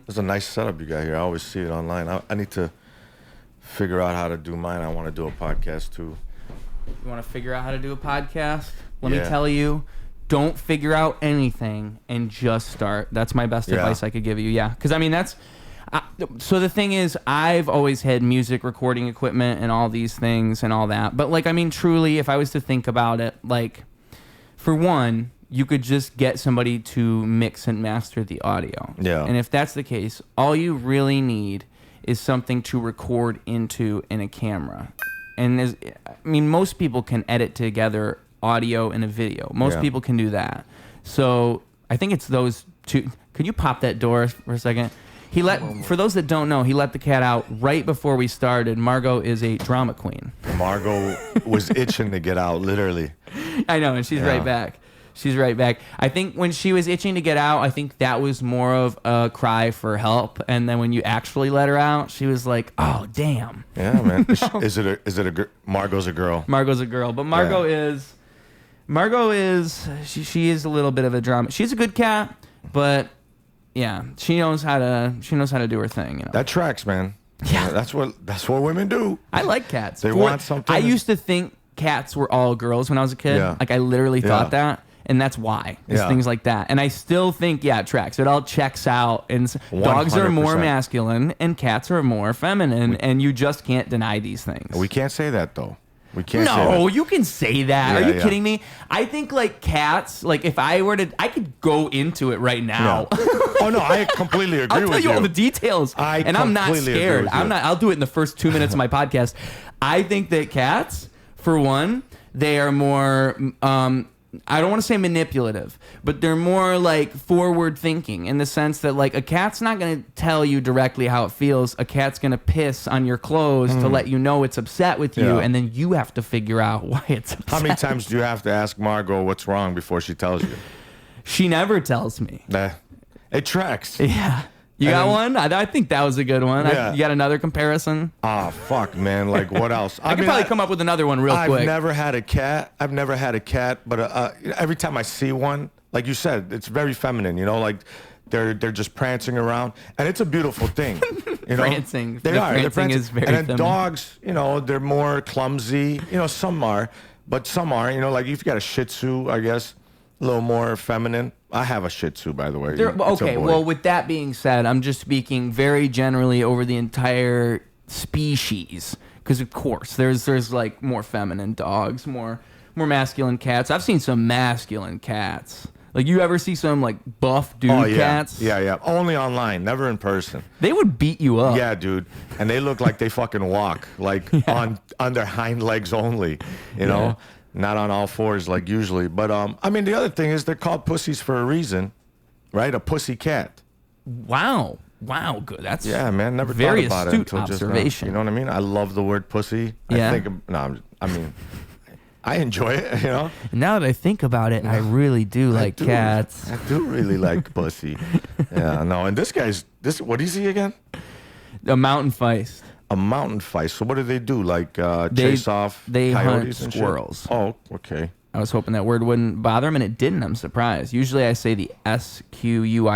It's a nice setup you got here. I always see it online. I need to figure out how to do mine. I want to do a podcast too. You want to figure out how to do a podcast? Let me tell you, don't figure out anything and just start. That's my best advice I could give you. Yeah, because I mean so the thing is, I've always had music recording equipment and all these things and all that. But like, I mean, truly, if I was to think about it, like, for one, you could just get somebody to mix and master the audio. Yeah. And if that's the case, all you really need is something to record into in a camera. And most people can edit together audio and a video. Most people can do that. So I think it's those two. Could you pop that door for a second? For those that don't know, he let the cat out right before we started. Margot is a drama queen. Margot was itching to get out, literally. I know, and she's right back. She's right back. I think when she was itching to get out, I think that was more of a cry for help. And then when you actually let her out, she was like, "Oh, damn." Yeah, man. Is it a Margot's a girl? Margot's a girl, but Margot is she is a little bit of a drama. She's a good cat, but yeah, she knows how to do her thing. You know? That tracks, man. Yeah, that's what women do. I like cats. They want something. I used to think cats were all girls when I was a kid. Yeah. Like I literally thought that. And that's why. It's things like that. And I still think, it tracks. It all checks out. And 100%. Dogs are more masculine and cats are more feminine. And you just can't deny these things. We can't say that, though. We can't say that. No, you can say that. Are you kidding me? I think, like, cats, like, if I were to... I could go into it right now. No. Oh, no, I completely agree with you. I'll tell you all the details. And I'm not scared. I'll do it in the first 2 minutes of my podcast. I think that cats, for one, they are more... I don't want to say manipulative, but they're more like forward thinking in the sense that like a cat's not going to tell you directly how it feels. A cat's going to piss on your clothes to let you know it's upset with you, and then you have to figure out why it's upset. How many times do you have to ask Margot what's wrong before she tells you? She never tells me. It tracks. Yeah. You got one? I think that was a good one. Yeah. You got another comparison? Ah, fuck, man. Like, what else? I could probably come up with another one real quick. I've never had a cat, but every time I see one, like you said, it's very feminine, you know? Like, they're just prancing around, and it's a beautiful thing, you know? Prancing. They're prancing is very And then feminine. dogs, you know, they're more clumsy. You know, some are, but some are. You know, like, if you got a Shih Tzu, I guess, a little more feminine. I have a Shih Tzu, by the way. Okay, well, with that being said, I'm just speaking very generally over the entire species. Because, of course, there's like more feminine dogs, more masculine cats. I've seen some masculine cats. Like, you ever see some, like, buff dude cats? Yeah. Only online, never in person. They would beat you up. Yeah, dude. And they look like they fucking walk, like on their hind legs only, you know? Not on all fours like usually. But, I mean, the other thing is they're called pussies for a reason, right? A pussy cat. Wow, good. That's man. Never very thought about it until observation. just now. You know what I mean? I love the word pussy. Yeah. I enjoy it, you know? Now that I think about it, I really do like cats. I do really like pussy. Yeah, no. And what is he again? A mountain feist. A mountain feist. So what do they do? Like chase off they coyotes hunt and squirrels. Shit? Oh, okay. I was hoping that word wouldn't bother him, and it didn't. I'm surprised. Usually I say the SQUIRRELS's,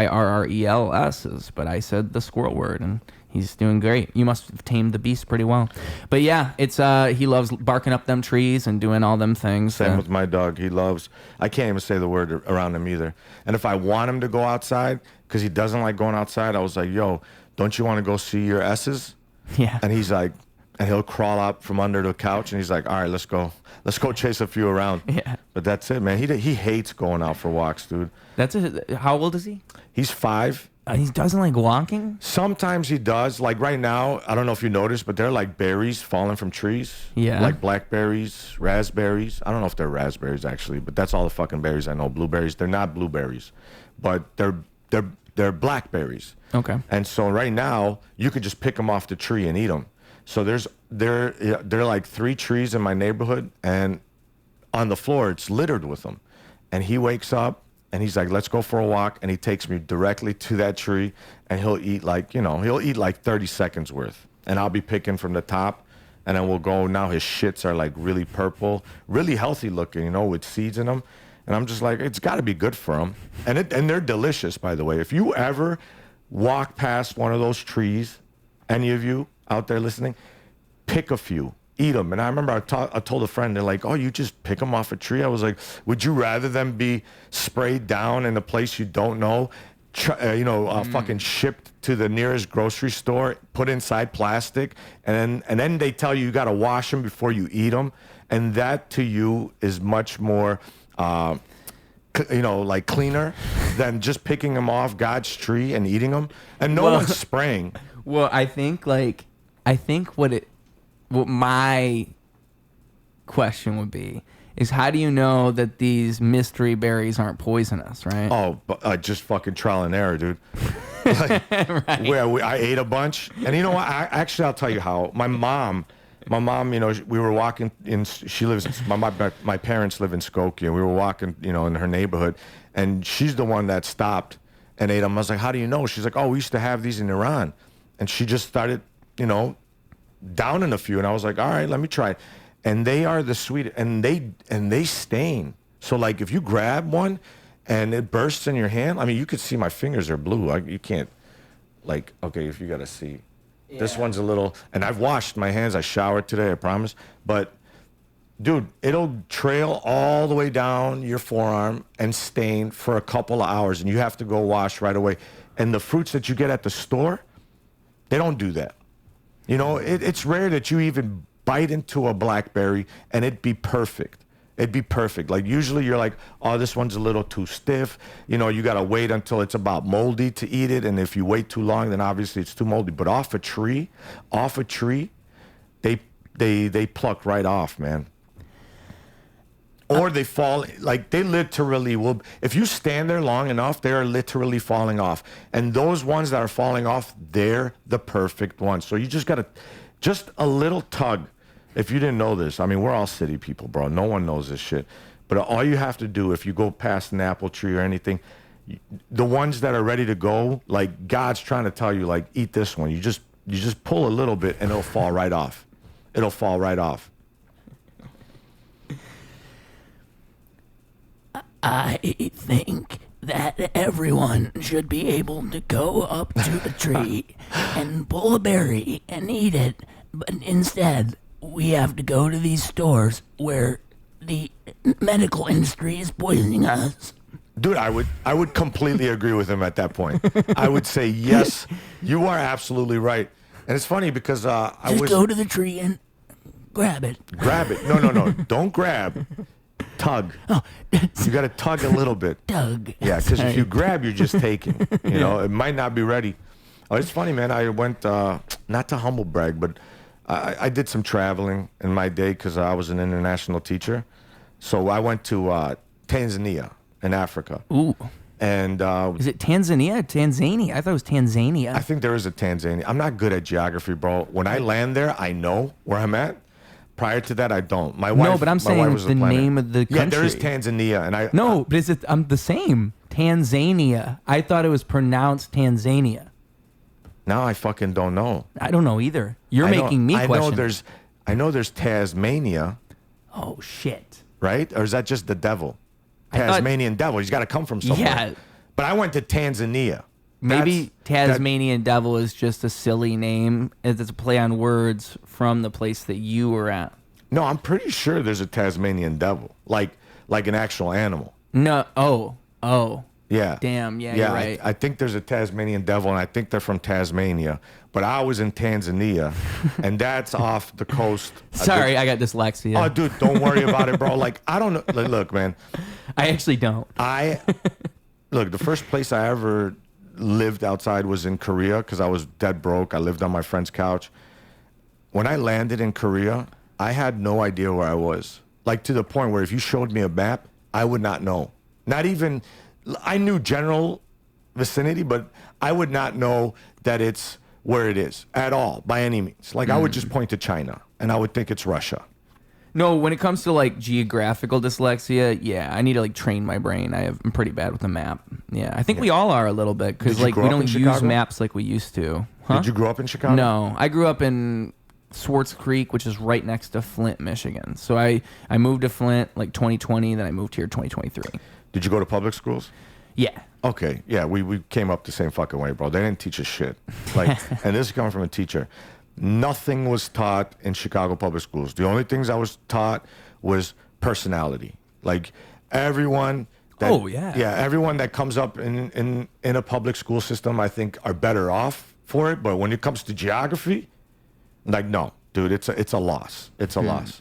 but I said the squirrel word, and he's doing great. You must have tamed the beast pretty well. But yeah, it's he loves barking up them trees and doing all them things. Same with my dog. He loves... I can't even say the word around him either. And if I want him to go outside, because he doesn't like going outside, I was like, yo, don't you want to go see your S's? Yeah. And he's like... And he'll crawl up from under the couch, and he's like, all right, let's go chase a few around. Yeah. But that's it, man. He hates going out for walks, dude. How old is he? He's 5. He doesn't like walking? Sometimes he does. Like right now, I don't know if you noticed, but they're like berries falling from trees. Yeah. Like blackberries, raspberries. I don't know if they're raspberries, actually, but that's all the fucking berries I know. Blueberries. They're not blueberries, but they're blackberries. Okay. And so right now, you could just pick them off the tree and eat them. So there are like 3 trees in my neighborhood, and on the floor it's littered with them. And he wakes up and he's like, "Let's go for a walk," and he takes me directly to that tree, and he'll eat like 30 seconds worth, and I'll be picking from the top, and then we'll go. Now his shits are like really purple, really healthy looking, you know, with seeds in them, and I'm just like, it's got to be good for him, and they're delicious, by the way. If you ever walk past one of those trees, any of you out there listening, pick a few, eat them. And I remember I told a friend, they're like, oh, you just pick them off a tree? I was like, would you rather them be sprayed down in a place you don't know, fucking shipped to the nearest grocery store, put inside plastic, and then they tell you got to wash them before you eat them? And that to you is much more, like cleaner than just picking them off God's tree and eating them. And no one's spraying. Well, I think what my question would be is, how do you know that these mystery berries aren't poisonous, right? Oh, just fucking trial and error, dude. Like, right. I ate a bunch, and you know what? I'll tell you how. My mom, we were walking in. She lives. My parents live in Skokie, and we were walking, in her neighborhood, and she's the one that stopped and ate them. I was like, "How do you know?" She's like, "Oh, we used to have these in Iran," and she just started, downing a few, and I was like, "All right, let me try it." And they are the sweet, and they stain. So like, if you grab one and it bursts in your hand, I mean, you could see my fingers are blue. You can't, like, okay, if you gotta see. Yeah. This one's a little, and I've washed my hands. I showered today, I promise. But, dude, it'll trail all the way down your forearm and stain for a couple of hours, and you have to go wash right away. And the fruits that you get at the store, they don't do that. It's rare that you even bite into a blackberry and it'd be perfect. It'd be perfect. Like, usually you're like, oh, this one's a little too stiff. You got to wait until it's about moldy to eat it. And if you wait too long, then obviously it's too moldy. But off a tree, they pluck right off, man. Or they fall, like, they literally will. If you stand there long enough, they are literally falling off. And those ones that are falling off, they're the perfect ones. So you just got to, just a little tug. If you didn't know this, I mean, we're all city people, bro. No one knows this shit. But all you have to do, if you go past an apple tree or anything, the ones that are ready to go, like, God's trying to tell you, like, eat this one. You just pull a little bit and it'll fall right off. It'll fall right off. I think that everyone should be able to go up to a tree and pull a berry and eat it. But instead, we have to go to these stores where the medical industry is poisoning us. Dude, I would completely agree with him at that point. I would say, yes, you are absolutely right. And it's funny because Just go to the tree and grab it. Grab it. No. Don't grab. Tug. Oh. You got to tug a little bit. Tug. Yeah, because if you grab, you're just taking. It might not be ready. Oh, it's funny, man. I went, not to humble brag, but I did some traveling in my day because I was an international teacher. So I went to Tanzania in Africa. Ooh. And is it Tanzania? Tanzania? I thought it was Tanzania. I think there is a Tanzania. I'm not good at geography, bro. When I land there, I know where I'm at. Prior to that, I don't. My wife. No, but I'm saying the name of the country. Yeah, there is Tanzania, and No, but is it? I'm the same. Tanzania. I thought it was pronounced Tanzania. Now I fucking don't know. I don't know either. You're making me question. I know there's Tasmania. Oh shit! Right? Or is that just the devil? Tasmanian devil. He's got to come from somewhere. Yeah. But I went to Tanzania. Maybe Tasmanian devil is just a silly name. It's a play on words from the place that you were at. No, I'm pretty sure there's a Tasmanian devil, like an actual animal. No. Oh. Yeah. Damn. Yeah. You're right. I think there's a Tasmanian devil, and I think they're from Tasmania. But I was in Tanzania, and that's off the coast. Sorry, I got dyslexia. Oh, dude, don't worry about it, bro. Like, I don't know. Like, look, man. I actually don't. Look, the first place I ever lived outside was in Korea because I was dead broke. I lived on my friend's couch. When I landed in Korea, I had no idea where I was. Like, to the point where if you showed me a map, I would not know. Not even, I knew general vicinity, but I would not know that it's where it is at all, by any means. Like, I would just point to China, and I would think it's Russia. No, when it comes to, like, geographical dyslexia, yeah, I need to, like, train my brain. I'm pretty bad with the map. Yeah, I think we all are a little bit, because, like, we don't use maps like we used to. Huh? Did you grow up in Chicago? No, I grew up in Swartz Creek, which is right next to Flint, Michigan. So I moved to Flint, like, 2020, then I moved here 2023. Did you go to public schools? Yeah. Okay, yeah, we came up the same fucking way, bro. They didn't teach us shit. Like, and this is coming from a teacher. Nothing was taught in Chicago public schools. The only things I was taught was personality. Like, everyone that, everyone that comes up in a public school system, I think, are better off for it. But when it comes to geography, like, no, dude, it's a loss. It's a loss.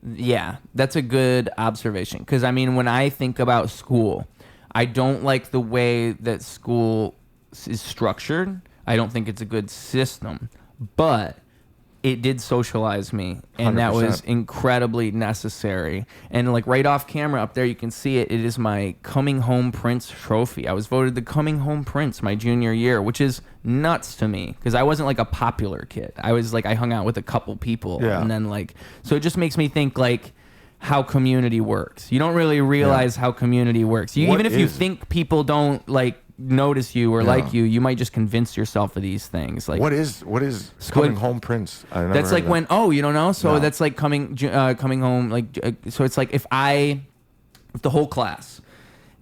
Yeah, that's a good observation. Because, I mean, when I think about school, I don't like the way that school is structured. I don't think it's a good system. But it did socialize me, and 100%. That was incredibly necessary. And like right off camera up there, you can see it. It is my Coming Home Prince trophy. I was voted the Coming Home Prince my junior year, which is nuts to me because I wasn't like a popular kid. I was like, I hung out with a couple people, and then like, so it just makes me think like how community works. You don't really realize how community works. Even if you think people don't like notice you or like you might just convince yourself of these things. Like, what is Coming Home Prince? That's like when you don't know. So that's like coming home. Like so it's like if the whole class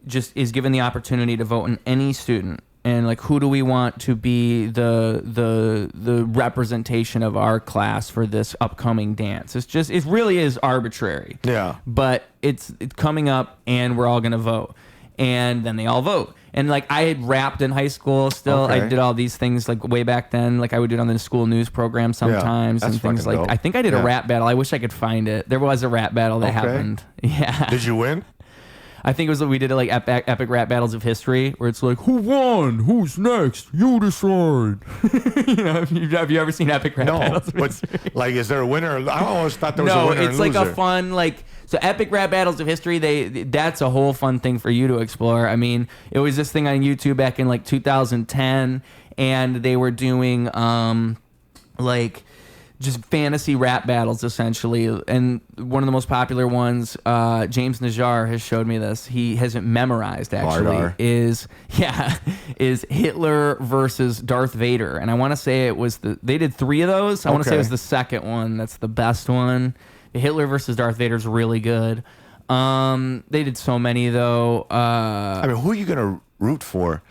just is given the opportunity to vote in any student, and like who do we want to be the representation of our class for this upcoming dance? It really is arbitrary. Yeah. But it's coming up, and we're all gonna vote, and then they all vote. And like I had rapped in high school still. Okay. I did all these things like way back then. Like I would do it on the school news program sometimes and things like dope. I think I did a rap battle. I wish I could find it. There was a rap battle that happened. Yeah. Did you win? I think it was we did it like epic rap battles of history where it's like, who won? Who's next? You decide. Have you ever seen epic rap battles? But like, is there a winner? I always thought there was a winner and it's loser. like a fun like. So epic rap battles of history, that's a whole fun thing for you to explore. I mean, it was this thing on YouTube back in like 2010, and they were doing like just fantasy rap battles essentially. And one of the most popular ones, James Najjar has showed me this. He hasn't memorized actually. Is Hitler versus Darth Vader, and I want to say it was they did 3 of those. I want to say it was the second one. That's the best one. Hitler versus Darth Vader is really good. They did so many though. I mean, who are you gonna root for?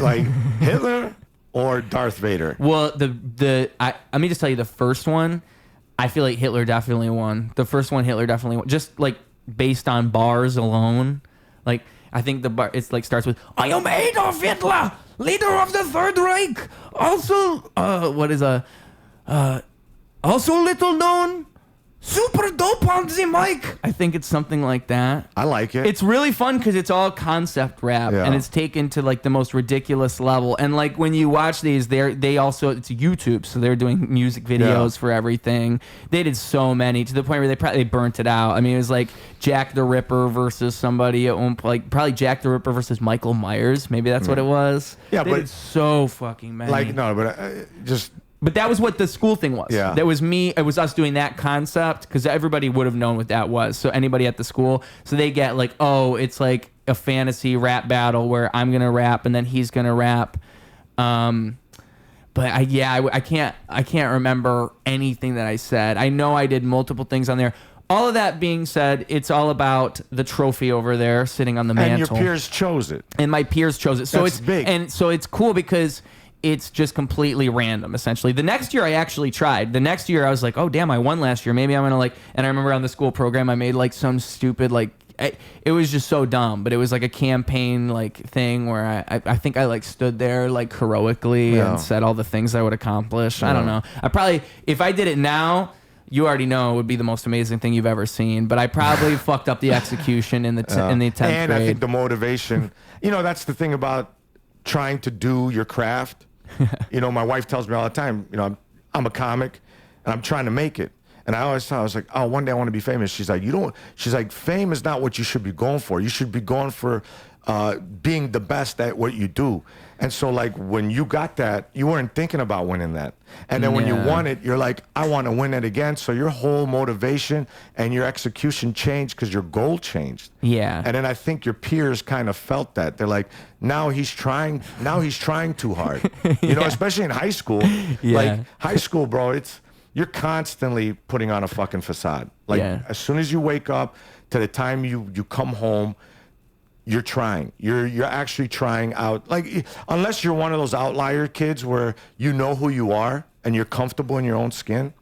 Like Hitler or Darth Vader? Well, let me just tell you the first one. I feel like Hitler definitely won. The first one, Hitler definitely won. Just like based on bars alone. Like I think the bar it's like starts with I am Adolf Hitler, leader of the Third Reich. Also, also little known. Super dope on the mic. I think it's something like that. I like it. It's really fun because it's all concept rap and it's taken to like the most ridiculous level. And like when you watch these, they also it's YouTube, so they're doing music videos for everything. They did so many to the point where they probably burnt it out. I mean, it was like Jack the Ripper versus somebody at one point, like probably Jack the Ripper versus Michael Myers. Maybe that's what it was. Yeah, they did so fucking many. Like no, but just. But that was what the school thing was. Yeah. That was me. It was us doing that concept because everybody would have known what that was. So anybody at the school. So they get like, oh, it's like a fantasy rap battle where I'm going to rap and then he's going to rap. But I can't remember anything that I said. I know I did multiple things on there. All of that being said, it's all about the trophy over there sitting on the mantle. And your peers chose it. And my peers chose it. So That's big. And so it's cool because it's just completely random, essentially. The next year, I actually tried. The next year, I was like, oh, damn, I won last year. Maybe I'm going to like... And I remember on the school program, I made like some stupid like... It was just so dumb, but it was like a campaign like thing where I think I like stood there like heroically and said all the things I would accomplish. I don't know. I probably... If I did it now... You already know it would be the most amazing thing you've ever seen, but I probably fucked up the execution in the 10th grade. And I think the motivation... that's the thing about trying to do your craft. My wife tells me all the time, I'm a comic and I'm trying to make it. And I always thought, I was like, oh, one day I want to be famous. She's like, fame is not what you should be going for. You should be going for being the best at what you do. And so like when you got that, you weren't thinking about winning that. And then when you won it, you're like, I want to win it again. So your whole motivation and your execution changed because your goal changed. Yeah. And then I think your peers kind of felt that. They're like, now he's trying too hard. Especially in high school. Like high school, bro, you're constantly putting on a fucking facade. Like as soon as you wake up to the time you come home, you're trying. You're actually trying out. Like, unless you're one of those outlier kids where you know who you are and you're comfortable in your own skin,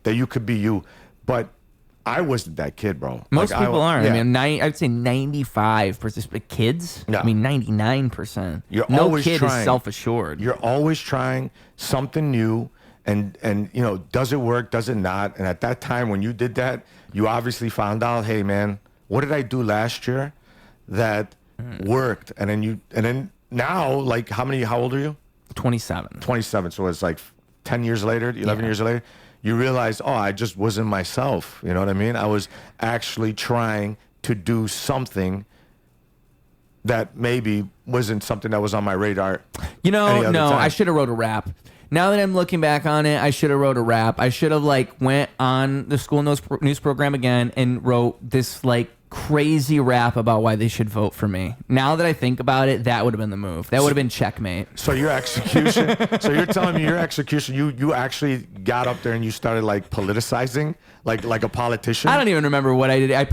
that you could be you. But I wasn't that kid, bro. Most like, people aren't. Yeah. I mean, I'd say 95%. But kids, Yeah. I mean, 99%. You're no always kid trying. is self-assured. You're always trying something new, and you know, does it work? Does it not? And at that time when you did that, you obviously found out, hey man, what did I do last year that worked? And then now, like, how old are you? 27. 27. So it's like 10 years later, 11 years later, you realize, oh, I just wasn't myself. You know what I mean? I was actually trying to do something that maybe wasn't something that was on my radar. You know, no, time. I should have wrote a rap. Now that I'm looking back on it, I should have wrote a rap. I should have like went on the school news program again and wrote this like crazy rap about why they should vote for me. Now that I think about it, that would have been the move. That would have been checkmate. So your execution, so you're telling me your execution, you actually got up there and you started like politicizing, like a politician? I don't even remember what I did. I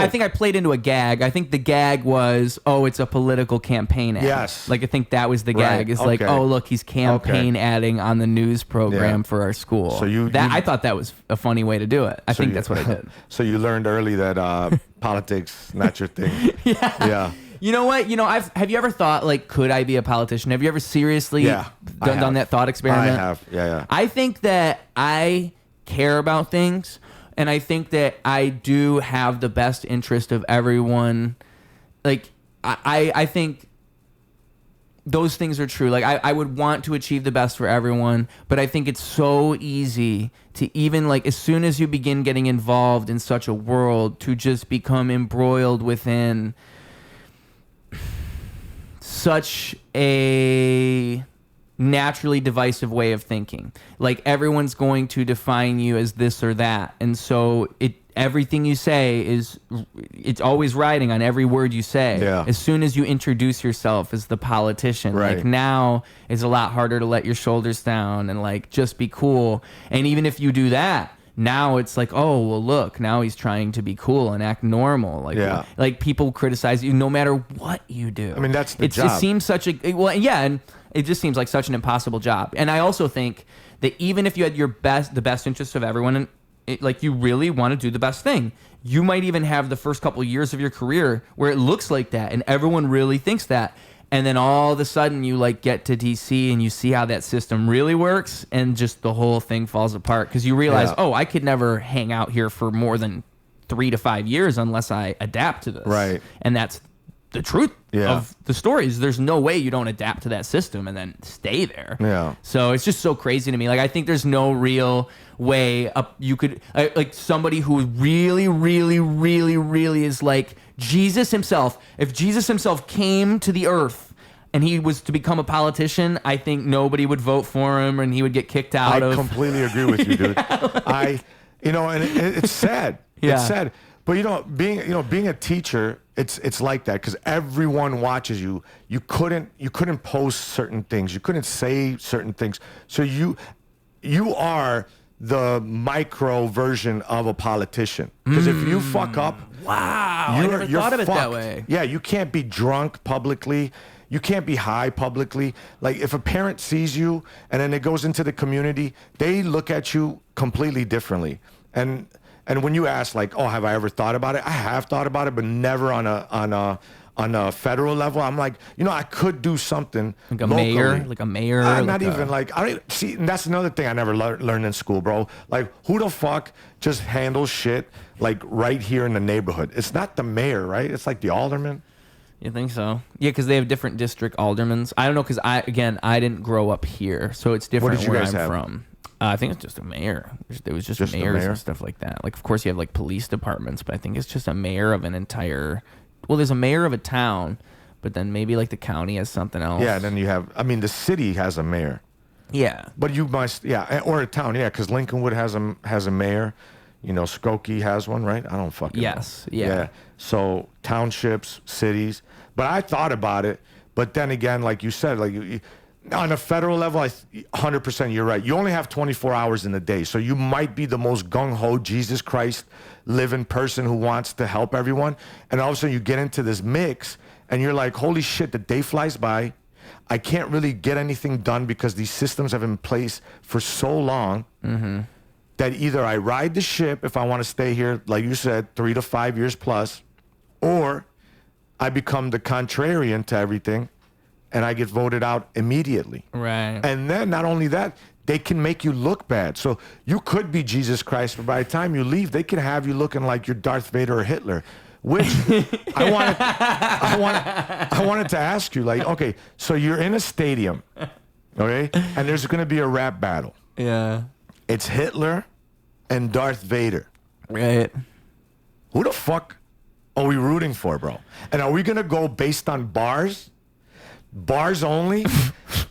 think I played into a gag. I think the gag was, oh, it's a political campaign ad. Yes. Like I think that was the gag. Right. It's like, Okay. oh, look, he's campaign adding on the news program Yeah. for our school. So I thought that was a funny way to do it. I think that's what I did. So you learned early that politics not your thing. Yeah. You know what? Have you ever thought like, could I be a politician? Have you ever seriously done that thought experiment? I have. Yeah. I think that I care about things, and I think that I do have the best interest of everyone. Like I think those things are true. Like I would want to achieve the best for everyone, but I think it's so easy to even like as soon as you begin getting involved in such a world to just become embroiled within such a naturally divisive way of thinking. Like everyone's going to define you as this or that, and so everything you say it's always riding on every word you say. Yeah. As soon as you introduce yourself as the politician, Right. like now it's a lot harder to let your shoulders down and like just be cool. And even if you do that, now it's like, oh well, look, now he's trying to be cool and act normal. Like people criticize you no matter what you do. I mean, that's the job. It seems such a and it just seems like such an impossible job. And I also think that even if you had the best interests of everyone, and like you really want to do the best thing, you might even have the first couple of years of your career where it looks like that, and everyone really thinks that. And then all of a sudden you like get to DC and you see how that system really works, and just the whole thing falls apart because you realize, oh, I could never hang out here for more than 3 to 5 years unless I adapt to this. Right. And that's the truth of the stories. There's no way you don't adapt to that system and then stay there. Yeah. So it's just so crazy to me. Like I think there's no real way up you could like somebody who really, really, really, really is like Jesus himself. If Jesus himself came to the earth and he was to become a politician, I think nobody would vote for him and he would get kicked out of. I completely agree with you, dude. And it's sad. Yeah. It's sad. But being a teacher, it's like that because everyone watches you. You couldn't post certain things. You couldn't say certain things. So you are the micro version of a politician. Because if you fuck up, Wow, I never thought of it that way. Yeah, you can't be drunk publicly. You can't be high publicly. Like if a parent sees you and then it goes into the community, they look at you completely differently. And when you ask like, oh, have I ever thought about it? I have thought about it, but never on a federal level. I'm like, I could do something Like a locally. mayor. Not even like I don't see. And that's another thing I never learned in school, bro. Like who the fuck just handles shit like right here in the neighborhood? It's not the mayor, right? It's like the alderman. You think so? Yeah, because they have different district aldermans. I don't know because I didn't grow up here, so it's different What did you where guys I'm have? from. I think it's just a mayor. There was just Just a mayors mayor? and stuff like that. Like, of course, you have like police departments, but I think it's just a mayor of an entire. Well, there's a mayor of a town, but then maybe like the county has something else. Yeah, and then you have. I mean, the city has a mayor. Yeah. But you must, or a town, because Lincolnwood has a mayor. Skokie has one, right? I don't fucking know. Yeah. So townships, cities. But I thought about it. But then again, like you said, on a federal level, 100% you're right. You only have 24 hours in the day. So you might be the most gung-ho, Jesus Christ living person who wants to help everyone. And all of a sudden you get into this mix and you're like, holy shit, the day flies by. I can't really get anything done because these systems have been in place for so long that either I ride the ship if I want to stay here, like you said, 3 to 5 years plus, or I become the contrarian to everything and I get voted out immediately. Right. And then not only that, they can make you look bad. So you could be Jesus Christ, but by the time you leave, they can have you looking like you're Darth Vader or Hitler. Which I wanted to ask you, like, okay, so you're in a stadium, okay, and there's going to be a rap battle. Yeah. It's Hitler and Darth Vader. Right. Who the fuck are we rooting for, bro? And are we going to go based on bars? Bars only?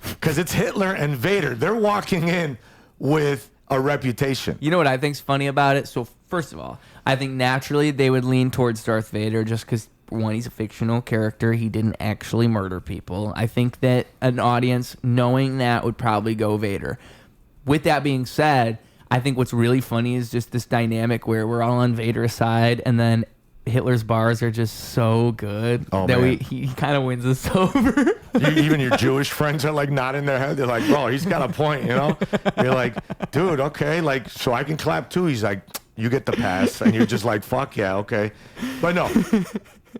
Because it's Hitler and Vader. They're walking in with a reputation. You know what I think's funny about it? So first of all, I think naturally they would lean towards Darth Vader just because, one, he's a fictional character. He didn't actually murder people. I think that an audience knowing that would probably go Vader. With that being said, I think what's really funny is just this dynamic where we're all on Vader's side and then Hitler's bars are just so good that he kind of wins us over. Even your Jewish friends are like nodding their head. They're like, bro, he's got a point, you know? You're like, dude, okay, like, so I can clap too. He's like, you get the pass. And you're just like, fuck yeah, okay. But no,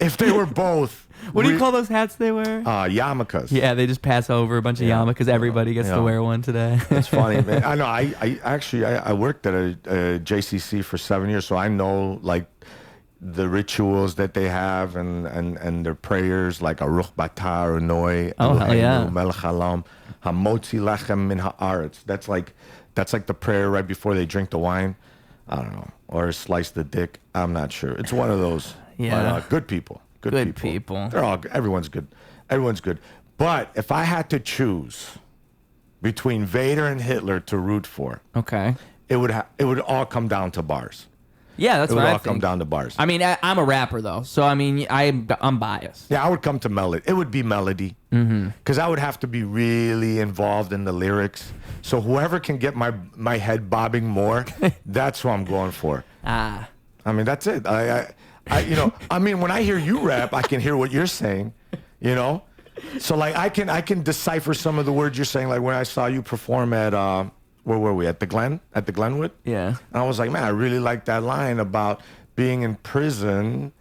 if they were both. What do you call those hats they wear? Yarmulkes. Yeah, they just pass over a bunch of yarmulkes. Everybody gets to wear one today. It's funny, man. I know. I worked at a JCC for 7 years, so I know, like, the rituals that they have and their prayers, like Aruch Batar Unoi, Melech Halam, Hamotzi Lechem Min Haaretz. That's like the prayer right before they drink the wine. I don't know, or slice the dick. I'm not sure. It's one of those. Yeah. But, good people. Good people. They're all. Everyone's good. Everyone's good. But if I had to choose between Vader and Hitler to root for, okay, it would all come down to bars. Yeah, that's what I think. It would all come down to bars. I mean, I'm a rapper, though. So, I mean, I'm biased. Yeah, I would come to melody. It would be melody. Because I would have to be really involved in the lyrics. So whoever can get my head bobbing more, that's who I'm going for. I mean, that's it. I mean, when I hear you rap, I can hear what you're saying, you know? So, like, I can decipher some of the words you're saying. Like, when I saw you perform at... where were we? At the Glenwood? Yeah. And I was like, man, I really like that line about being in prison,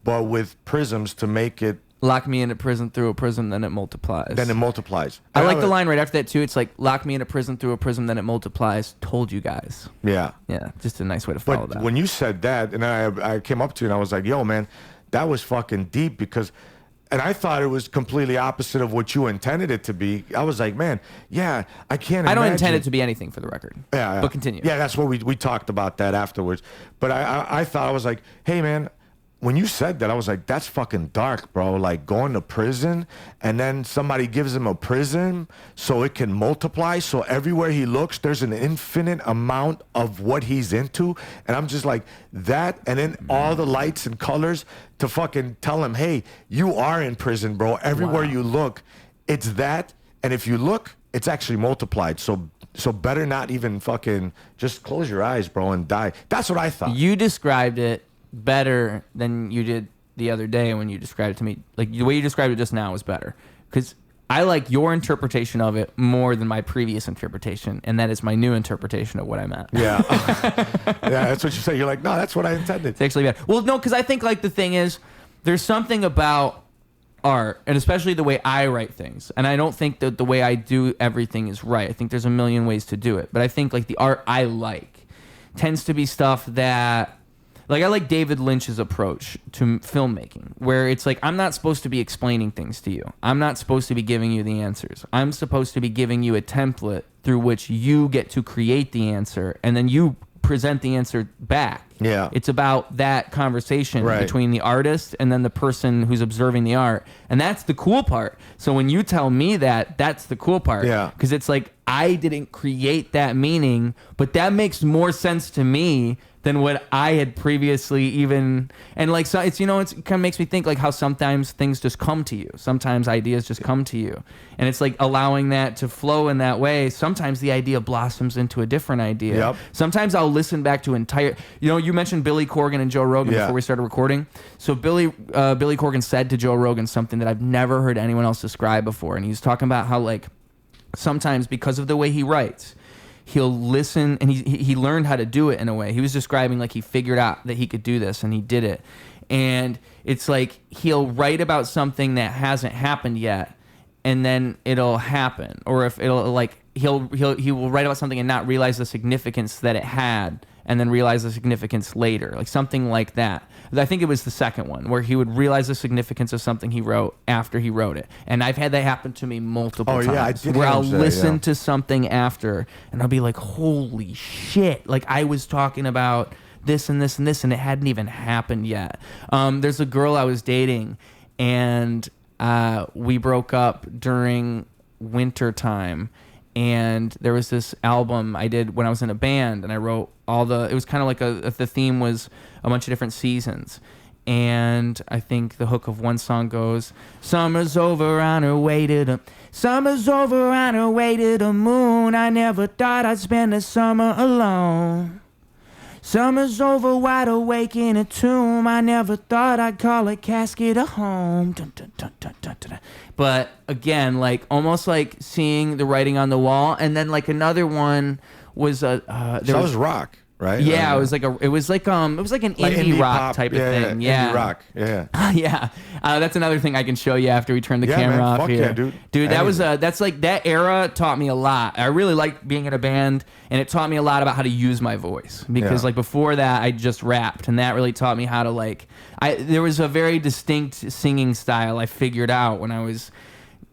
but with prisms to make it... Lock me into prison through a prism, then it multiplies. I like the line right after that, too. It's like, lock me in a prison through a prism, then it multiplies. Told you guys. Yeah. Yeah, just a nice way to follow that. But when you said that, and I came up to you and I was like, yo, man, that was fucking deep because... And I thought it was completely opposite of what you intended it to be. I was like, man, yeah, I can't imagine. I don't intend it to be anything for the record. Yeah. But continue. Yeah, that's what we talked about that afterwards. But I thought, I was like, hey, man, when you said that, I was like, that's fucking dark, bro. Like going to prison and then somebody gives him a prism so it can multiply. So everywhere he looks, there's an infinite amount of what he's into. And I'm just like, that and then all the lights and colors to fucking tell him, hey, you are in prison, bro. Everywhere you look, it's that. And if you look, it's actually multiplied. So better not even fucking just close your eyes, bro, and die. That's what I thought. You described it better than you did the other day when you described it to me. Like, the way you described it just now was better. Because I like your interpretation of it more than my previous interpretation, and that is my new interpretation of what I meant. Yeah. Yeah, that's what you say. You're like, no, that's what I intended. It's actually better. Well, no, because I think, like, the thing is, there's something about art, and especially the way I write things, and I don't think that the way I do everything is right. I think there's a million ways to do it. But I think, like, the art I like tends to be stuff that... Like, I like David Lynch's approach to filmmaking, where it's like, I'm not supposed to be explaining things to you. I'm not supposed to be giving you the answers. I'm supposed to be giving you a template through which you get to create the answer, and then you present the answer back. Yeah. It's about that conversation between the artist and then the person who's observing the art. And that's the cool part. So when you tell me that, that's the cool part. Yeah. Because it's like, I didn't create that meaning, but that makes more sense to me than what I had previously even, and like, so it's, you know, it's kind of makes me think like how sometimes things just come to you. Sometimes ideas just come to you, and it's like allowing that to flow in that way. Sometimes the idea blossoms into a different idea. Yep. Sometimes I'll listen back to entire, you know, you mentioned Billy Corgan and Joe Rogan before we started recording. So Billy Corgan said to Joe Rogan something that I've never heard anyone else describe before. And he's talking about how like sometimes because of the way he writes, he'll listen, and he learned how to do it in a way. He was describing like he figured out that he could do this, and he did it. And it's like he'll write about something that hasn't happened yet, and then it'll happen. Or if it'll like he will write about something and not realize the significance that it had, and then realize the significance later, like something like that. I think it was the second one where he would realize the significance of something he wrote after he wrote it. And I've had that happen to me multiple times. Yeah, I did where I'll listen yeah. to something after, and I'll be like, holy shit, like I was talking about this and this and this, and it hadn't even happened yet. There's a girl I was dating, and we broke up during winter time. And there was this album I did when I was in a band, and I wrote it was kind of like the theme was a bunch of different seasons. And I think the hook of one song goes, summer's over on her way to the moon. I never thought I'd spend the summer alone. Summer's over, wide awake in a tomb. I never thought I'd call a casket a home. Dun, dun, dun, dun, dun, dun, dun. But again, like almost like seeing the writing on the wall. And then like another one was that was rock, right? Yeah, it was like an indie rock pop, type of thing. Yeah, indie rock. Yeah, yeah. That's another thing I can show you after we turn the camera off here. Yeah, dude. That was that's like that era taught me a lot. I really liked being in a band, and it taught me a lot about how to use my voice, because like before that I just rapped, and that really taught me how to like. There was a very distinct singing style I figured out when I was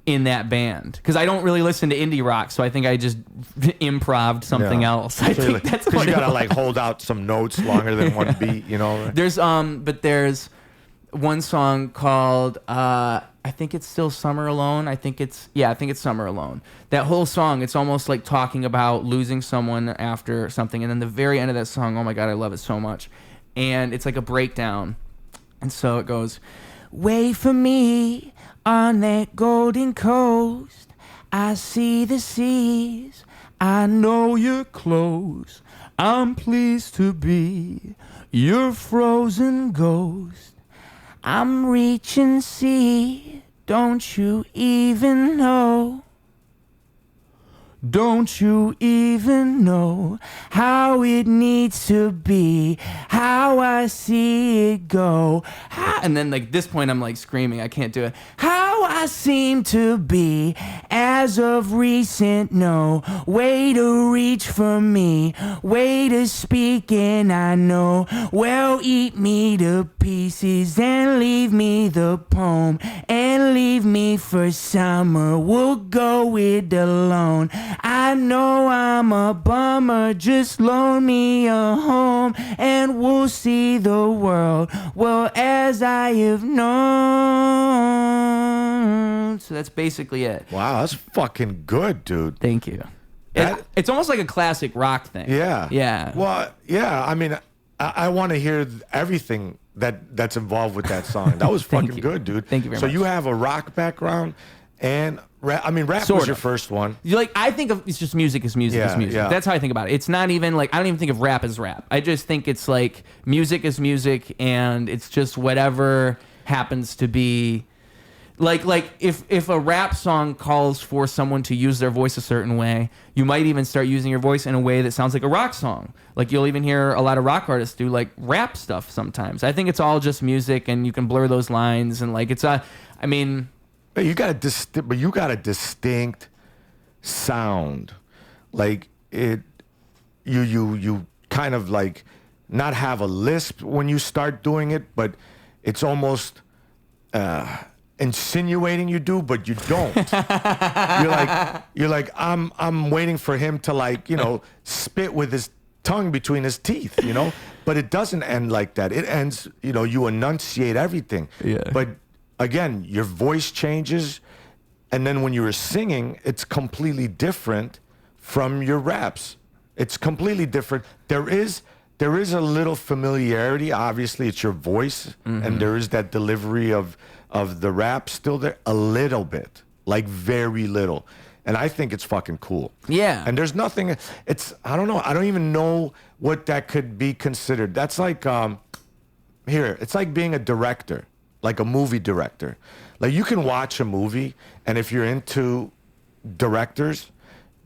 in that band, because I don't really listen to indie rock, so I think I just improv'd something else. I think that's what you gotta like hold out some notes longer than one beat, you know. There's there's one song called I think it's still Summer Alone. I think it's Summer Alone. That whole song, it's almost like talking about losing someone after something, and then the very end of that song, oh my god, I love it so much. And it's like a breakdown, and so it goes, wait for me on that golden coast, I see the seas, I know you're close, I'm pleased to be your frozen ghost. I'm reaching sea, don't you even know? Don't you even know how it needs to be, how I see it go? And then like this point I'm like screaming, I can't do it. How I seem to be, as of recent, no way to reach for me, way to speak, and I know, well, eat me to pieces and leave me the poem, and leave me for summer, we'll go it alone. I know I'm a bummer, just loan me a home, and we'll see the world, well, as I have known. So that's basically it. Wow, that's fucking good, dude. Thank you. It's almost like a classic rock thing. Yeah. Yeah. Well, yeah, I mean, I want to hear everything that's involved with that song. That was fucking good, dude. Thank you very much. much. So you have a rock background, and rap Sort was your of. first one. I think of it's just music is music is music. Yeah. That's how I think about it. It's not even like I don't even think of rap as rap. I just think it's like music is music, and it's just whatever happens to be. Like if a rap song calls for someone to use their voice a certain way, you might even start using your voice in a way that sounds like a rock song. Like you'll even hear a lot of rock artists do like rap stuff sometimes. I think it's all just music, and you can blur those lines, and like it's I mean. You got a distinct sound, like it. You kind of like not have a lisp when you start doing it, but it's almost insinuating you do, but you don't. you're like I'm waiting for him to like spit with his tongue between his teeth, but it doesn't end like that. It ends, you enunciate everything. Yeah. But again, your voice changes, and then when you were singing, it's completely different from your raps. It's completely different. There is there is a little familiarity. Obviously, it's your voice, and there is that delivery of the rap still there a little bit, like very little. And I think it's fucking cool. Yeah. And there's nothing. I don't know. I don't even know what that could be considered. That's like it's like being a director, like a movie director. Like you can watch a movie, and if you're into directors,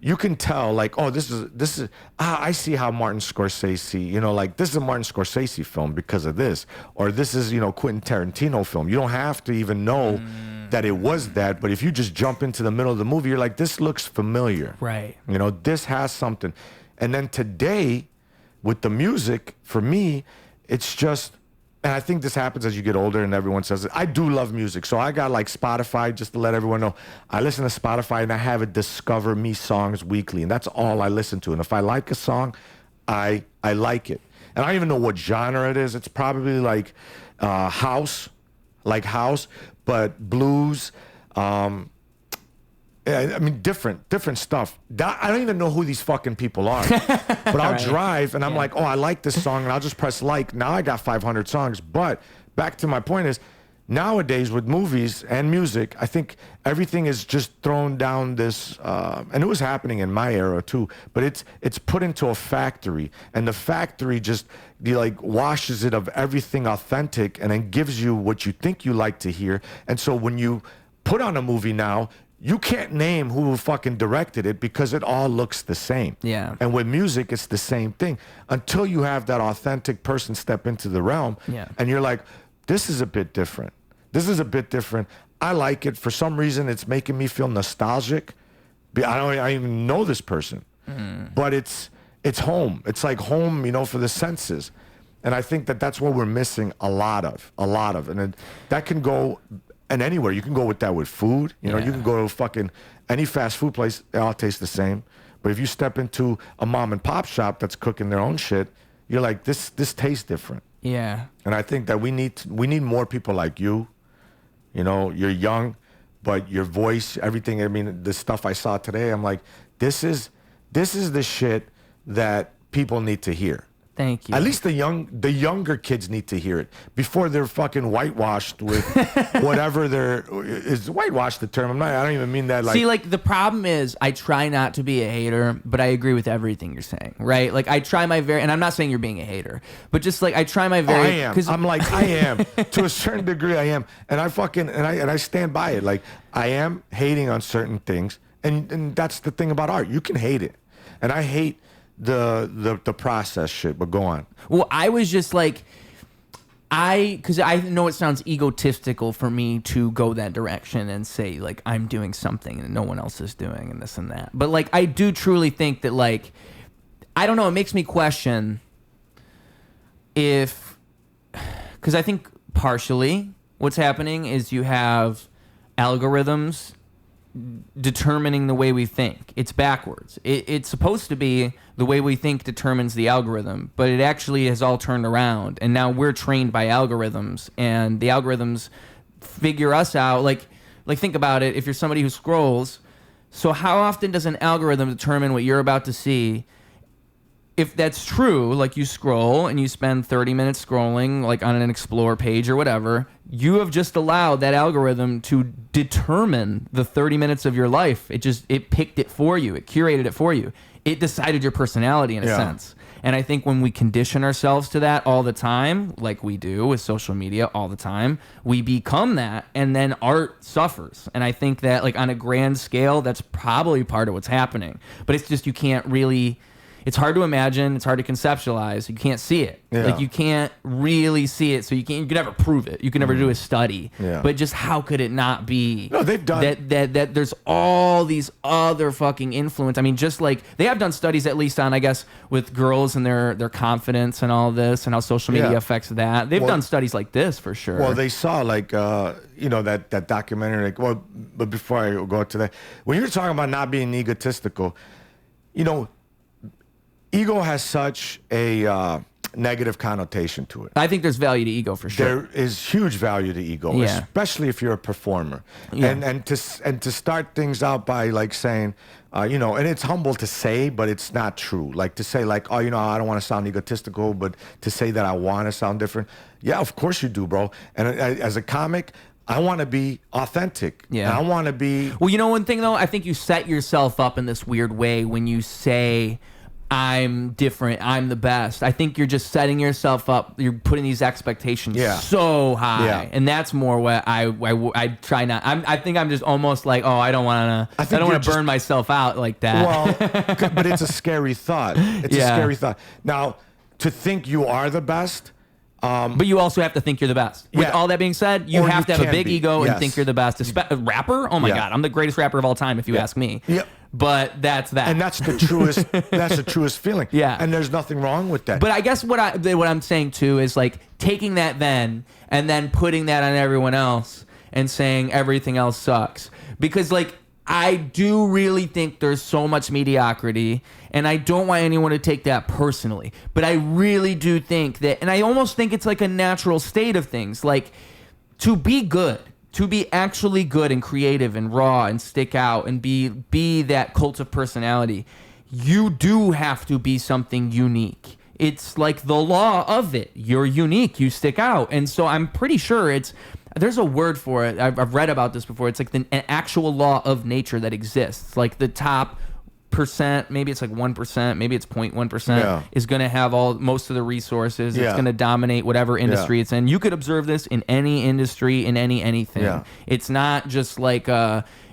you can tell, like, oh, this is I see how Martin Scorsese, like this is a Martin Scorsese film because of this, or this is, Quentin Tarantino film. You don't have to even know that it was that, but if you just jump into the middle of the movie, you're like, this looks familiar. Right. This has something. And then today, with the music, for me, it's just, and I think this happens as you get older and everyone says it. I do love music. So I got like Spotify, just to let everyone know. I listen to Spotify and I have it discover me songs weekly. And that's all I listen to. And if I like a song, I like it. And I don't even know what genre it is. It's probably like house, but blues. I mean, different stuff. I don't even know who these fucking people are. But I'll drive and I'm like, oh, I like this song, and I'll just press like. Now I got 500 songs. But back to my point is, nowadays with movies and music, I think everything is just thrown down this, and it was happening in my era too, but it's put into a factory, and the factory just washes it of everything authentic and then gives you what you think you like to hear. And so when you put on a movie now, you can't name who fucking directed it because it all looks the same. Yeah. And with music, it's the same thing until you have that authentic person step into the realm. Yeah. And you're like, this is a bit different. This is a bit different. I like it. For some reason, it's making me feel nostalgic. I even know this person, but it's home. It's like home, for the senses. And I think that's what we're missing a lot of. And that can go. And anywhere, you can go with that with food. You can go to fucking any fast food place, they all taste the same. But if you step into a mom and pop shop that's cooking their own shit, you're like, this tastes different. Yeah. And I think that we need more people like you. You're young, but your voice, everything. I mean, the stuff I saw today, I'm like, this is the shit that people need to hear. Thank you. At least the younger kids need to hear it before they're fucking whitewashed with whatever is whitewashed the term. I don't even mean that like. See, like the problem is I try not to be a hater, but I agree with everything you're saying, right? Like I try my very, and I'm not saying you're being a hater, but just like I try my very. I am. I'm like I am to a certain degree. I am, and I fucking and I stand by it. Like I am hating on certain things, and that's the thing about art. You can hate it, and I hate the process shit, but go on. Well, I was just like, because I know it sounds egotistical for me to go that direction and say like I'm doing something that no one else is doing and this and that. But like I do truly think that like, I don't know, it makes me question because I think partially what's happening is you have algorithms determining the way we think. It's backwards. It's supposed to be the way we think determines the algorithm, but it actually has all turned around, and now we're trained by algorithms, and the algorithms figure us out. Like think about it. If you're somebody who scrolls, so how often does an algorithm determine what you're about to see? If that's true, like you scroll and you spend 30 minutes scrolling like on an explore page or whatever, you have just allowed that algorithm to determine the 30 minutes of your life. It picked it for you. It curated it for you. It decided your personality in a sense. And I think when we condition ourselves to that all the time, like we do with social media all the time, we become that, and then art suffers. And I think that like on a grand scale, that's probably part of what's happening. But it's just you can't really... It's hard to imagine. It's hard to conceptualize. You can't see it. Yeah. Like you can't really see it. So you can never prove it. You can never do a study. Yeah. But just how could it not be? No, they've done that. There's all these other fucking influence. I mean, just like they have done studies at least on, I guess, with girls and their confidence and all this and how social media affects that. They've done studies like this for sure. Well, they saw like that documentary. Like, well, but before I go to that, when you're talking about not being egotistical, ego has such a negative connotation to it. I think there's value to ego for sure. There is huge value to ego, especially if you're a performer. And to start things out by like saying, you know, and it's humble to say, but it's not true. Like to say like, oh, you know, I don't want to sound egotistical, but to say that I want to sound different. Yeah, of course you do, bro. And as a comic, I want to be authentic. Yeah. I want to be... Well, you know one thing, though? I think you set yourself up in this weird way when you say, I'm different, I'm the best. I think you're just setting yourself up. You're putting these expectations so high. Yeah. And that's more what I try not... I think I'm just almost like, oh, I don't want to burn myself out like that. Well, but it's a scary thought. It's a scary thought. Now, to think you are the best... but you also have to think you're the best. With all that being said, you have to have a big ego and think you're the best. A rapper? Oh my God, I'm the greatest rapper of all time if you ask me. Yep. But that's that. And that's the truest. That's the truest feeling. Yeah. And there's nothing wrong with that. But I guess what I'm saying too is like taking that then and then putting that on everyone else and saying everything else sucks. Because like I do really think there's so much mediocrity, and I don't want anyone to take that personally. But I really do think that, and I almost think it's like a natural state of things. Like, to be good, to be actually good and creative and raw and stick out and be that cult of personality, you do have to be something unique. It's like the law of it. You're unique. You stick out. And so I'm pretty sure there's a word for it. I've read about this before. It's like an actual law of nature that exists. Like the top percent, maybe it's like 1%, maybe it's 0.1%, is going to have most of the resources. It's going to dominate whatever industry it's in. You could observe this in any industry, in anything. Yeah. It's not just like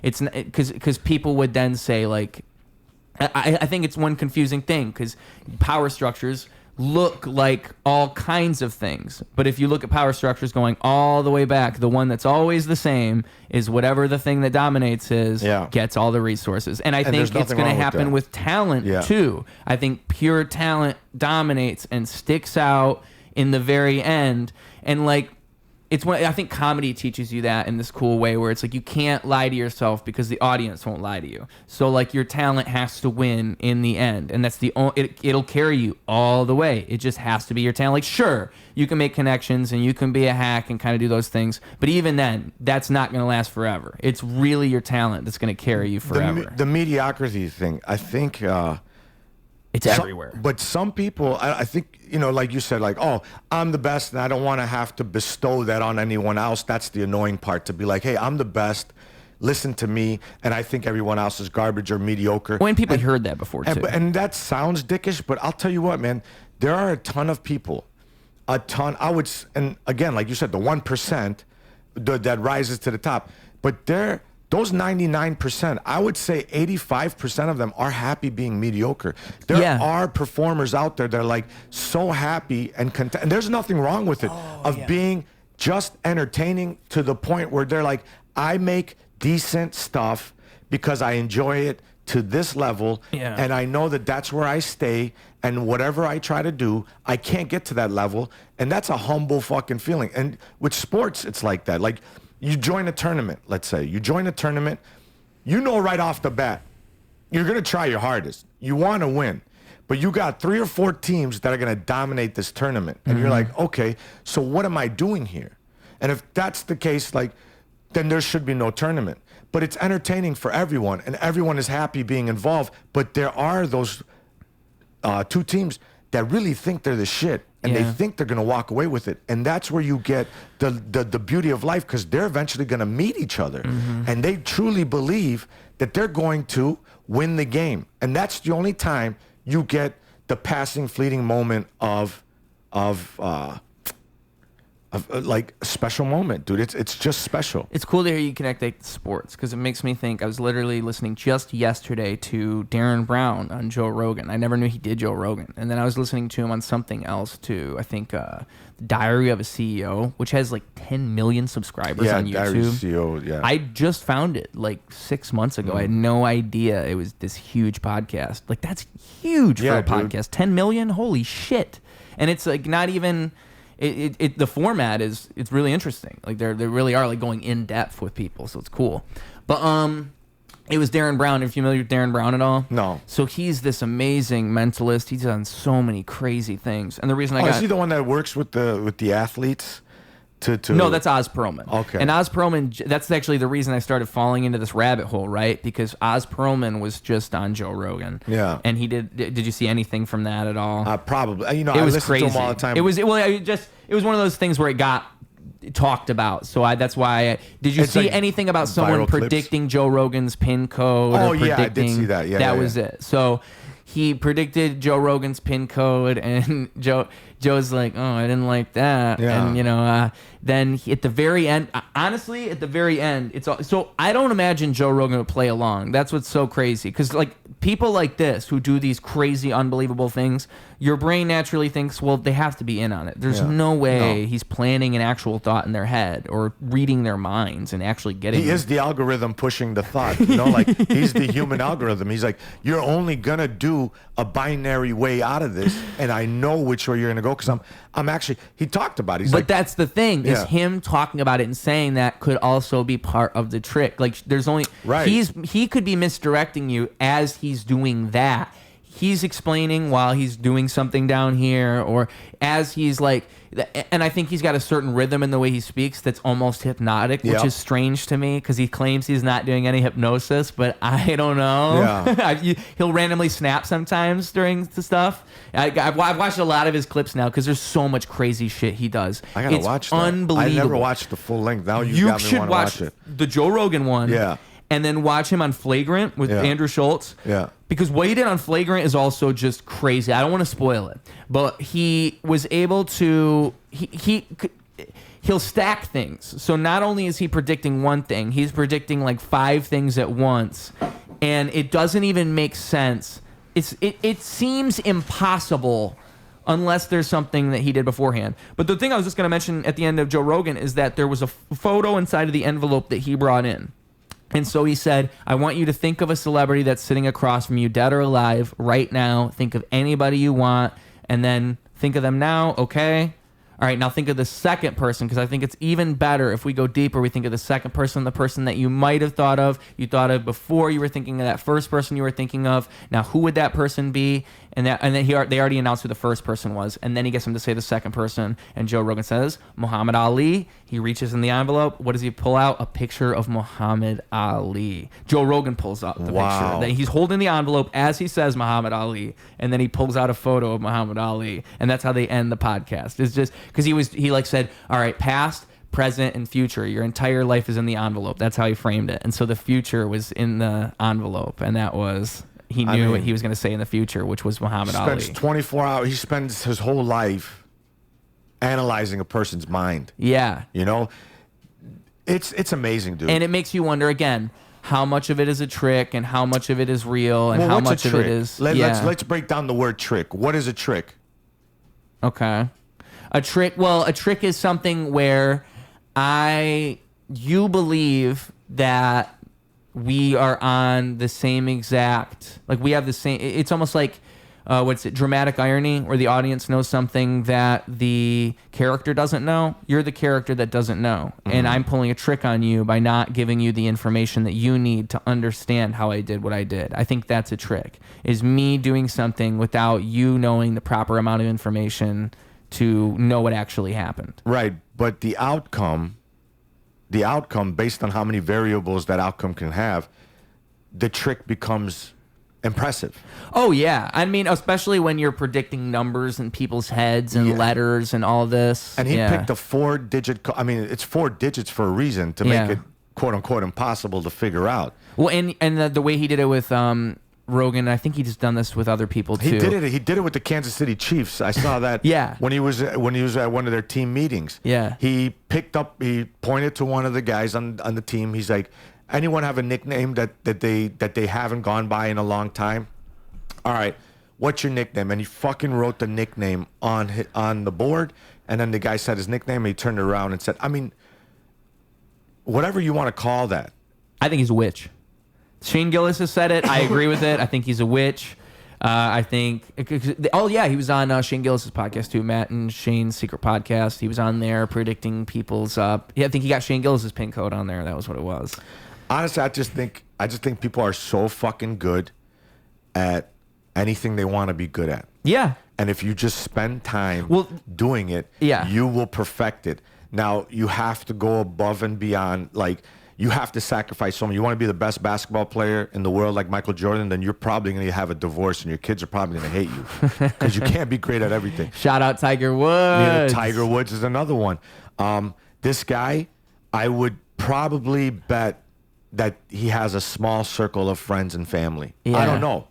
it's because people would then say like, I think it's one confusing thing because power structures look like all kinds of things. But if you look at power structures going all the way back, the one that's always the same is whatever the thing that dominates gets all the resources. And I think it's going to happen with talent too. I think pure talent dominates and sticks out in the very end. And like, I think comedy teaches you that in this cool way where it's like you can't lie to yourself because the audience won't lie to you. So like your talent has to win in the end, and that's it'll carry you all the way. It just has to be your talent. Like sure, you can make connections and you can be a hack and kind of do those things, but even then, that's not going to last forever. It's really your talent that's going to carry you forever. The mediocrity thing, I think. It's everywhere. But some people, I think, you know, like you said, like, oh, I'm the best and I don't want to have to bestow that on anyone else. That's the annoying part, to be like, hey, I'm the best. Listen to me. And I think everyone else is garbage or mediocre. When people heard that before, too. And that sounds dickish, but I'll tell you what, man, there are a ton of people, and again, like you said, the 1% that rises to the top. But those 99%, I would say 85% of them are happy being mediocre. There are performers out there that are like so happy and content. And there's nothing wrong with it being just entertaining to the point where they're like, I make decent stuff because I enjoy it to this level. Yeah. And I know that that's where I stay. And whatever I try to do, I can't get to that level. And that's a humble fucking feeling. And with sports, it's like that. Like, you join a tournament, let's say. You join a tournament, you know right off the bat, you're going to try your hardest. You want to win. But you got 3 or 4 teams that are going to dominate this tournament. And you're like, okay, so what am I doing here? And if that's the case, like, then there should be no tournament. But it's entertaining for everyone, and everyone is happy being involved. But there are those 2 teams that really think they're the shit. And they think they're going to walk away with it. And that's where you get the beauty of life, because they're eventually going to meet each other. And they truly believe that they're going to win the game. And that's the only time you get the passing, fleeting moment of like a special moment, dude. It's just special. It's cool to hear you connect that to sports, because it makes me think. I was literally listening just yesterday to Derren Brown on Joe Rogan. I never knew he did Joe Rogan. And then I was listening to him on something else too. I think Diary of a CEO, which has like 10 million subscribers on YouTube. Diary of a CEO, yeah. I just found it like 6 months ago. I had no idea it was this huge podcast. Like, that's huge for a podcast. 10 million? Holy shit. And it's like not even... the format it's really interesting. Like they really are like going in depth with people, so it's cool. But It was Derren Brown. Are you familiar with Derren Brown at all? No. So he's this amazing mentalist. He's done so many crazy things. And the reason is he the one that works with the athletes? No, that's Oz Pearlman. Okay. And Oz Pearlman, that's actually the reason I started falling into this rabbit hole, right? Because Oz Pearlman was just on Joe Rogan. Yeah. And he did you see anything from that at all? Probably. You know, it was I listen crazy. to him all the time. It was one of those things where it got talked about. So that's why did you see anything about someone predicting Joe Rogan's pin code? Oh, yeah, I did see that. Yeah, that was it. So he predicted Joe Rogan's pin code, and Joe's like, oh, I didn't like that. Yeah. And, then at the very end, honestly, at the very end, it's all, so I don't imagine Joe Rogan would play along. That's what's so crazy. Because, like, people like this who do these crazy, unbelievable things, your brain naturally thinks, well, they have to be in on it. There's no way he's planning an actual thought in their head or reading their minds and actually getting He is the algorithm pushing the thought. You know, like, he's the human algorithm. He's like, you're only going to do a binary way out of this, and I know which way you're going to go because I'm actually, he talked about it. He's but like, that's the thing, is him talking about it and saying that could also be part of the trick. Like, there's only, he could be misdirecting you as he's doing that. He's explaining while he's doing something down here, or as he's like, and I think he's got a certain rhythm in the way he speaks that's almost hypnotic, which is strange to me because he claims he's not doing any hypnosis, but I don't know. Yeah. He'll randomly snap sometimes during the stuff. I've watched a lot of his clips now because there's so much crazy shit he does. I gotta watch that. Unbelievable. I never watched the full length. Now you got me want to watch it. The Joe Rogan one. Yeah. And then watch him on Flagrant with Andrew Schultz. Yeah. Because what he did on Flagrant is also just crazy. I don't want to spoil it, but he was able to he'll stack things. So not only is he predicting one thing, he's predicting like 5 things at once, and it doesn't even make sense. It seems impossible unless there's something that he did beforehand. But the thing I was just going to mention at the end of Joe Rogan is that there was a photo inside of the envelope that he brought in. And so he said, I want you to think of a celebrity that's sitting across from you, dead or alive, right now. Think of anybody you want, and then think of them now, okay? All right, now think of the second person, because I think it's even better if we go deeper. We think of the second person, the person that you might have thought of, you thought of before you were thinking of that first person you were thinking of. Now, who would that person be? And then they already announced who the first person was. And then he gets him to say the second person. And Joe Rogan says, Muhammad Ali. He reaches in the envelope. What does he pull out? A picture of Muhammad Ali. Joe Rogan pulls out the picture. Then he's holding the envelope as he says Muhammad Ali. And then he pulls out a photo of Muhammad Ali. And that's how they end the podcast. It's just because he like said, all right, past, present, and future. Your entire life is in the envelope. That's how he framed it. And so the future was in the envelope. And that was... He knew what he was going to say in the future, which was Muhammad Ali. He spends 24 hours. He spends his whole life analyzing a person's mind. Yeah. You know? It's amazing, dude. And it makes you wonder, again, how much of it is a trick and how much of it is real and how much of it is... Let's break down the word trick. What is a trick? Okay. A trick is something where you believe that we are on the same exact, like we have the same, it's almost like, dramatic irony, where the audience knows something that the character doesn't know. You're the character that doesn't know. Mm-hmm. And I'm pulling a trick on you by not giving you the information that you need to understand how I did what I did. I think that's a trick, is me doing something without you knowing the proper amount of information to know what actually happened. Right, but the outcome based on how many variables that outcome can have, the trick becomes impressive. Oh yeah, I mean, especially when you're predicting numbers in people's heads and letters and all this. And he picked a 4-digit. I mean, it's 4 digits for a reason, to make it quote unquote impossible to figure out. Well, and the way he did it with Rogan, I think he's done this with other people too. He did it with the Kansas City Chiefs. I saw that. When he was at one of their team meetings. Yeah. He pointed to one of the guys on the team. He's like, anyone have a nickname that they haven't gone by in a long time? All right, what's your nickname? And he fucking wrote the nickname on the board. And then the guy said his nickname, and he turned around and said, I mean, whatever you want to call that. I think he's a witch. Shane Gillis has said it. I agree with it. I think he's a witch. I think... Oh, yeah, he was on Shane Gillis' podcast, too. Matt and Shane's secret podcast. He was on there predicting people's... I think he got Shane Gillis' pin code on there. That was what it was. Honestly, I just think I just think people are so fucking good at anything they want to be good at. Yeah. And if you just spend time doing it, yeah. you will perfect it. Now, you have to go above and beyond. Like, you have to sacrifice something. You want to be the best basketball player in the world like Michael Jordan, then you're probably going to have a divorce and your kids are probably going to hate you because you can't be great at everything. Shout out Tiger Woods. Yeah, Tiger Woods is another one. This guy, I would probably bet that he has a small circle of friends and family. Yeah. I don't know.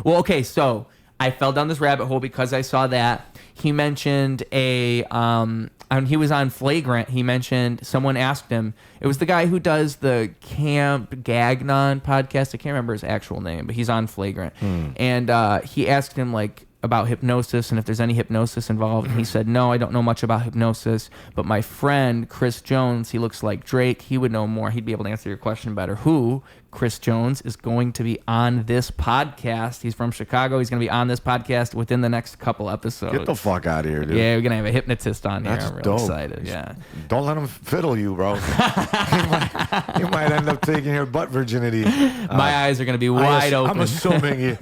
Well, okay, so I fell down this rabbit hole because I saw that. He mentioned he was on Flagrant. He mentioned someone asked him. It was the guy who does the Camp Gagnon podcast. I can't remember his actual name, but he's on Flagrant. And he asked him like about hypnosis and if there's any hypnosis involved. And he said, no, I don't know much about hypnosis, but my friend Chris Jones, he looks like Drake. He would know more. He'd be able to answer your question better. Who, Chris Jones, is going to be on this podcast. He's from Chicago. He's going to be on this podcast within the next couple episodes. Get the fuck out of here, dude. Yeah, we're going to have a hypnotist on here. That's I'm real dope. excited. Yeah. Don't let him fiddle you, bro. he might end up taking your butt virginity. My eyes are going to be wide open. I'm assuming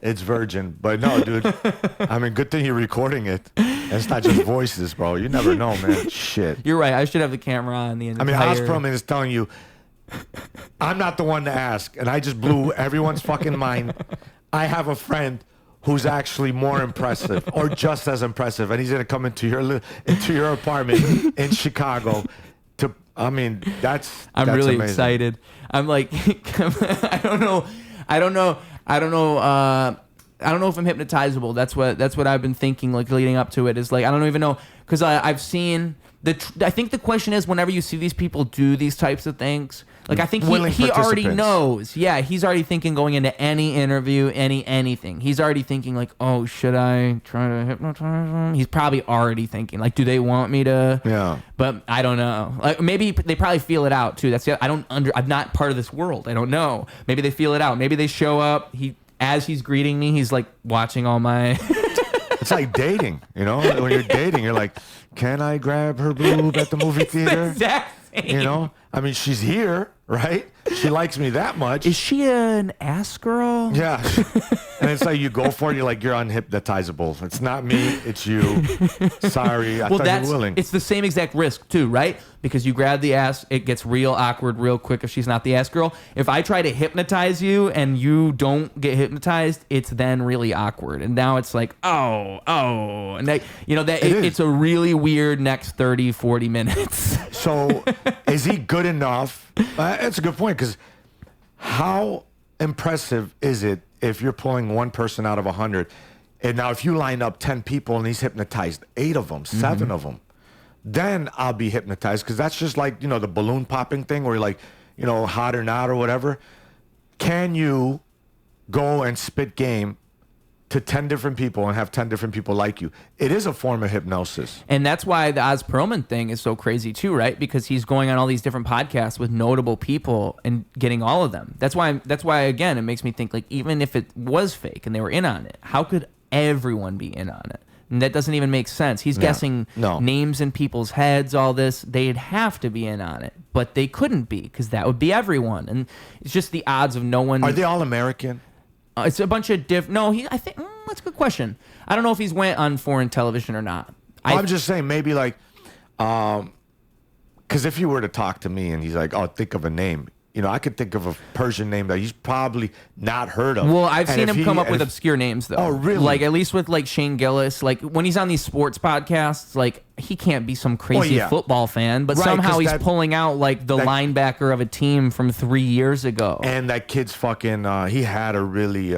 it's virgin. But no, dude. I mean, good thing you're recording it. And it's not just voices, bro. You never know, man. Shit. You're right. I should have the camera on the entire... I mean, Pearlman is telling you, I'm not the one to ask. And I just blew everyone's fucking mind. I have a friend who's actually more impressive or just as impressive. And he's going to come into your apartment in Chicago to... I mean, that's really amazing. Excited. I'm like, I don't know if I'm hypnotizable. That's what I've been thinking, like leading up to it. Is like I don't even know because I've seen I think the question is whenever you see these people do these types of things, like I think he already knows. Yeah, he's already thinking going into any interview, anything. He's already thinking like, oh, should I try to hypnotize them? He's probably already thinking like, do they want me to? Yeah. But I don't know. Like maybe they probably feel it out too. I'm not part of this world. I don't know. Maybe they feel it out. Maybe they show up. As he's greeting me, he's like watching all my... It's like dating, you know? When you're dating, you're like, can I grab her boob at the movie theater? Exactly. You know? I mean, she's here, right? She likes me that much. Is she an ass girl? Yeah. And it's like you go for it, you're like, you're unhypnotizable. It's not me, it's you. Sorry, I thought you were willing. It's the same exact risk too, right? Because you grab the ass, it gets real awkward real quick if she's not the ass girl. If I try to hypnotize you and you don't get hypnotized, it's then really awkward. And now it's like, oh. And it's a really weird next 30, 40 minutes. So is he good enough? That's a good point, because how impressive is it if you're pulling one person out of 100? And now if you line up 10 people and he's hypnotized 8 of them, 7 of them, then I'll be hypnotized, because that's just like, the balloon popping thing where you're like, hot or not or whatever. Can you go and spit game to 10 different people and have 10 different people like you? It is a form of hypnosis. And that's why the Oz Pearlman thing is so crazy too, right? Because he's going on all these different podcasts with notable people and getting all of them. That's why again, it makes me think, like, even if it was fake and they were in on it, how could everyone be in on it? And that doesn't even make sense. He's guessing names in people's heads, all this. They'd have to be in on it, but they couldn't be, because that would be everyone. And it's just the odds of no one... Are they all American? It's a bunch of different... No, I think... that's a good question. I don't know if he's went on foreign television or not. I'm just saying, maybe like... Because if you were to talk to me and he's like, oh, think of a name... I could think of a Persian name that he's probably not heard of. Well, I've seen him come up with obscure names, though. Oh, really? Like, at least with, like, Shane Gillis. Like, when he's on these sports podcasts, like, he can't be some crazy football fan, but somehow he's pulling out, like, the linebacker of a team from 3 years ago. And that kid's fucking... he had a really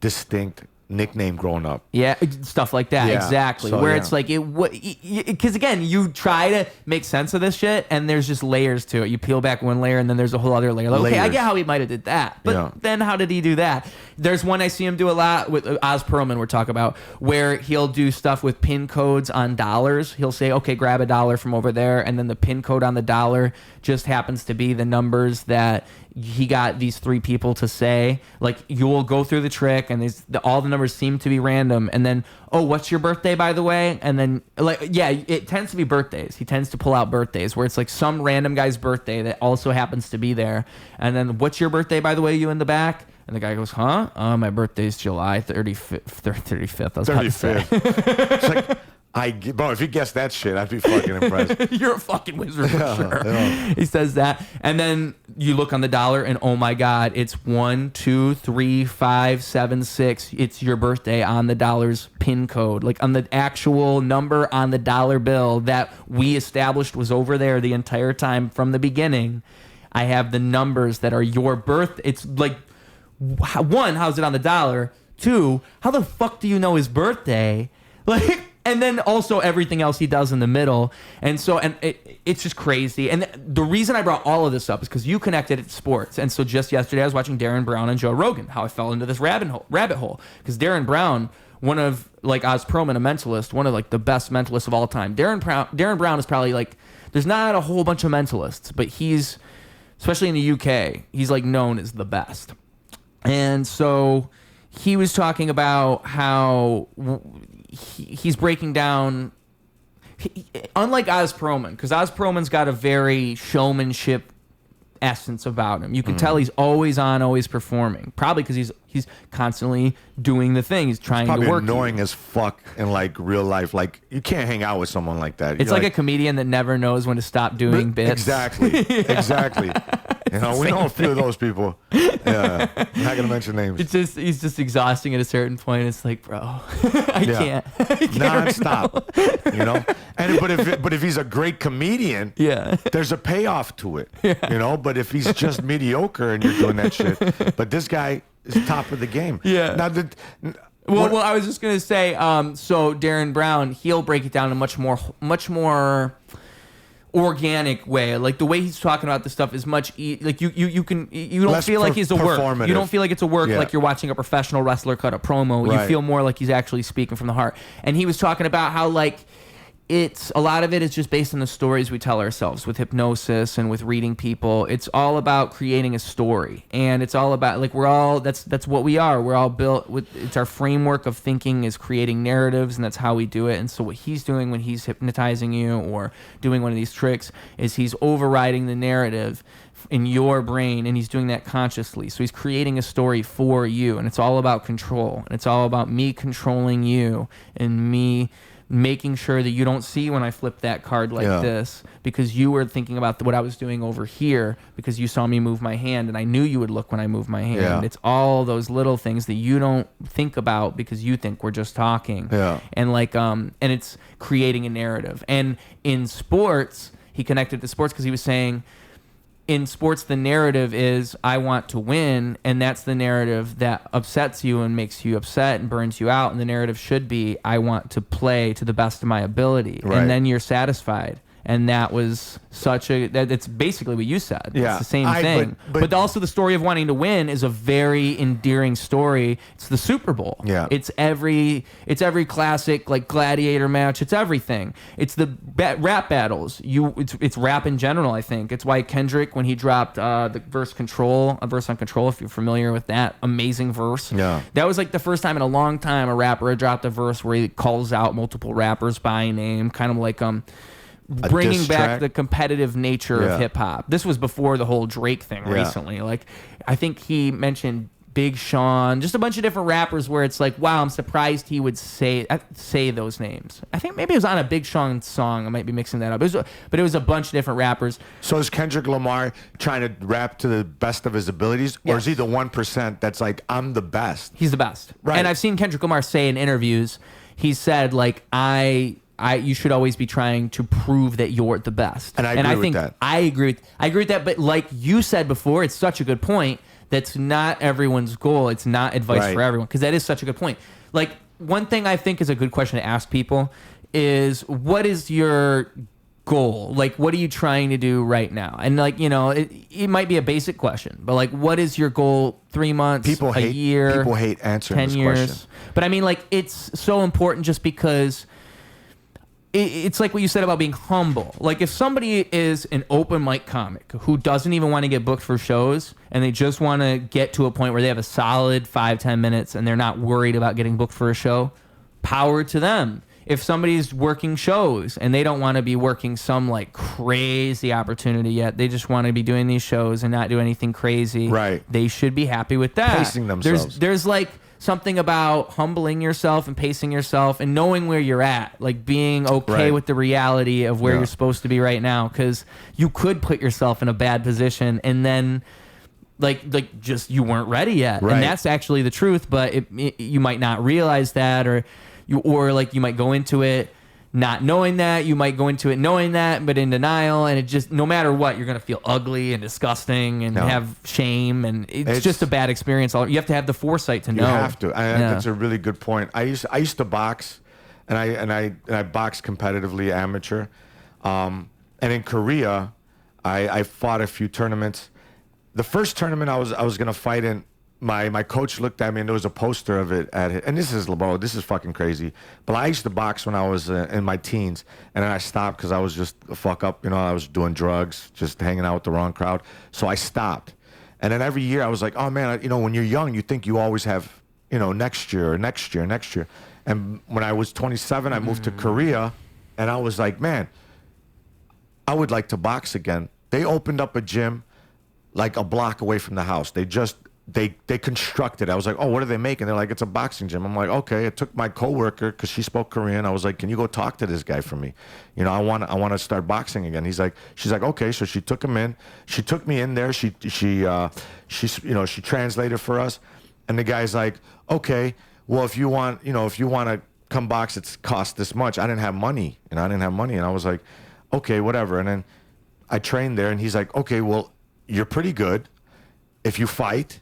distinct nickname growing up. Yeah, stuff like that. Yeah. Exactly. So, it's like because again, you try to make sense of this shit, and there's just layers to it. You peel back one layer, and then there's a whole other layer. Like, okay, I get how he might have did that, but then how did he do that? There's one I see him do a lot with Oz Pearlman. We're talking about where he'll do stuff with pin codes on dollars. He'll say, okay, grab a dollar from over there, and then the pin code on the dollar just happens to be the numbers that he got these 3 people to say. Like, you will go through the trick, and all the numbers numbers seem to be random. And then, oh, what's your birthday, by the way? And then, like, yeah, it tends to be birthdays. He tends to pull out birthdays where it's like some random guy's birthday that also happens to be there. And then, what's your birthday, by the way, you in the back? And the guy goes, huh? My birthday's July 35th. I was about to say. It's like, bro, if you guessed that shit, I'd be fucking impressed. You're a fucking wizard for sure. Yeah. He says that. And then you look on the dollar and oh my God, it's 1, 2, 3, 5, 7, 6. It's your birthday on the dollar's pin code. Like on the actual number on the dollar bill that we established was over there the entire time from the beginning. I have the numbers that are your birth. It's like, one, how's it on the dollar? Two, how the fuck do you know his birthday? Like, and then also everything else he does in the middle. And so, and it's just crazy. And the reason I brought all of this up is because you connected it to sports. And so just yesterday I was watching Derren Brown and Joe Rogan, how I fell into this rabbit hole. Because Derren Brown, one of, like, Oz Pearlman, a mentalist, one of, like, the best mentalists of all time. Derren Brown is probably, like, there's not a whole bunch of mentalists, but he's, especially in the UK, he's, like, known as the best. And so he was talking about how he's breaking down, unlike Oz Pearlman, because Oz Pearlman's got a very showmanship essence about him. You can tell he's always on, always performing. Probably because he's constantly doing the thing. He's trying to work. Annoying as fuck in like real life. Like you can't hang out with someone like that. It's like a comedian that never knows when to stop doing bits. Exactly. Yeah. Exactly. You know, we know a few of those people. Yeah. I'm not gonna mention names. It's just he's just exhausting at a certain point. It's like, bro, I can't non-stop. Right, you know? But if he's a great comedian, there's a payoff to it. Yeah. You know, but if he's just mediocre and you're doing that shit. But this guy is top of the game. Yeah. Now well, I was just gonna say, so Derren Brown, he'll break it down in a much more organic way. Like the way he's talking about this stuff is much like you don't less feel like he's a work. You don't feel like it's a work, yeah, like you're watching a professional wrestler cut a promo. Right. You feel more like he's actually speaking from the heart. And he was talking about how like it's a lot of it is just based on the stories we tell ourselves with hypnosis and with reading people. It's all about creating a story, and it's all about like that's what we are. We're all built with. It's our framework of thinking is creating narratives, and that's how we do it. And so what he's doing when he's hypnotizing you or doing one of these tricks is he's overriding the narrative in your brain, and he's doing that consciously. So he's creating a story for you, and it's all about control, and it's all about me controlling you and me making sure that you don't see when I flip that card like this, because you were thinking about what I was doing over here because you saw me move my hand, and I knew you would look when I moved my hand. Yeah. It's all those little things that you don't think about because you think we're just talking. Yeah. And like and it's creating a narrative. And in sports, he connected to sports because he was saying in sports, the narrative is I want to win, and that's the narrative that upsets you and makes you upset and burns you out. And the narrative should be I want to play to the best of my ability, right, and then you're satisfied. And that was that's basically what you said. Yeah. It's the same thing. But also the story of wanting to win is a very endearing story. It's the Super Bowl. Yeah. It's every classic like gladiator match. It's everything. It's the rap battles. It's rap in general, I think. It's why Kendrick, when he dropped the verse on Control, if you're familiar with that amazing verse. Yeah. That was like the first time in a long time a rapper had dropped a verse where he calls out multiple rappers by name, kind of like bringing back the competitive nature of hip hop. This was before the whole Drake thing recently. Like, I think he mentioned Big Sean, just a bunch of different rappers where it's like, wow, I'm surprised he would say those names. I think maybe it was on a Big Sean song. I might be mixing that up. But it was a bunch of different rappers. So is Kendrick Lamar trying to rap to the best of his abilities? Or is he the 1% that's like, I'm the best? He's the best. Right. And I've seen Kendrick Lamar say in interviews, he said, like, you should always be trying to prove that you're the best. And I agree with that. I agree with that. But like you said before, it's such a good point. That's not everyone's goal. It's not advice for everyone. Because that is such a good point. Like, one thing I think is a good question to ask people is, what is your goal? Like, what are you trying to do right now? And like, you know, it might be a basic question, but like, what is your goal? 3 months, a year? People hate 10 answering this years. question. But I mean, like, it's so important just because it's like what you said about being humble. Like if somebody is an open mic comic who doesn't even want to get booked for shows and they just want to get to a point where they have a solid 5-10 minutes and they're not worried about getting booked for a show, power to them. If somebody's working shows and they don't want to be working some like crazy opportunity yet, they just want to be doing these shows and not do anything crazy. Right. They should be happy with that. Pacing themselves. There's like something about humbling yourself and pacing yourself and knowing where you're at, like being okay with the reality of where you're supposed to be right now, because you could put yourself in a bad position and then like just you weren't ready yet. Right. And that's actually the truth, but you might not realize that, or you might go into it not knowing that, you might go into it knowing that, but in denial, and it just, no matter what, you're going to feel ugly and disgusting and have shame, and it's just a bad experience. You have to have the foresight to know. You have to. That's a really good point. I used to box, and I boxed competitively, amateur. And in Korea, I fought a few tournaments. The first tournament I was going to fight in, my coach looked at me and there was a poster of it at it. And this is fucking crazy. But I used to box when I was in my teens, and then I stopped because I was just a fuck up. I was doing drugs, just hanging out with the wrong crowd. So I stopped. And then every year I was like, oh man, when you're young, you think you always have, next year. And when I was 27, I moved to Korea, and I was like, man, I would like to box again. They opened up a gym like a block away from the house. They constructed. I was like, oh, what are they making? They're like, it's a boxing gym. I'm like, okay. I took my coworker because she spoke Korean. I was like, can you go talk to this guy for me? I want to start boxing again. She's like, okay. So she took him in. She took me in there. She translated for us. And the guy's like, okay, well, if you want to come box, it's cost this much. I didn't have money. And I was like, okay, whatever. And then I trained there, and he's like, okay, well, you're pretty good. If you fight,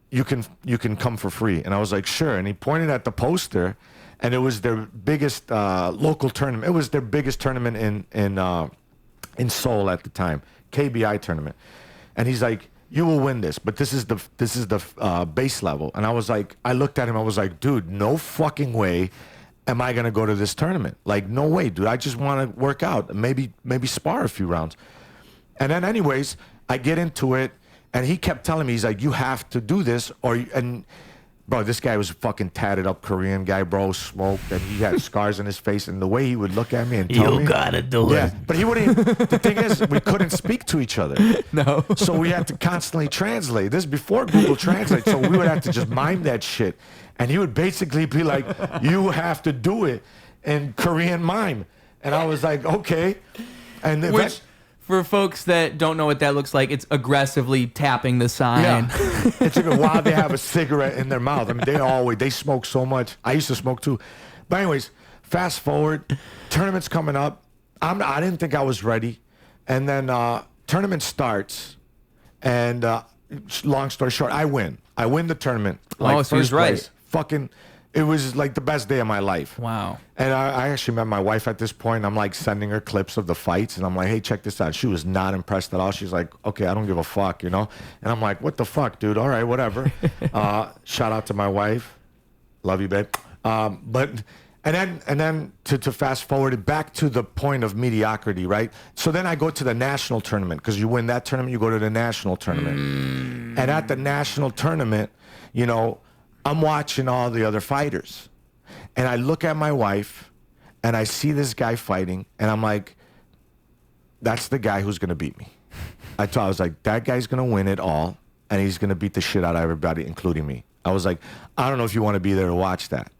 you can come for free. And I was like, sure. And he pointed at the poster, and it was their biggest local tournament. It was their biggest tournament in Seoul at the time, KBI tournament. And he's like, you will win this, but this is the base level. And I looked at him, I was like, dude, no fucking way am I gonna go to this tournament. Like, no way, dude. I just want to work out, maybe spar a few rounds. And then anyways, I get into it. And he kept telling me, he's like, you have to do this, bro, this guy was a fucking tatted up Korean guy, bro, smoked, and he had scars on his face, and the way he would look at me and tell me. You gotta do it. But he wouldn't, the thing is, we couldn't speak to each other. No. So we had to constantly translate. This is before Google Translate, so we would have to just mime that shit. And he would basically be like, you have to do it in Korean mime. And I was like, okay. And for folks that don't know what that looks like, it's aggressively tapping the sign. Yeah. It's like while they have a cigarette in their mouth. I mean, they smoke so much. I used to smoke too. But anyways, fast forward, tournament's coming up. I didn't think I was ready. And then tournament starts, and long story short, I win. I win the tournament. So he's right. Fucking, it was like the best day of my life. Wow. And I actually met my wife at this point. I'm like sending her clips of the fights, and I'm like, hey, check this out. She was not impressed at all. She's like, okay, I don't give a fuck, And I'm like, what the fuck, dude? All right, whatever. Shout out to my wife. Love you, babe. And then to fast forward it back to the point of mediocrity, right? So then I go to the national tournament, because you win that tournament, you go to the national tournament. And at the national tournament, I'm watching all the other fighters, and I look at my wife, and I see this guy fighting, and I'm like, that's the guy who's going to beat me. I was like, that guy's going to win it all, and he's going to beat the shit out of everybody, including me. I was like, I don't know if you want to be there to watch that.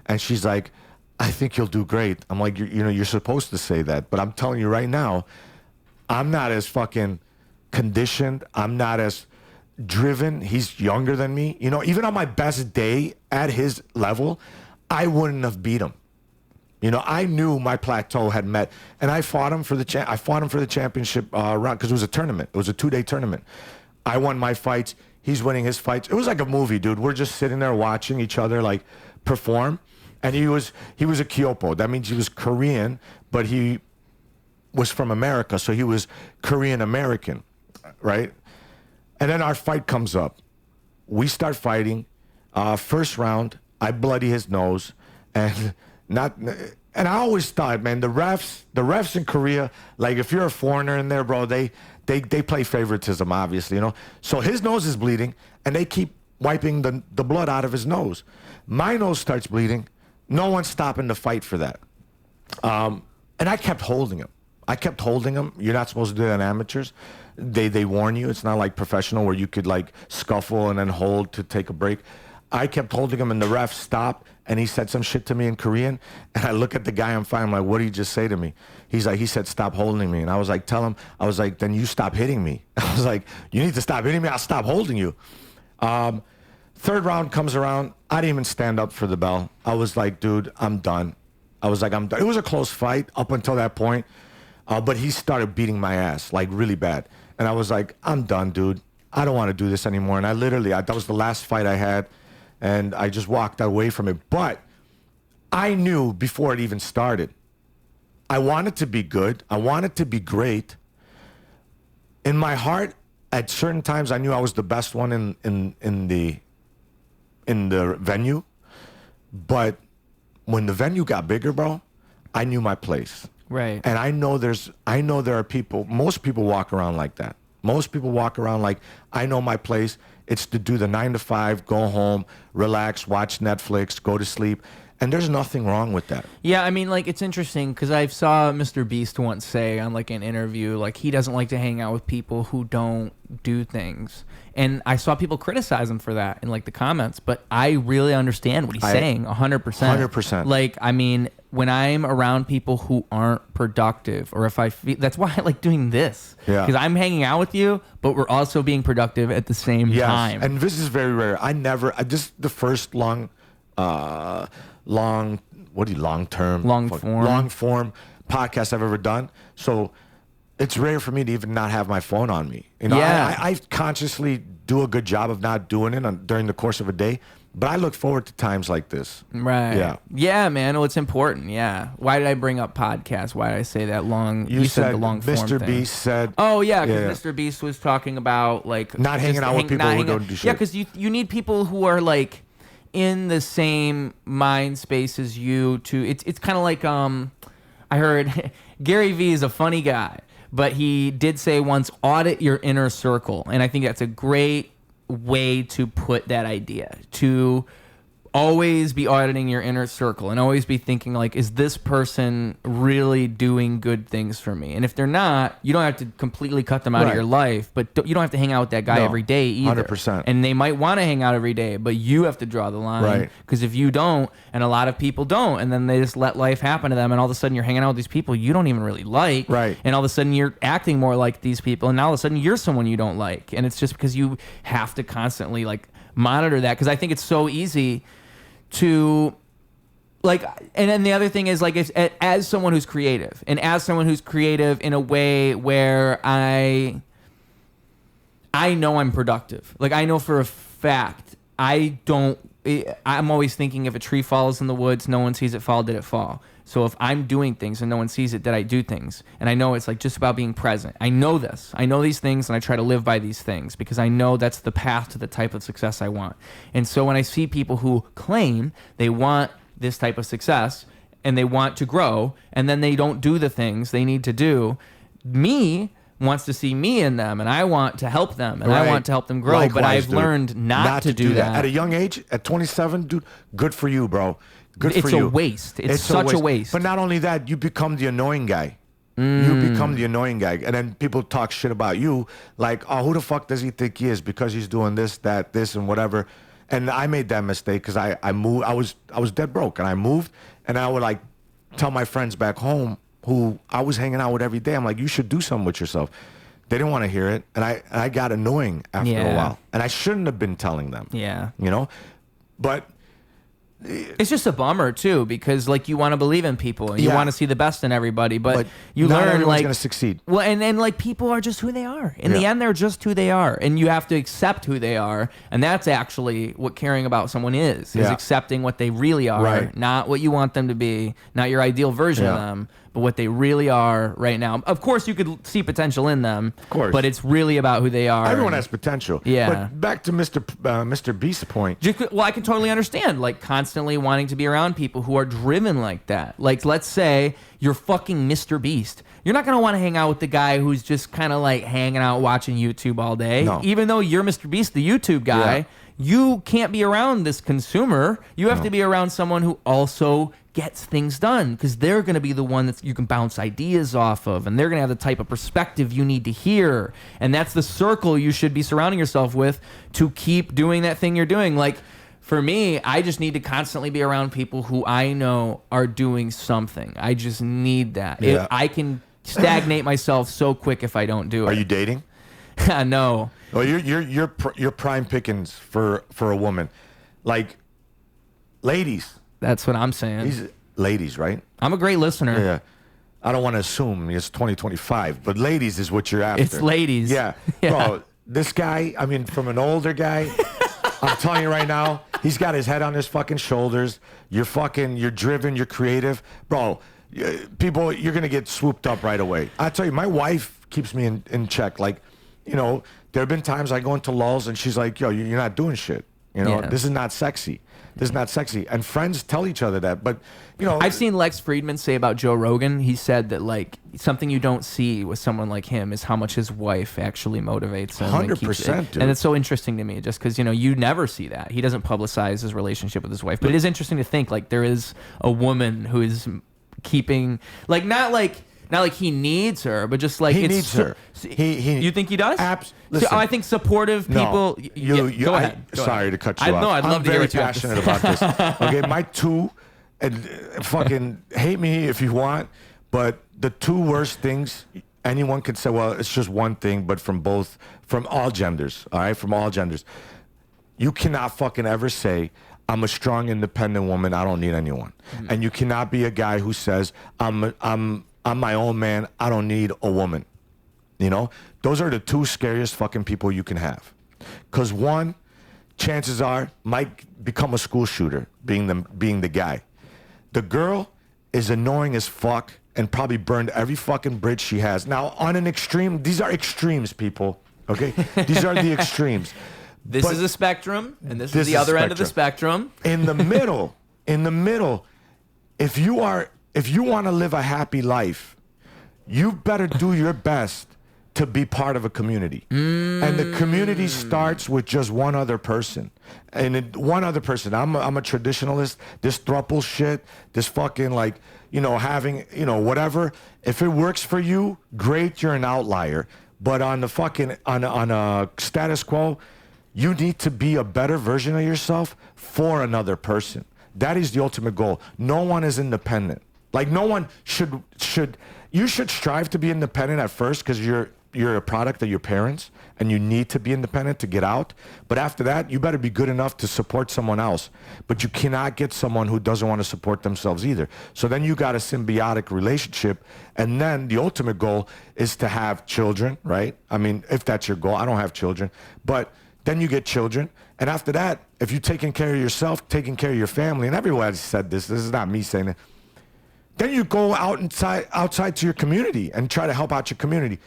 And she's like, I think you'll do great. I'm like, you're supposed to say that, but I'm telling you right now, I'm not as fucking conditioned. I'm not as driven. He's younger than me. Even on my best day at his level, I wouldn't have beat him. I knew my plateau had met, and I fought him for the championship round, because it was a tournament. It was a 2-day tournament. I won my fights. He's winning his fights. It was like a movie, dude. We're just sitting there watching each other like perform. And he was a Kyopo. That means he was Korean, but he was from America, so he was Korean American, right? And then our fight comes up. We start fighting. First round, I bloody his nose, and And I always thought, man, the refs in Korea, like if you're a foreigner in there, bro, they play favoritism, obviously, you know. So his nose is bleeding, and they keep wiping the blood out of his nose. My nose starts bleeding. No one's stopping the fight for that. And I kept holding him. You're not supposed to do that in amateurs. They warn you. It's not like professional where you could like scuffle and then hold to take a break. I kept holding him, and the ref stopped, and he said some shit to me in Korean. And I look at the guy I'm fighting, I'm like, what did he just say to me? He said, stop holding me. And I was like, then you stop hitting me. I was like, you need to stop hitting me. I'll stop holding you. Third round comes around. I didn't even stand up for the bell. I was like, dude, I'm done. I'm done. It was a close fight up until that point. But he started beating my ass, like really bad. And I was like, I'm done, dude. I don't want to do this anymore. And that was the last fight I had. And I just walked away from it. But I knew before it even started, I wanted to be good. I wanted to be great. In my heart, at certain times, I knew I was the best one in the venue. But when the venue got bigger, bro, I knew my place. Right. And I know there are people, most people walk around like that. Most people walk around like, I know my place. It's to do the 9 to 5, go home, relax, watch Netflix, go to sleep. And there's nothing wrong with that. Yeah, I mean, like, it's interesting because I saw Mr. Beast once say on, like, an interview, like, he doesn't like to hang out with people who don't do things. And I saw people criticize him for that in, like, the comments. But I really understand what he's saying, 100%. 100%. Like, I mean, when I'm around people who aren't productive, or if I feel... That's why I like doing this. Yeah. Because I'm hanging out with you, but we're also being productive at the same time. And this is very rare. This is the first long form podcast I've ever done. So it's rare for me to even not have my phone on me. You know, yeah. I consciously do a good job of not doing it during the course of a day, but I look forward to times like this. Right. Yeah. Yeah, man. Well, it's important. Yeah. Why did I bring up podcasts? Why did I say that long? You said the long form Mr. thing. Beast said. Oh yeah, because Mr. Beast was talking about like not hanging out with people who don't do shit. Yeah, because you need people who are like in the same mind space as you. It's kind of like I heard Gary Vee is a funny guy, but he did say once, audit your inner circle, and I think that's a great way to put that idea, to always be auditing your inner circle and always be thinking like, is this person really doing good things for me? And if they're not, you don't have to completely cut them out of your life, but you don't have to hang out with that guy every day either. 100%. And they might want to hang out every day, but you have to draw the line. Right. Because if you don't, and a lot of people don't, and then they just let life happen to them, and all of a sudden you're hanging out with these people you don't even really like. Right. And all of a sudden you're acting more like these people, and now all of a sudden you're someone you don't like. And it's just because you have to constantly like monitor that, because I think it's so easy to like, and then the other thing is like, if as someone who's creative in a way where I know I'm productive, like I know for a fact I'm always thinking if a tree falls in the woods, no one sees it fall, did it fall? So if I'm doing things and no one sees it, did I do things? And I know it's like just about being present. I know this. I know these things, and I try to live by these things because I know that's the path to the type of success I want. And so when I see people who claim they want this type of success and they want to grow, and then they don't do the things they need to do, me wants to see me in them, and I want to help them, and I want to help them grow. Likewise, but I've dude. Learned not to do that. At a young age, at 27, dude, good for you, bro. Good for you. It's a waste. It's such a waste. But not only that, you become the annoying guy. You become the annoying guy. And then people talk shit about you, like, oh, who the fuck does he think he is? Because he's doing this, that, this, and whatever. And I made that mistake because I moved. I was dead broke, and I moved, and I would like tell my friends back home who I was hanging out with every day. I'm like, you should do something with yourself. They didn't want to hear it, and I got annoying after a while, and I shouldn't have been telling them. Yeah, you know, but. It's just a bummer too, because like you want to believe in people and you want to see the best in everybody, but you not learn everyone's like going to succeed. Well, and like people are just who they are. In the end, they're just who they are, and you have to accept who they are, and that's actually what caring about someone is accepting what they really are, not what you want them to be, not your ideal version of them, but what they really are right now. Of course, you could see potential in them. Of course. But it's really about who they are. Everyone has potential. Yeah. But back to Mr. Beast's point. Well, I can totally understand, like, constantly wanting to be around people who are driven like that. Like, let's say you're fucking Mr. Beast. You're not going to want to hang out with the guy who's just kind of, like, hanging out watching YouTube all day. No. Even though you're Mr. Beast, the YouTube guy, you can't be around this consumer. You have to be around someone who also gets things done, because they're going to be the one that you can bounce ideas off of, and they're going to have the type of perspective you need to hear, and that's the circle you should be surrounding yourself with to keep doing that thing you're doing. Like, for me, I just need to constantly be around people who I know are doing something. I just need that. Yeah. I can stagnate myself so quick if I don't do it. Are you dating? No. Well, you're prime pickings for a woman, like, ladies. That's what I'm saying. These ladies, right? I'm a great listener. Yeah. I don't want to assume it's 2025, but ladies is what you're after. It's ladies. Yeah. Yeah. Bro, this guy, I mean, from an older guy, I'm telling you right now, he's got his head on his fucking shoulders. You're driven, you're creative. Bro, people, you're going to get swooped up right away. I tell you, my wife keeps me in check. Like, you know, there have been times I go into lulls and she's like, yo, you're not doing shit. You know, This is not sexy. This is not sexy. And friends tell each other that. But, you know. I've seen Lex Friedman say about Joe Rogan, he said that, like, something you don't see with someone like him is how much his wife actually motivates him. 100%, dude. And it's so interesting to me just because, you know, you never see that. He doesn't publicize his relationship with his wife. But it is interesting to think, like, there is a woman who is keeping, like, not like he needs her, but just like he needs her. You think he does? Listen, I think supportive people. No, go ahead. Sorry to cut you off. No, I'd love to hear I'm what you very have to passionate about this. Okay, my two, and fucking hate me if you want, but the two worst things anyone could say. Well, it's just one thing, but from all genders. All right, from all genders, you cannot fucking ever say, I'm a strong, independent woman, I don't need anyone. Mm-hmm. And you cannot be a guy who says, I'm my own man, I don't need a woman. You know? Those are the two scariest fucking people you can have. Because one, chances are, might become a school shooter, being the guy. The girl is annoying as fuck and probably burned every fucking bridge she has. Now, on an extreme, these are extremes, people. Okay? These are the extremes. This is a spectrum, and this is the other end of the spectrum. In the middle, if you want to live a happy life, you better do your best to be part of a community. And the community starts with just one other person. And one other person. I'm a traditionalist. This throuple shit, this fucking, like, you know, having, you know, whatever. If it works for you, great, you're an outlier. But on the fucking, on a status quo, you need to be a better version of yourself for another person. That is the ultimate goal. No one is independent. Like, no one should you should strive to be independent at first because you're a product of your parents and you need to be independent to get out. But after that, you better be good enough to support someone else. But you cannot get someone who doesn't want to support themselves either. So then you got a symbiotic relationship. And then the ultimate goal is to have children, right? I mean, if that's your goal. I don't have children. But then you get children. And after that, if you're taking care of yourself, taking care of your family, and everyone has said this is not me saying it, then you go outside to your community and try to help out your community.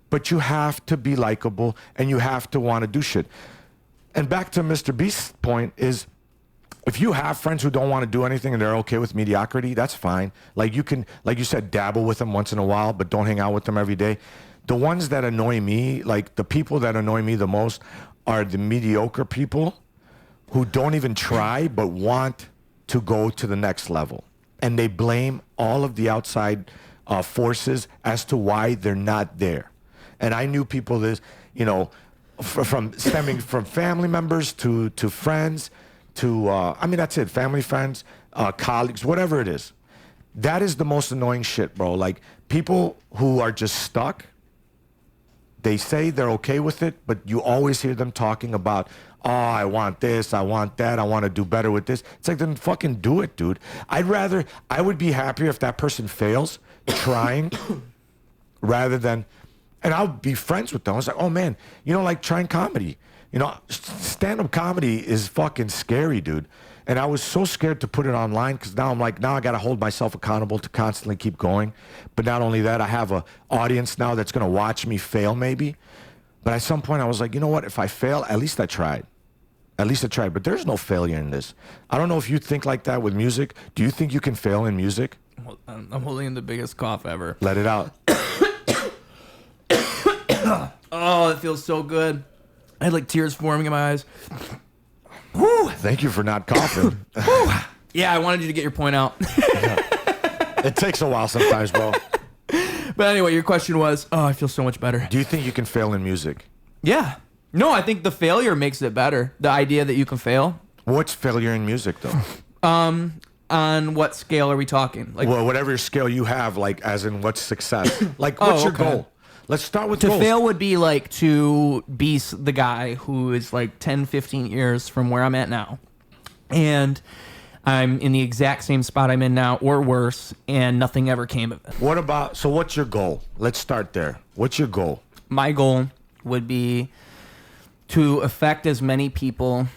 But you have to be likable and you have to want to do shit. And back to Mr. Beast's point is, if you have friends who don't want to do anything and they're okay with mediocrity, that's fine. Like, you can, like you said, dabble with them once in a while, but don't hang out with them every day. The ones that annoy me, like the people that annoy me the most, are the mediocre people who don't even try but want to go to the next level. And they blame all of the outside forces as to why they're not there. And I knew people that, you know, from stemming from family members to friends to, I mean, that's it, family, friends, colleagues, whatever it is. That is the most annoying shit, bro. Like, people who are just stuck, they say they're okay with it, but you always hear them talking about, oh, I want this, I want that, I want to do better with this. It's like, then fucking do it, dude. I would be happier if that person fails trying rather than, and I'll be friends with them. I was like, oh man, you know, like trying comedy. You know, stand-up comedy is fucking scary, dude. And I was so scared to put it online because now I'm like, now I got to hold myself accountable to constantly keep going. But not only that, I have an audience now that's going to watch me fail maybe. But at some point I was like, you know what? If I fail, at least I tried. At least I tried. But there's no failure in this. I don't know if you think like that with music. Do you think you can fail in music? I'm holding in the biggest cough ever. Let it out. Oh, it feels so good. I had like tears forming in my eyes. Whew. Thank you for not coughing. Yeah, I wanted you to get your point out. It takes a while sometimes, bro. But anyway, your question was, oh, I feel so much better. Do you think you can fail in music? Yeah. No, I think the failure makes it better. The idea that you can fail. What's failure in music, though? On what scale are we talking? Like, well, whatever scale you have, like, as in what's success. Like, what's your goal? Let's start with to fail would be like to be the guy who is like 10, 15 years from where I'm at now. And I'm in the exact same spot I'm in now or worse, and nothing ever came of it. So what's your goal? Let's start there. What's your goal? My goal would be to affect as many people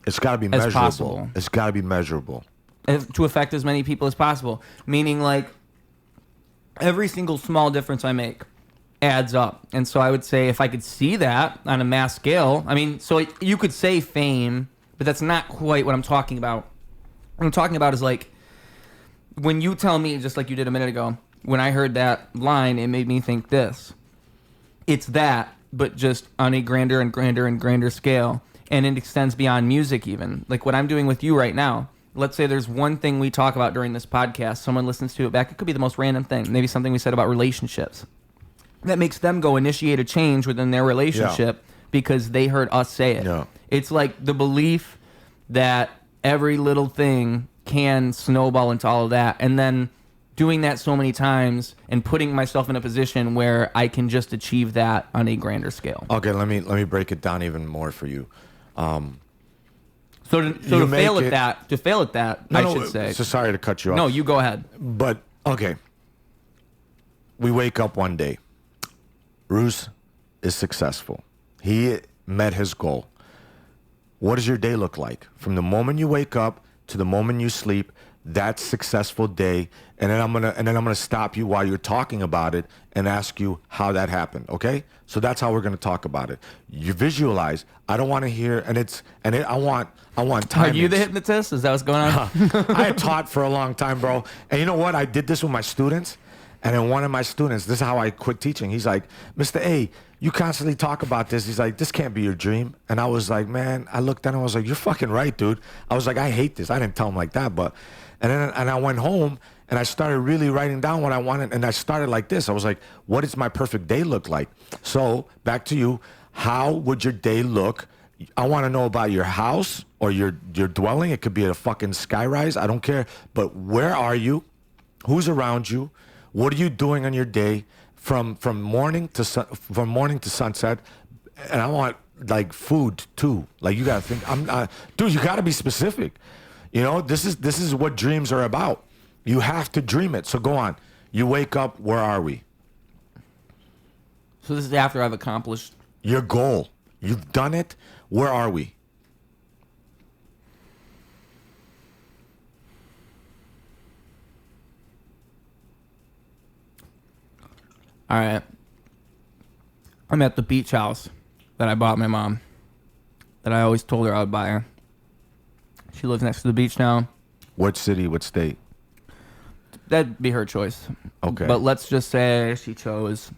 It's got to be measurable. possible. It's got to be measurable. To affect as many people as possible. Meaning like every single small difference I make adds up. And so I would say if I could see that on a mass scale, I mean, so you could say fame, but that's not quite what I'm talking about. What I'm talking about is like when you tell me, just like you did a minute ago, when I heard that line, it made me think this. It's that, but just on a grander and grander and grander scale. And it extends beyond music even. Like what I'm doing with you right now. Let's say there's one thing we talk about during this podcast. Someone listens to it back. It could be the most random thing. Maybe something we said about relationships. That makes them go initiate a change within their relationship because they heard us say it. Yeah. It's like the belief that every little thing can snowball into all of that. And then doing that so many times and putting myself in a position where I can just achieve that on a grander scale. Okay, let me break it down even more for you. So to fail at that, I should say. So sorry to cut you off. No, you go ahead. But, okay. We wake up one day. Ruse is successful. He met his goal. What does your day look like? From the moment you wake up to the moment you sleep, that's successful day. And then I'm gonna stop you while you're talking about it and ask you how that happened. Okay? So that's how we're gonna talk about it. You visualize. I don't want to hear, I want timings. Are you the hypnotist? Is that what's going on? I had taught for a long time, bro. And you know what? I did this with my students. And then one of my students, this is how I quit teaching. He's like, Mr. A, you constantly talk about this. He's like, this can't be your dream. And I was like, man, I looked at him. I was like, you're fucking right, dude. I was like, I hate this. I didn't tell him like that. And I went home and I started really writing down what I wanted. And I started like this. I was like, what does my perfect day look like? So back to you. How would your day look? I want to know about your house or your dwelling. It could be a fucking skyrise. I don't care. But where are you? Who's around you? What are you doing on your day from morning to sunset? And I want like food too. Like you gotta think. Dude, you gotta be specific. You know, this is what dreams are about. You have to dream it. So go on. You wake up. Where are we? So this is after I've accomplished your goal. You've done it. Where are we? All right. I'm at the beach house that I bought my mom, that I always told her I would buy her. She lives next to the beach now. What city, what state? That'd be her choice. Okay. But let's just say she chose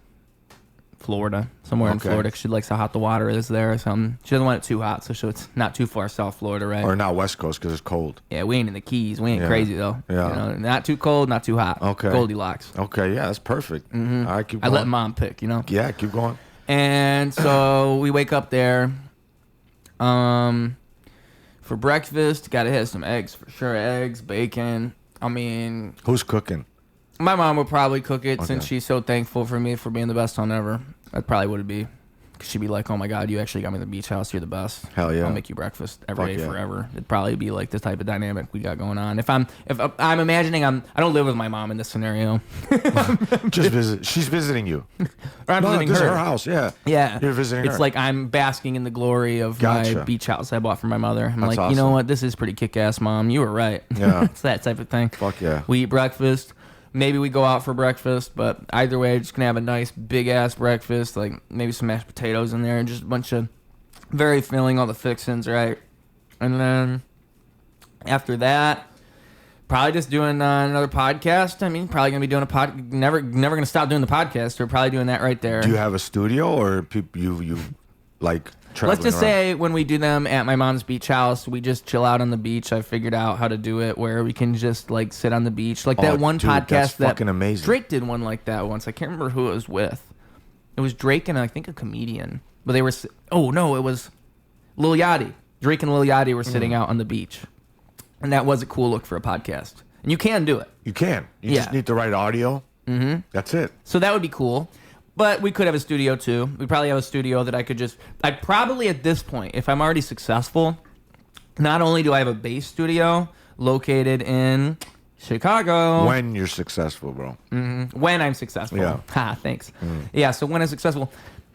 Florida, somewhere in Florida, 'cause she likes how hot the water is there or something. She doesn't want it too hot, so it's not too far South Florida, right? Or not West Coast because it's cold. Yeah, we ain't in the Keys. We ain't crazy, though. Yeah. You know, not too cold, not too hot. Okay. Goldilocks. Okay, yeah, that's perfect. Mm-hmm. All right, keep going. I let mom pick, you know? Yeah, keep going. And so we wake up there. For breakfast, gotta hit some eggs for sure. Eggs, bacon. I mean, Who's cooking? my mom would probably cook it since she's so thankful for me for being the best son ever. That probably would be She'd be like, "Oh my God, you actually got me the beach house. You're the best. Hell yeah. I'll make you breakfast every Fuck day yeah. forever." It'd probably be like the type of dynamic we got going on. If I'm imagining I don't live with my mom in this scenario. Just visit. She's visiting you. Or I'm visiting this her. is her house. Yeah. Yeah. You're visiting It's her. like I'm basking in the glory of my beach house I bought for my mother. I'm That's like, you know awesome. what? This is pretty kick-ass, Mom. You were right. Yeah. It's that type of thing. Fuck yeah. We eat breakfast. Maybe we go out for breakfast, but either way, just gonna have a nice big-ass breakfast, like maybe some mashed potatoes in there and just a bunch of very filling, all the fixings, right? And then after that, probably just doing another podcast. I mean, probably gonna be doing a never gonna stop doing the podcast. We're probably doing that right there. Do you have a studio or people you like traveling Let's just around? say when we do them at my mom's beach house, we just chill out on the beach. I figured out how to do it where we can just like sit on the beach. Like that one dude, podcast that's that fucking amazing. Drake did one like that once. I can't remember who it was with. It was Drake and I think a comedian. But they were, oh no, it was Lil Yachty. Drake and Lil Yachty were sitting out on the beach. And that was a cool look for a podcast. And you can do it. You can. You Yeah. just need the right audio. Mm-hmm. That's it. So that would be cool. But we could have a studio too. We probably have a studio that I'd probably at this point, if I'm already successful, not only do I have a bass studio located in Chicago. When you're successful, bro. When I'm successful. Yeah. Ha, thanks. Yeah, so when I'm successful,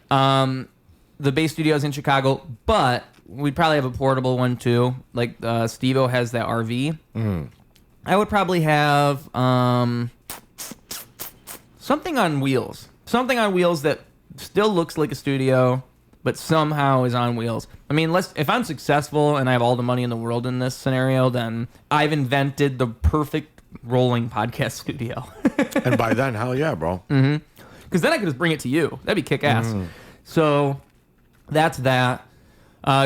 the bass studio is in Chicago, but we'd probably have a portable one too. Like Steve-O has that RV. I would probably have something on wheels. Something on wheels that still looks like a studio, but somehow is on wheels. I mean, if I'm successful and I have all the money in the world in this scenario, then I've invented the perfect rolling podcast studio. And by then, hell yeah, bro. Because then I could just bring it to you. That'd be kick-ass. So that's that.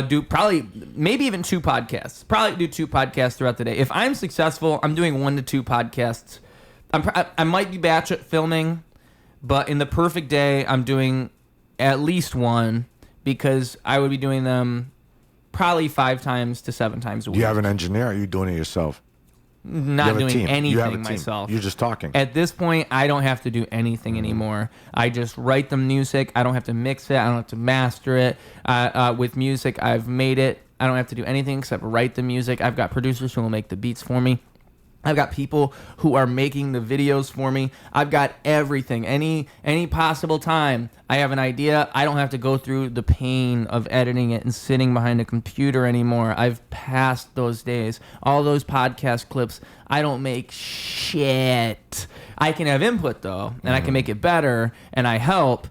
Do probably, maybe even 2 podcasts. Probably do 2 podcasts throughout the day. If I'm successful, I'm doing 1 to 2 podcasts. I might be batch filming, but in the perfect day, I'm doing at least 1 because I would be doing them probably 5 times to 7 times a week. Do you have an engineer or are you doing it yourself? Not doing You have a anything team. myself. You're just talking. At this point, I don't have to do anything anymore. I just write the music. I don't have to mix it. I don't have to master it. With music, I've made it. I don't have to do anything except write the music. I've got producers who will make the beats for me. I've got people who are making the videos for me. I've got everything. Any possible time I have an idea, I don't have to go through the pain of editing it and sitting behind a computer anymore. I've passed those days. All those podcast clips, I don't make shit. I can have input though, and I can make it better, and I help,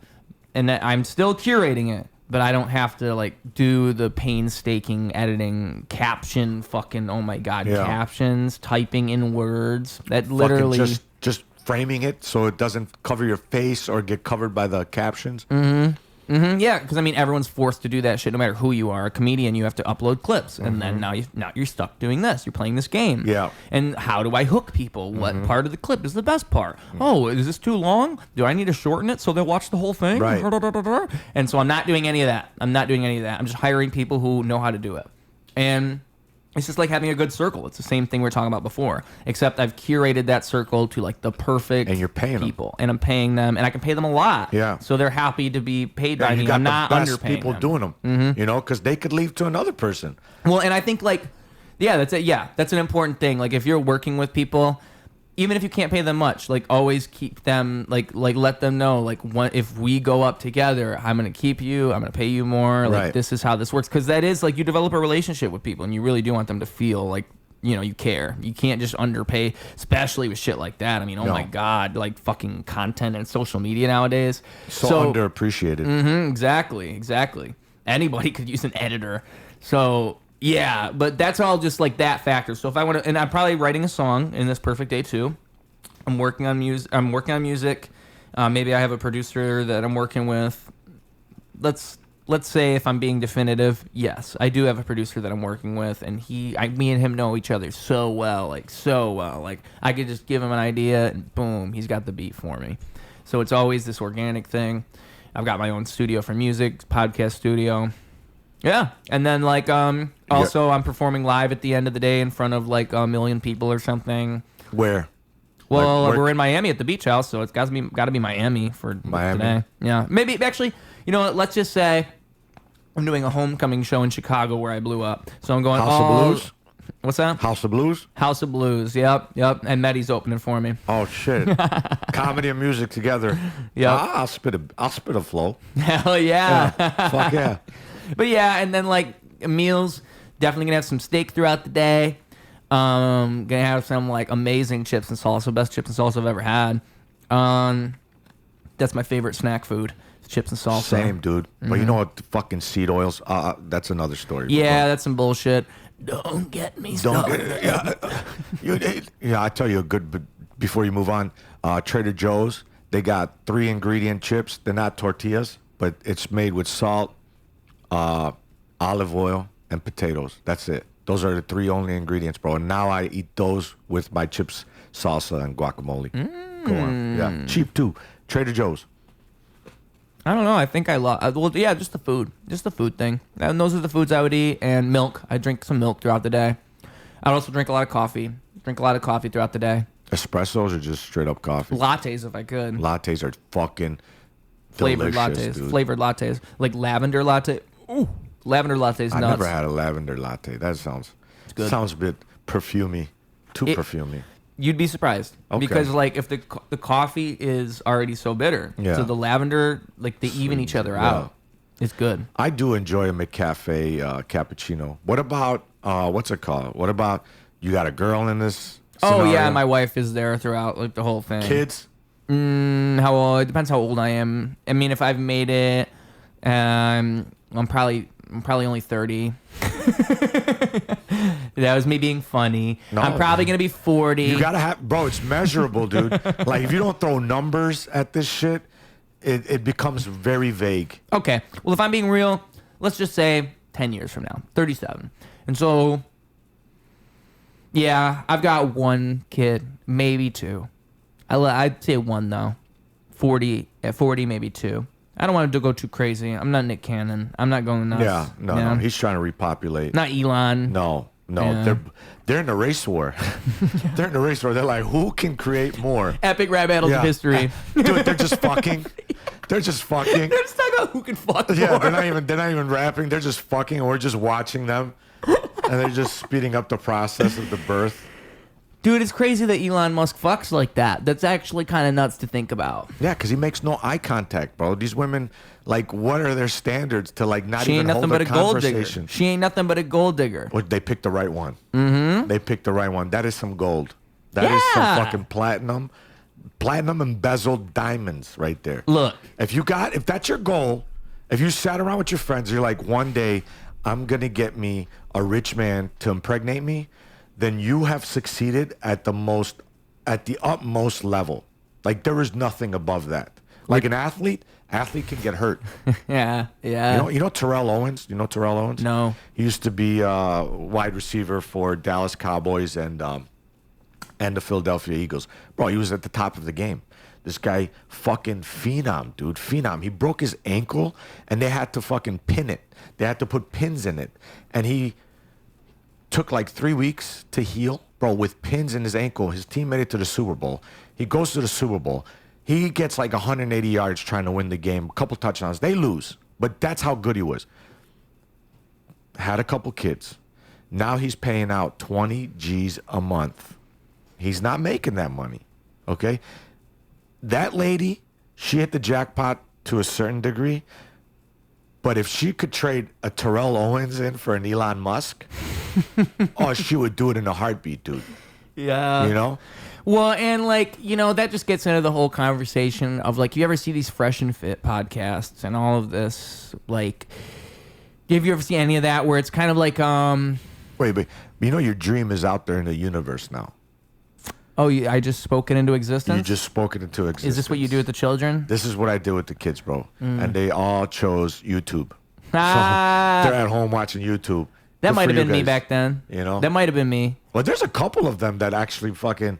and that I'm still curating it. But I don't have to like do the painstaking editing, caption, fucking oh my god, captions, typing in words. That literally just framing it so it doesn't cover your face or get covered by the captions. Yeah, because I mean everyone's forced to do that shit no matter who you are. A comedian, you have to upload clips, and then now you're stuck doing this. You're playing this game. Yeah. And how do I hook people? What part of the clip is the best part? Oh, is this too long? Do I need to shorten it so they'll watch the whole thing? Right. And so I'm not doing any of that. I'm just hiring people who know how to do it. And it's just like having a good circle. It's the same thing we were talking about before, except I've curated that circle to like the perfect And you're paying them. people, and I'm paying them, and I can pay them a lot. Yeah. So they're happy to be paid by And me. you got I'm the not best underpaying people them. doing them, you know, because they could leave to another person. Well, and I think like, yeah, that's it. Yeah, that's an important thing. Like if you're working with people, even if you can't pay them much, like always keep them like let them know like if we go up together, I'm gonna keep you. I'm gonna pay you more. Like Right. this is how this works, because that is like you develop a relationship with people, and you really do want them to feel like you care. You can't just underpay, especially with shit like that. I mean, oh my god, like fucking content and social media nowadays. So underappreciated. Exactly. Anybody could use an editor. So yeah, but that's all just like that factor. So if I want to, and I'm probably writing a song in this perfect day too. I'm working on music. Maybe I have a producer that I'm working with. Let's say if I'm being definitive, yes, I do have a producer that I'm working with, and me and him know each other so well. Like I could just give him an idea, and boom, he's got the beat for me. So it's always this organic thing. I've got my own studio for music, podcast studio. Yeah, and then like also I'm performing live at the end of the day in front of like 1 million people or something. Where? Well, Like, we're in Miami at the beach house, so it's got to be Miami for Miami. today. Yeah, maybe actually. You know what? Let's just say I'm doing a homecoming show in Chicago where I blew up. So I'm going House of Blues? What's that? House of Blues? House of Blues. Yep. And Mehdi's opening for me. Oh shit! Comedy and music together. Yep. I'll spit a flow. Hell yeah. Fuck yeah. But yeah, and then like meals, definitely gonna have some steak throughout the day. Gonna have some like amazing chips and salsa, best chips and salsa I've ever had. That's my favorite snack food. Chips and salsa. Same, dude. But you know what? Fucking seed oils. That's another story. Yeah, that's some bullshit. Don't get me Don't started. yeah, I tell you a good. Before you move on, Trader Joe's. They got 3 ingredient chips. They're not tortillas, but it's made with salt, olive oil, and potatoes. That's it. Those are the 3 only ingredients, bro. And now I eat those with my chips, salsa, and guacamole. Go on. Yeah, cheap too. Trader Joe's. I don't know. I think I love. Well, yeah, just the food thing. And those are the foods I would eat. And milk. I drink some milk throughout the day. I'd also drink a lot of coffee. Drink a lot of coffee throughout the day. Espressos or just straight up coffee? Lattes, if I could. Lattes are fucking Flavored delicious, lattes. dude. Flavored lattes, like lavender latte. Ooh, lavender lattes. I Nuts. never had a lavender latte. That good. sounds a bit perfumey. Too perfumey. You'd be surprised because like if the coffee is already so bitter, Yeah. so the lavender like they even each other out. It's good. I do enjoy a McCafe cappuccino. What about what's it called? What about you got a girl in this scenario? Oh yeah, my wife is there throughout like the whole thing. Kids? How old? It depends how old I am. I mean, if I've made it, I'm probably only 30. That was me being funny. No, I'm probably gonna be 40. You gotta have, bro. It's measurable, dude. Like if you don't throw numbers at this shit, it becomes very vague. Okay. Well, if I'm being real, let's just say 10 years from now, 37. And so, yeah, I've got 1 kid, maybe 2. I'd say 1 though. 40 at 40, maybe 2. I don't want to go too crazy. I'm not Nick Cannon. I'm not going nuts. Yeah, no. He's trying to repopulate. Not Elon. No. Yeah. They're in a race war. They're in a race war. They're like, who can create more? Epic rap battles of history. Dude, they're just fucking. They're just fucking. They're just talking about who can fuck Yeah, more. they're not even rapping. They're just fucking, and we're just watching them, and they're just speeding up the process of the birth. Dude, it's crazy that Elon Musk fucks like that. That's actually kind of nuts to think about. Yeah, because he makes no eye contact, bro. These women, like, what are their standards to like not She ain't even nothing hold but a a gold digger. conversation? She ain't nothing but a gold digger. Well, they picked the right one. Mm-hmm. They picked the right one. That is some gold. That is some Yeah. fucking platinum embezzled diamonds right there. Look. If that's your goal, if you sat around with your friends, you're like, one day I'm gonna get me a rich man to impregnate me, then you have succeeded at the utmost level. Like there is nothing above that. Like an athlete can get hurt. Yeah. You know Terrell Owens? You know Terrell Owens? No. He used to be a wide receiver for Dallas Cowboys and the Philadelphia Eagles. Bro, he was at the top of the game. This guy, fucking phenom, dude. Phenom. He broke his ankle, and they had to fucking pin it. They had to put pins in it. And he took like 3 weeks to heal, bro, with pins in his ankle. His team made it to the Super Bowl. He goes to the Super Bowl. He gets like 180 yards trying to win the game, a couple touchdowns. They lose, but that's how good he was. Had a couple kids. Now he's paying out 20 G's a month. He's not making that money, okay? That lady, she hit the jackpot to a certain degree, but if she could trade a Terrell Owens in for an Elon Musk, oh, she would do it in a heartbeat, dude. Yeah. You know? Well, and like, that just gets into the whole conversation of like, you ever see these Fresh and Fit podcasts and all of this? Like, have you ever seen any of that where it's kind of like, Wait, but your dream is out there in the universe now. oh, I just spoke it into existence? You just spoke it into existence. Is this what you do with the children? This is what I did with the kids, bro. And they all chose YouTube. Ah. So they're at home watching YouTube. That Good might for have you been me guys. back then. You know? That might have been me. Well, there's a couple of them that actually fucking.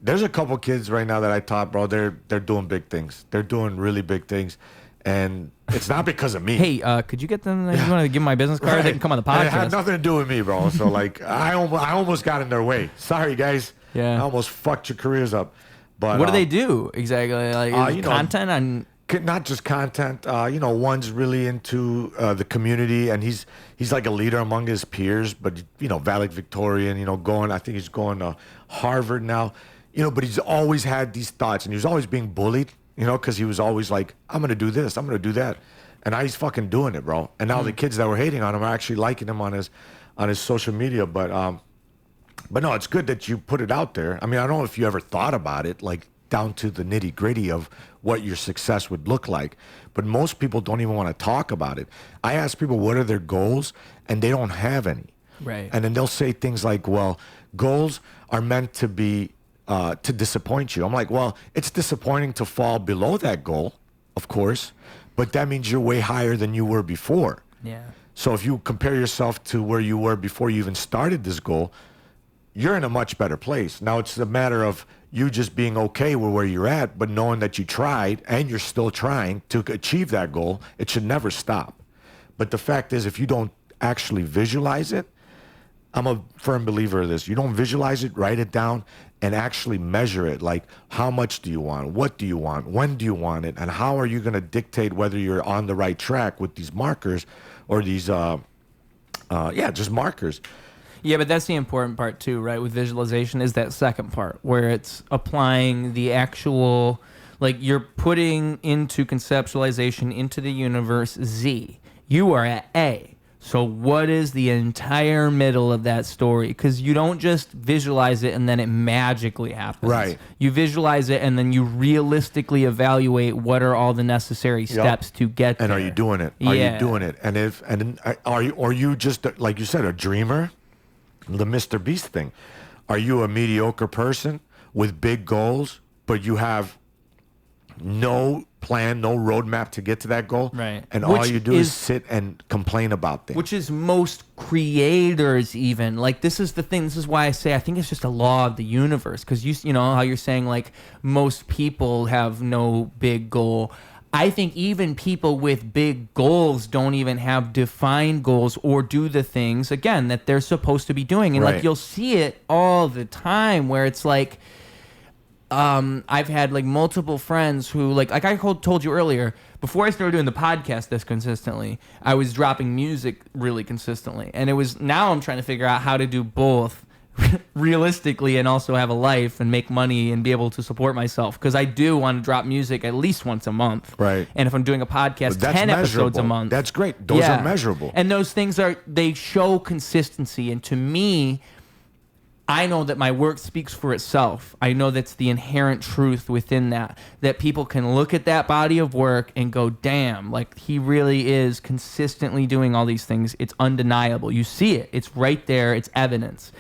There's a couple kids right now that I taught, bro. They're doing big things. They're doing really big things, and it's not because of me. Hey, could you get them? You want to give them my business card? They can come on the And podcast. it had nothing to do with me, bro. So like, I almost got in their way. Sorry, guys. Yeah. I almost fucked your careers up. But what do they do exactly? Like content on. Not just content. One's really into the community, and he's like a leader among his peers. But valedictorian. I think he's going to Harvard now. But he's always had these thoughts, and he was always being bullied. Because he was always like, I'm gonna do this, I'm gonna do that, and now he's fucking doing it, bro. And now the kids that were hating on him are actually liking him on his social media. But no, it's good that you put it out there. I mean, I don't know if you ever thought about it, like down to the nitty gritty of what your success would look like. But most people don't even want to talk about it. I ask people what are their goals, and they don't have any. Right. And then they'll say things like, well, goals are meant to be to disappoint you. I'm like, well, it's disappointing to fall below that goal, of course, but that means you're way higher than you were before. Yeah. So if you compare yourself to where you were before you even started this goal, you're in a much better place. Now it's a matter of you just being okay with where you're at, but knowing that you tried and you're still trying to achieve that goal. It should never stop. But the fact is, if you don't actually visualize it, I'm a firm believer of this. You don't visualize it, write it down, and actually measure it. Like, how much do you want? What do you want? When do you want it? And how are you going to dictate whether you're on the right track with these markers or these, just markers? Yeah, but that's the important part too, right? With visualization is that second part where it's applying the actual, like you're putting into conceptualization into the universe Z. You are at A. So what is the entire middle of that story? Because you don't just visualize it and then it magically happens. Right. You visualize it and then you realistically evaluate what are all the necessary steps to get there. And are you doing it? Are you doing it? And are you just, like you said, a dreamer? The Mr. Beast thing. Are you a mediocre person with big goals, but you have no plan, no roadmap to get to that goal? Right. And all you do is sit and complain about things. Which is most creators even. Like, this is the thing. This is why I say I think it's just a law of the universe. Because you know how you're saying, like, most people have no big goal. I think even people with big goals don't even have defined goals or do the things, again, that they're supposed to be doing. And, like, you'll see it all the time where it's like, I've had, like, multiple friends who, like I told you earlier, before I started doing the podcast this consistently, I was dropping music really consistently. And it was, now I'm trying to figure out how to do both realistically and also have a life and make money and be able to support myself, because I do want to drop music at least once a month. Right. And if I'm doing a podcast, 10 episodes a month. That's great. Those are measurable. And those things they show consistency. And to me, I know that my work speaks for itself. I know that's the inherent truth within that people can look at that body of work and go, damn, like he really is consistently doing all these things. It's undeniable. You see it. It's right there. It's evidence.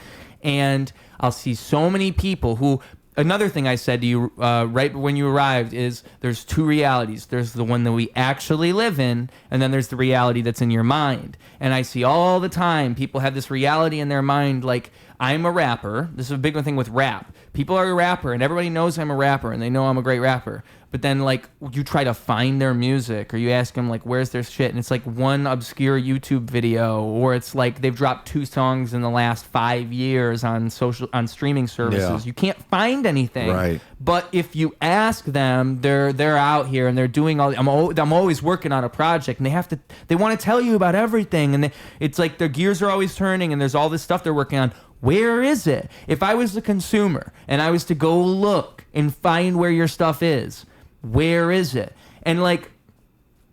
And I'll see so many people who, another thing I said to you right when you arrived is there's two realities. There's the one that we actually live in, and then there's the reality that's in your mind. And I see all the time people have this reality in their mind, like, I'm a rapper. This is a big thing with rap. People are a rapper, and everybody knows I'm a rapper, and they know I'm a great rapper. But then, like, you try to find their music, or you ask them, like, where's their shit? And it's like one obscure YouTube video, or it's like they've dropped 2 songs in the last 5 years on streaming services. Yeah. You can't find anything. Right. But if you ask them, they're out here and they're doing all. I'm always working on a project, and they want to tell you about everything, and it's like their gears are always turning, and there's all this stuff they're working on. Where is it? If I was the consumer and I was to go look and find where your stuff is, where is it? And, like,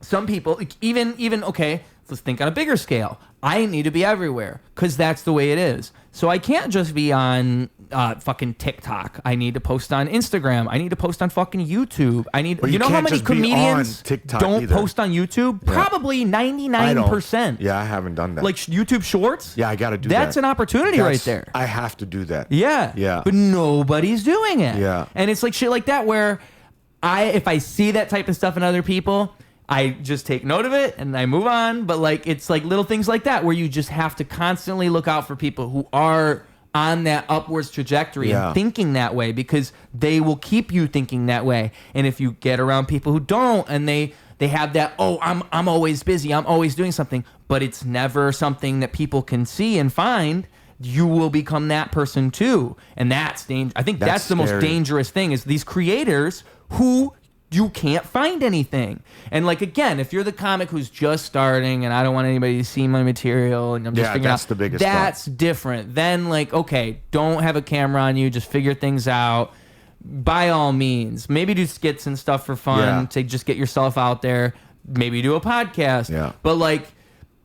some people, like, even okay, let's think on a bigger scale. I need to be everywhere because that's the way it is. So I can't just be on fucking TikTok. I need to post on Instagram. I need to post on fucking YouTube. You know how many comedians don't post on YouTube? Yeah. Probably 99%. Yeah, I haven't done that. Like YouTube Shorts? Yeah, I got to do that. That's an opportunity right there. I have to do that. Yeah. Yeah. But nobody's doing it. Yeah. And it's like shit like that where if I see that type of stuff in other people, I just take note of it and I move on. But, like, it's like little things like that where you just have to constantly look out for people who are on that upwards trajectory and thinking that way, because they will keep you thinking that way. And if you get around people who don't, and they have that, I'm always busy, I'm always doing something, but it's never something that people can see and find, you will become that person too. And that's I think that's the most dangerous thing is these creators who you can't find anything. And like, again, if you're the comic who's just starting and I don't want anybody to see my material and I'm just figuring that's out, the biggest that's different. Then like, okay, don't have a camera on you, just figure things out. By all means, maybe do skits and stuff for fun to just get yourself out there. Maybe do a podcast. Yeah. But like,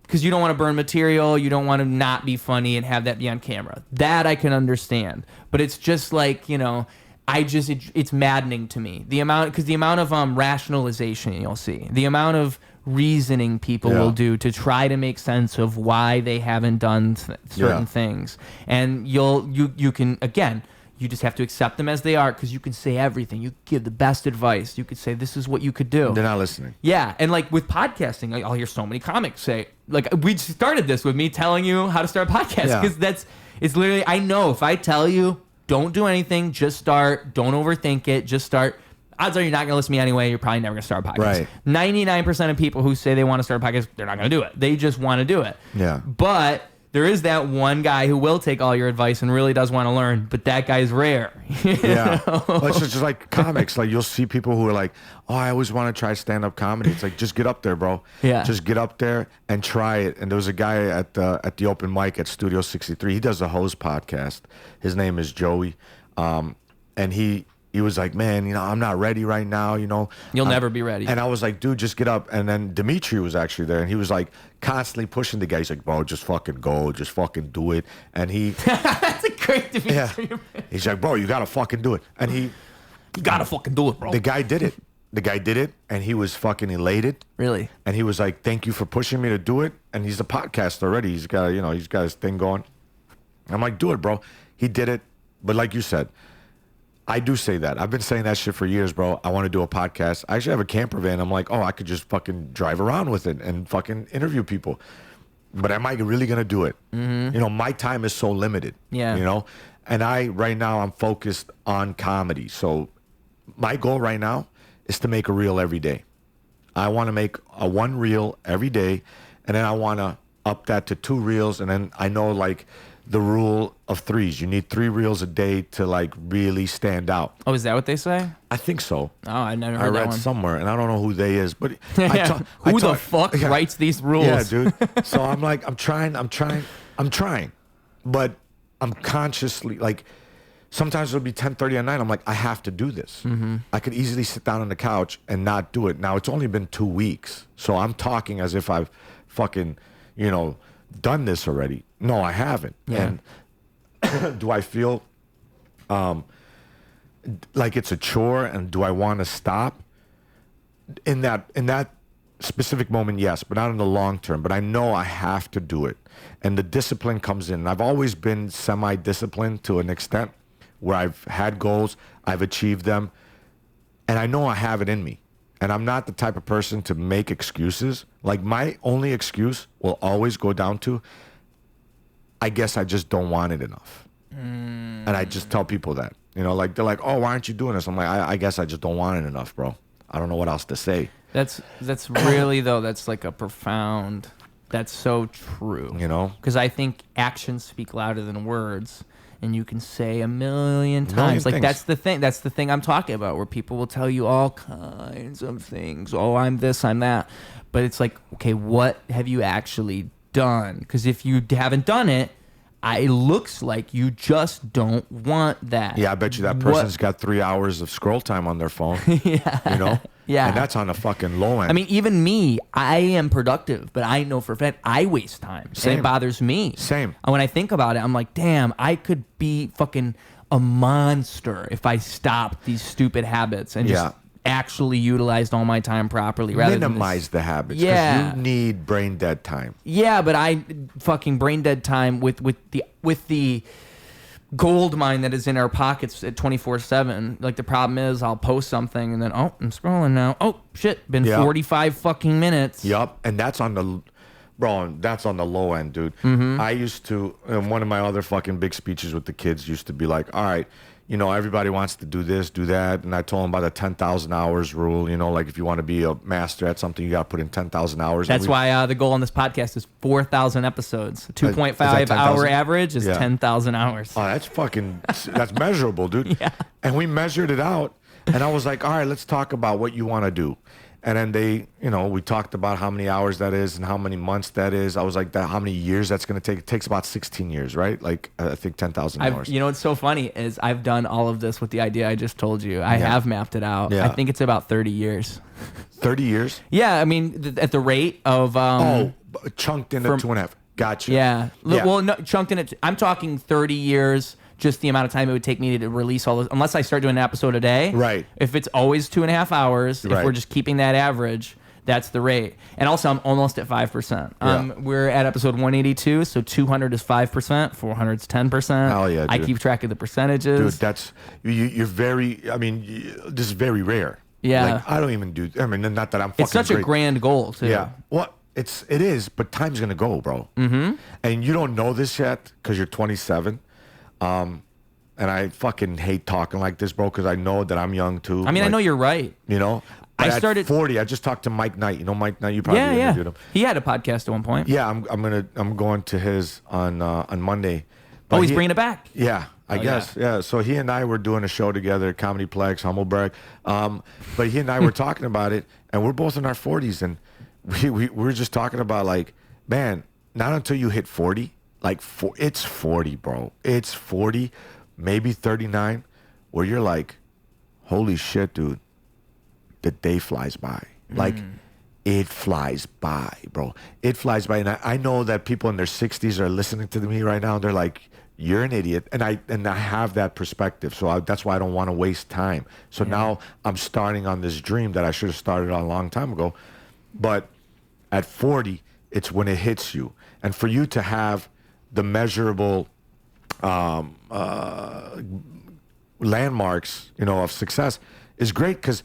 because you don't want to burn material, you don't want to not be funny and have that be on camera. That I can understand. But it's just like, you know, it's maddening to me. The amount of rationalization you'll see, the amount of reasoning people will do to try to make sense of why they haven't done certain things. And you can, again, you just have to accept them as they are because you can say everything. You give the best advice. You could say, this is what you could do. They're not listening. Yeah. And like with podcasting, like, I'll hear so many comics say, like, we started this with me telling you how to start a podcast because it's literally, I know if I tell you, don't do anything, just start, don't overthink it, just start. Odds are you're not going to listen to me anyway. You're probably never going to start a podcast. Right. 99% of people who say they want to start a podcast, they're not going to do it. They just want to do it. Yeah. But there is that one guy who will take all your advice and really does want to learn, but that guy's rare. Yeah. Well, it's just like comics. Like, you'll see people who are like, oh, I always want to try stand-up comedy. It's like, just get up there, bro. Yeah. Just get up there and try it. And there was a guy at the open mic at Studio 63. He does a host podcast. His name is Joey. And he was like, man, you know, I'm not ready right now, you know. You'll never be ready. And I was like, dude, just get up. And then Dimitri was actually there, and he was like constantly pushing the guy. He's like, bro, just fucking go, just fucking do it. And he that's a great Dimitri. Yeah. He's like, bro, you gotta fucking do it. And you gotta fucking do it, bro. The guy did it. The guy did it, and he was fucking elated. Really? And he was like, thank you for pushing me to do it. And he's a podcaster already. He's got his thing going. I'm like, do it, bro. He did it. But like you said, I do say that. I've been saying that shit for years, bro. I want to do a podcast. I actually have a camper van. I'm like, oh, I could just fucking drive around with it and fucking interview people. But am I really going to do it? Mm-hmm. You know, my time is so limited. Yeah. You know? And right now, I'm focused on comedy. So my goal right now is to make a reel every day. I want to make one reel every day. And then I want to up that to 2 reels. And then I know, like, the rule of 3s. You need 3 reels a day to like really stand out. Oh, is that what they say? I think so. Oh, I never heard that one. I read somewhere, and I don't know who they is, but who the fuck writes these rules? Yeah, dude. So I'm like, I'm trying, but I'm consciously like, sometimes it'll be 10:30 at night. I'm like, I have to do this. Mm-hmm. I could easily sit down on the couch and not do it. Now it's only been 2 weeks, so I'm talking as if I've fucking, you know, done this already. No, I haven't. Yeah. And do I feel like it's a chore, and do I want to stop? In that specific moment, yes, but not in the long term. But I know I have to do it. And the discipline comes in. I've always been semi-disciplined to an extent where I've had goals, I've achieved them, and I know I have it in me. And I'm not the type of person to make excuses. Like, my only excuse will always go down to, I guess I just don't want it enough. And I just tell people that. You know, like, they're like, oh, why aren't you doing this? I'm like, I guess I just don't want it enough, bro. I don't know what else to say. That's really, though, that's like a profound, that's so true. You know? Because I think actions speak louder than words. And you can say a million times. Like, that's the thing I'm talking about, where people will tell you all kinds of things. Oh, I'm this, I'm that. But it's like, okay, what have you actually done? Because if you haven't done it, it looks like you just don't want that. Yeah, I bet you that person's got 3 hours of scroll time on their phone. Yeah. You know? Yeah. And that's on the fucking low end. I mean, even me, I am productive, but I know for a fact I waste time. Same. And it bothers me. Same. And when I think about it, I'm like, damn, I could be fucking a monster if I stopped these stupid habits and just actually utilized all my time properly. Rather minimize the habits. Yeah. Because you need brain dead time. Yeah, but I fucking brain dead time with the gold mine that is in our pockets at 24/7. Like, the problem is I'll post something and then, oh, I'm scrolling now. Oh shit, been 45 fucking minutes. Yup. And that's on the low end, dude. Mm-hmm. I used to, one of my other fucking big speeches with the kids used to be like, all right, everybody wants to do this, do that. And I told him about the 10,000 hours rule. Like if you want to be a master at something, you got to put in 10,000 hours. That's why the goal on this podcast is 4,000 episodes. 2.5 hour average is 10,000 hours. Oh, that's measurable, dude. Yeah. And we measured it out. And I was like, all right, let's talk about what you want to do. And then we talked about how many hours that is and how many months that is. I was like, how many years that's going to take? It takes about 16 years, right? Like, I think 10,000 hours. What's so funny is I've done all of this with the idea I just told you. I have mapped it out. Yeah. I think it's about 30 years. 30 years? Yeah, I mean, at the rate of... chunked into 2.5. Gotcha. Yeah. Well, no, chunked in it. I'm talking 30 years... just the amount of time it would take me to release all this, unless I start doing an episode a day. Right. If it's always 2.5 hours, if we're just keeping that average, that's the rate. And also, I'm almost at 5%. We're at episode 182, so 200 is 5%, 400 is 10%. Hell yeah, dude. I keep track of the percentages. Dude, that's, you're very, this is very rare. Yeah. Like, I don't even do, not that I'm fucking It's such a grand goal, too. Yeah. Well, it is, but time's going to go, bro. Mm-hmm. And you don't know this yet because you're 27. And I fucking hate talking like this, bro, because I know that I'm young too. I mean, I know you're right. But I started at 40. I just talked to Mike Knight. You know Mike Knight? You probably interviewed him. He had a podcast at one point. Yeah, I'm going to his on Monday. But he's bringing it back. Yeah, I guess. Yeah. So he and I were doing a show together at Comedyplex, Humblebrag. But he and I were talking about it, and we're both in our 40s, and we were just talking about like, man, not until you hit 40. Like, it's 40, bro. It's 40, maybe 39, where you're like, holy shit, dude. The day flies by. Like, it flies by, bro. It flies by. And I know that people in their 60s are listening to me right now. They're like, you're an idiot. And I have that perspective. So that's why I don't want to waste time. So now I'm starting on this dream that I should have started on a long time ago. But at 40, it's when it hits you. And for you to have the measurable landmarks, of success is great because,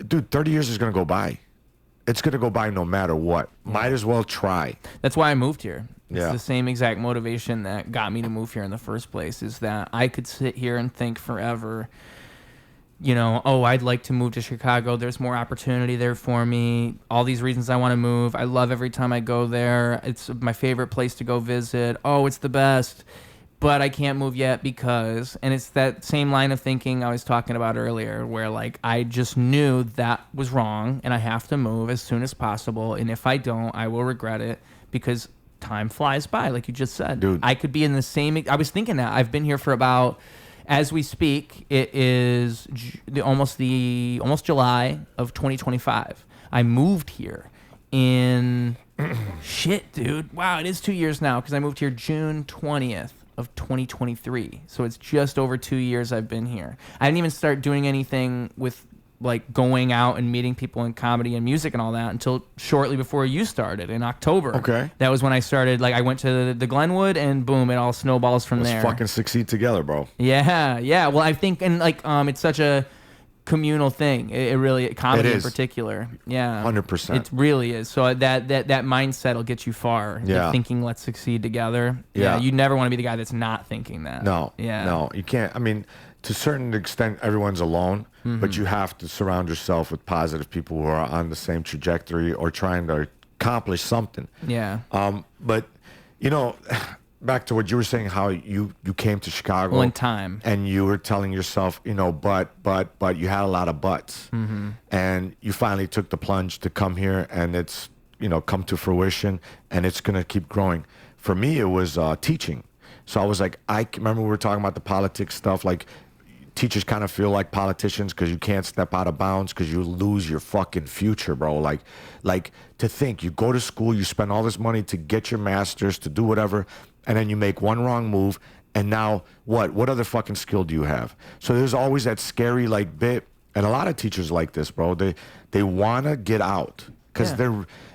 dude, 30 years is going to go by. It's going to go by no matter what. Might as well try. That's why I moved here. It's the same exact motivation that got me to move here in the first place, is that I could sit here and think forever, I'd like to move to Chicago. There's more opportunity there for me. All these reasons I want to move. I love every time I go there. It's my favorite place to go visit. Oh, it's the best. But I can't move yet because, and it's that same line of thinking I was talking about earlier, where like I just knew that was wrong and I have to move as soon as possible. And if I don't, I will regret it because time flies by, like you just said. Dude. I could be in the same, I was thinking that. I've been here for about... As we speak, it is almost July of 2025. I moved here in shit, dude. Wow, it is 2 years now because I moved here June 20th of 2023. So it's just over 2 years I've been here. I didn't even start doing anything with like going out and meeting people in comedy and music and all that until shortly before you started in October. Okay. That was when I started. Like I went to the Glenwood and boom, it all snowballs from there. Let's fucking succeed together, bro. Yeah. Well, I think, and like, it's such a communal thing. It really, comedy in particular. Yeah. 100%. It really is. So that mindset will get you far. Yeah. Like thinking, let's succeed together. Yeah. You never want to be the guy that's not thinking that. No. Yeah. No, you can't. I mean, to a certain extent, everyone's alone, but you have to surround yourself with positive people who are on the same trajectory or trying to accomplish something. Yeah. But, back to what you were saying, how you came to Chicago. One time. And you were telling yourself, but you had a lot of buts. Mm-hmm. And you finally took the plunge to come here and it's, come to fruition and it's going to keep growing. For me, it was teaching. So I was like, I remember we were talking about the politics stuff, like teachers kind of feel like politicians because you can't step out of bounds because you lose your fucking future, bro. Like to think you go to school, you spend all this money to get your master's, to do whatever, and then you make one wrong move, and now what other fucking skill do you have? So there's always that scary like bit, and a lot of teachers like this, bro. They want to get out because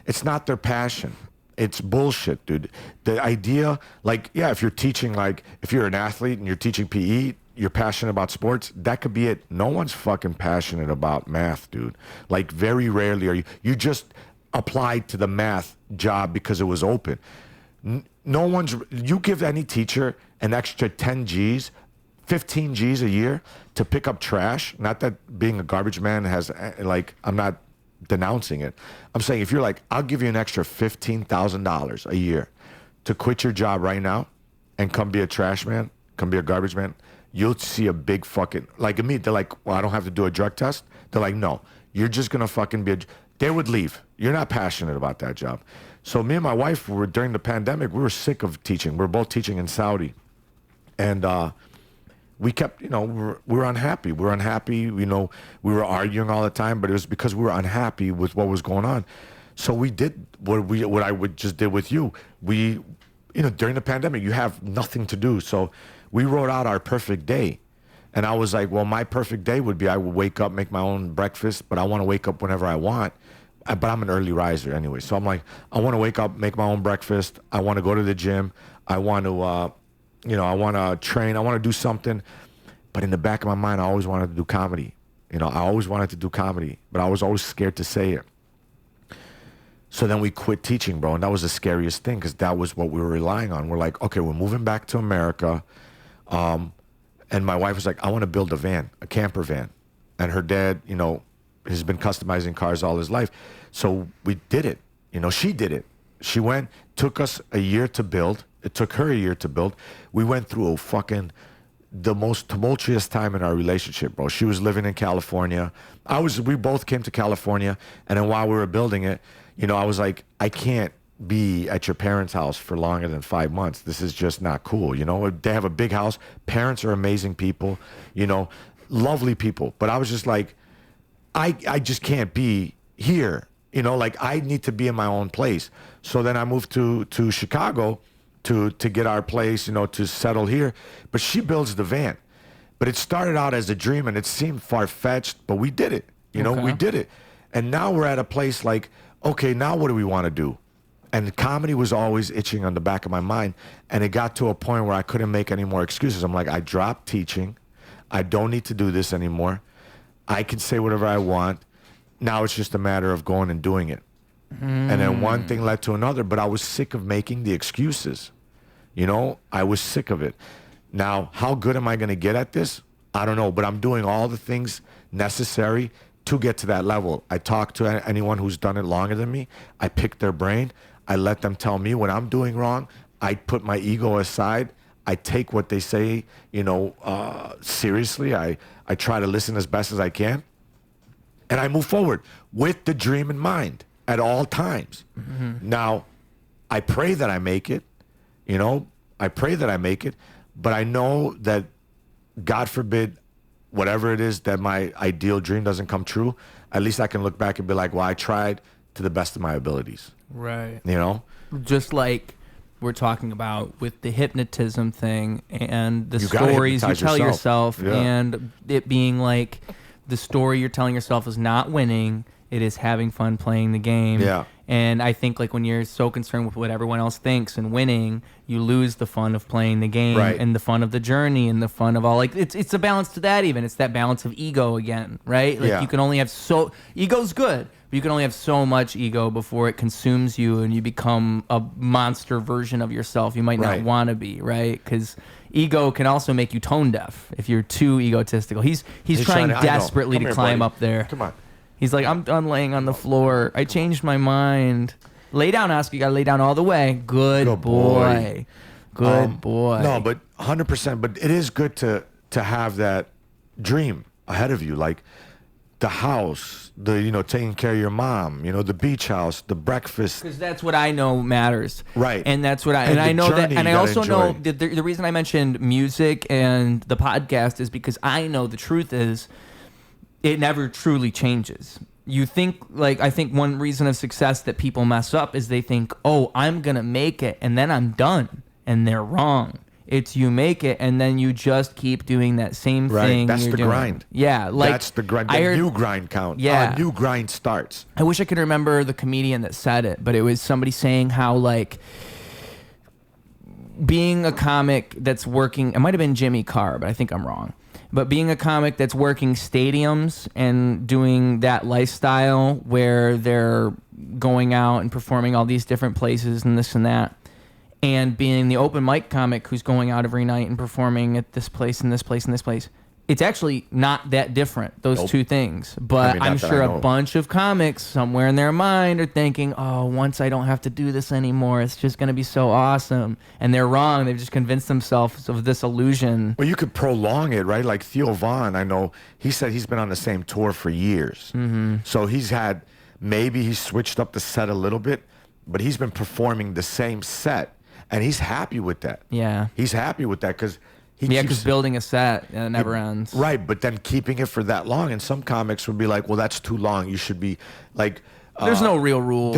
it's not their passion. It's bullshit, dude. The idea, like, if you're teaching, like, if you're an athlete and you're teaching PE, you're passionate about sports, that could be it. No one's fucking passionate about math, dude. Like, very rarely are you. You just applied to the math job because it was open. You give any teacher an extra 10 G's, 15 G's a year to pick up trash. Not that being a garbage man has, like, I'm not denouncing it. I'm saying if you're like, I'll give you an extra $15,000 a year to quit your job right now and come be a trash man, come be a garbage man, you'll see a big fucking, like me, they're like, well, I don't have to do a drug test. They're like, no, you're just going to fucking be they would leave. You're not passionate about that job. So me and my wife were, during the pandemic, we were sick of teaching. We were both teaching in Saudi. And we kept, we were unhappy. We were unhappy, we were arguing all the time, but it was because we were unhappy with what was going on. So we did what I just did with you. We, during the pandemic, you have nothing to do. So we wrote out our perfect day. And I was like, well, my perfect day would be I would wake up, make my own breakfast, but I want to wake up whenever I want. But I'm an early riser anyway. So I'm like, I want to wake up, make my own breakfast. I want to go to the gym. I want to, I want to train. I want to do something. But in the back of my mind, I always wanted to do comedy. I always wanted to do comedy, but I was always scared to say it. So then we quit teaching, bro. And that was the scariest thing because that was what we were relying on. We're like, okay, we're moving back to America. And my wife was like, I want to build a van, a camper van. And her dad, has been customizing cars all his life. So we did it. She did it. She went, took us a year to build. It took her a year to build. We went through the most tumultuous time in our relationship, bro. She was living in California. We both came to California. And then while we were building it, I was like, I can't be at your parents' house for longer than 5 months. This is just not cool. They have a big house. Parents are amazing people, lovely people. But I was just like, I just can't be here. I need to be in my own place. So then I moved to Chicago to get our place, to settle here. But she builds the van. But it started out as a dream and it seemed far-fetched, but we did it. We did it. And now we're at a place like, okay, now what do we want to do? And comedy was always itching on the back of my mind. And it got to a point where I couldn't make any more excuses. I'm like, I dropped teaching. I don't need to do this anymore. I can say whatever I want. Now it's just a matter of going and doing it. And then one thing led to another, but I was sick of making the excuses. I was sick of it. Now, how good am I going to get at this? I don't know, but I'm doing all the things necessary to get to that level. I talk to anyone who's done it longer than me. I pick their brain. I let them tell me what I'm doing wrong. I put my ego aside. I take what they say, seriously. I try to listen as best as I can. And I move forward with the dream in mind at all times. Now, I pray that I make it. I pray that I make it. But I know that, God forbid, whatever it is that my ideal dream doesn't come true, at least I can look back and be like, well, I tried to the best of my abilities. Right. Just like we're talking about with the hypnotism thing and the stories you tell yourself and it being like the story you're telling yourself is not winning, it is having fun playing the game. Yeah. And I think like when you're so concerned with what everyone else thinks and winning, you lose the fun of playing the game and the fun of the journey and the fun of all, like it's a balance to that even. It's that balance of ego again, right? Like you can only have ego's good, but you can only have so much ego before it consumes you and you become a monster version of yourself you might not want to be, right? Because ego can also make you tone deaf if you're too egotistical. He's trying desperately to climb up there. Come on. He's like, I'm done laying on the floor. I changed my mind. Lay down, Oscar. You got to lay down all the way. Good boy. Good boy. No, but 100%. But it is good to have that dream ahead of you. Like the house, taking care of your mom, the beach house, the breakfast. Because that's what I know matters. Right. And that's what I know that. And I also know that the reason I mentioned music and the podcast is because I know the truth is, it never truly changes. You think, I think one reason of success that people mess up is they think, oh, I'm going to make it and then I'm done. And they're wrong. It's you make it and then you just keep doing that same thing. That's the grind. Yeah. That's the grind. The new grind count. Yeah. A new grind starts. I wish I could remember the comedian that said it, but it was somebody saying how, being a comic that's working, it might have been Jimmy Carr, but I think I'm wrong. But being a comic that's working stadiums and doing that lifestyle where they're going out and performing all these different places and this and that, and being the open mic comic who's going out every night and performing at this place and this place and this place. It's actually not that different, those two things. But I'm sure a bunch of comics somewhere in their mind are thinking, oh, once I don't have to do this anymore, it's just going to be so awesome. And they're wrong. They've just convinced themselves of this illusion. Well, you could prolong it, right? Like Theo Von, I know, he said he's been on the same tour for years. Mm-hmm. So maybe he switched up the set a little bit, but he's been performing the same set. And he's happy with that. Yeah. He's happy with that because because building a set and it never ends. Right, but then keeping it for that long, and some comics would be like, well, that's too long. You should be like... there's no real rules.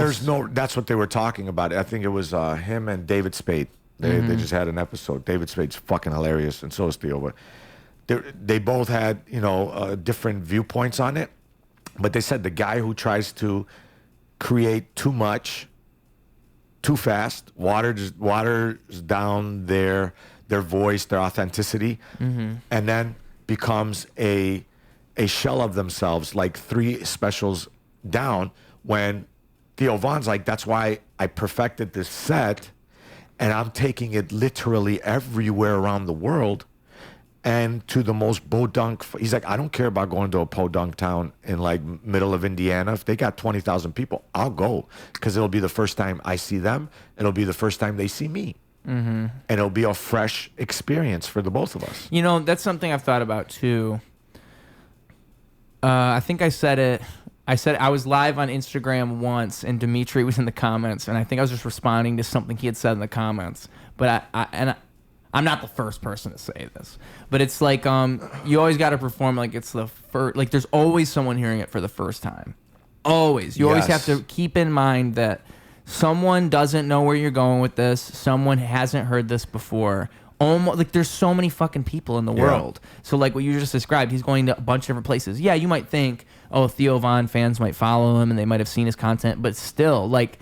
That's what they were talking about. I think it was him and David Spade. They just had an episode. David Spade's fucking hilarious, and so is Theo. But they both had, different viewpoints on it. But they said the guy who tries to create too much, too fast, waters down their voice, their authenticity, and then becomes a shell of themselves, like 3 specials down, when Theo Von's like, that's why I perfected this set, and I'm taking it literally everywhere around the world, and to the most podunk. He's like, I don't care about going to a podunk town in like middle of Indiana. If they got 20,000 people, I'll go, because it'll be the first time I see them. It'll be the first time they see me. Mm-hmm. And it'll be a fresh experience for the both of us. That's something I've thought about too. I think I said it. I was live on Instagram once, and Dimitri was in the comments, and I think I was just responding to something he had said in the comments. But I'm not the first person to say this, but it's like you always got to perform like it's the first. Like there's always someone hearing it for the first time. Always, you always have to keep in mind that someone doesn't know where you're going with this. Someone hasn't heard this before. Almost like there's so many fucking people in the world. So like what you just described, he's going to a bunch of different places. Yeah, you might think, oh, Theo Von fans might follow him and they might have seen his content, but still, like,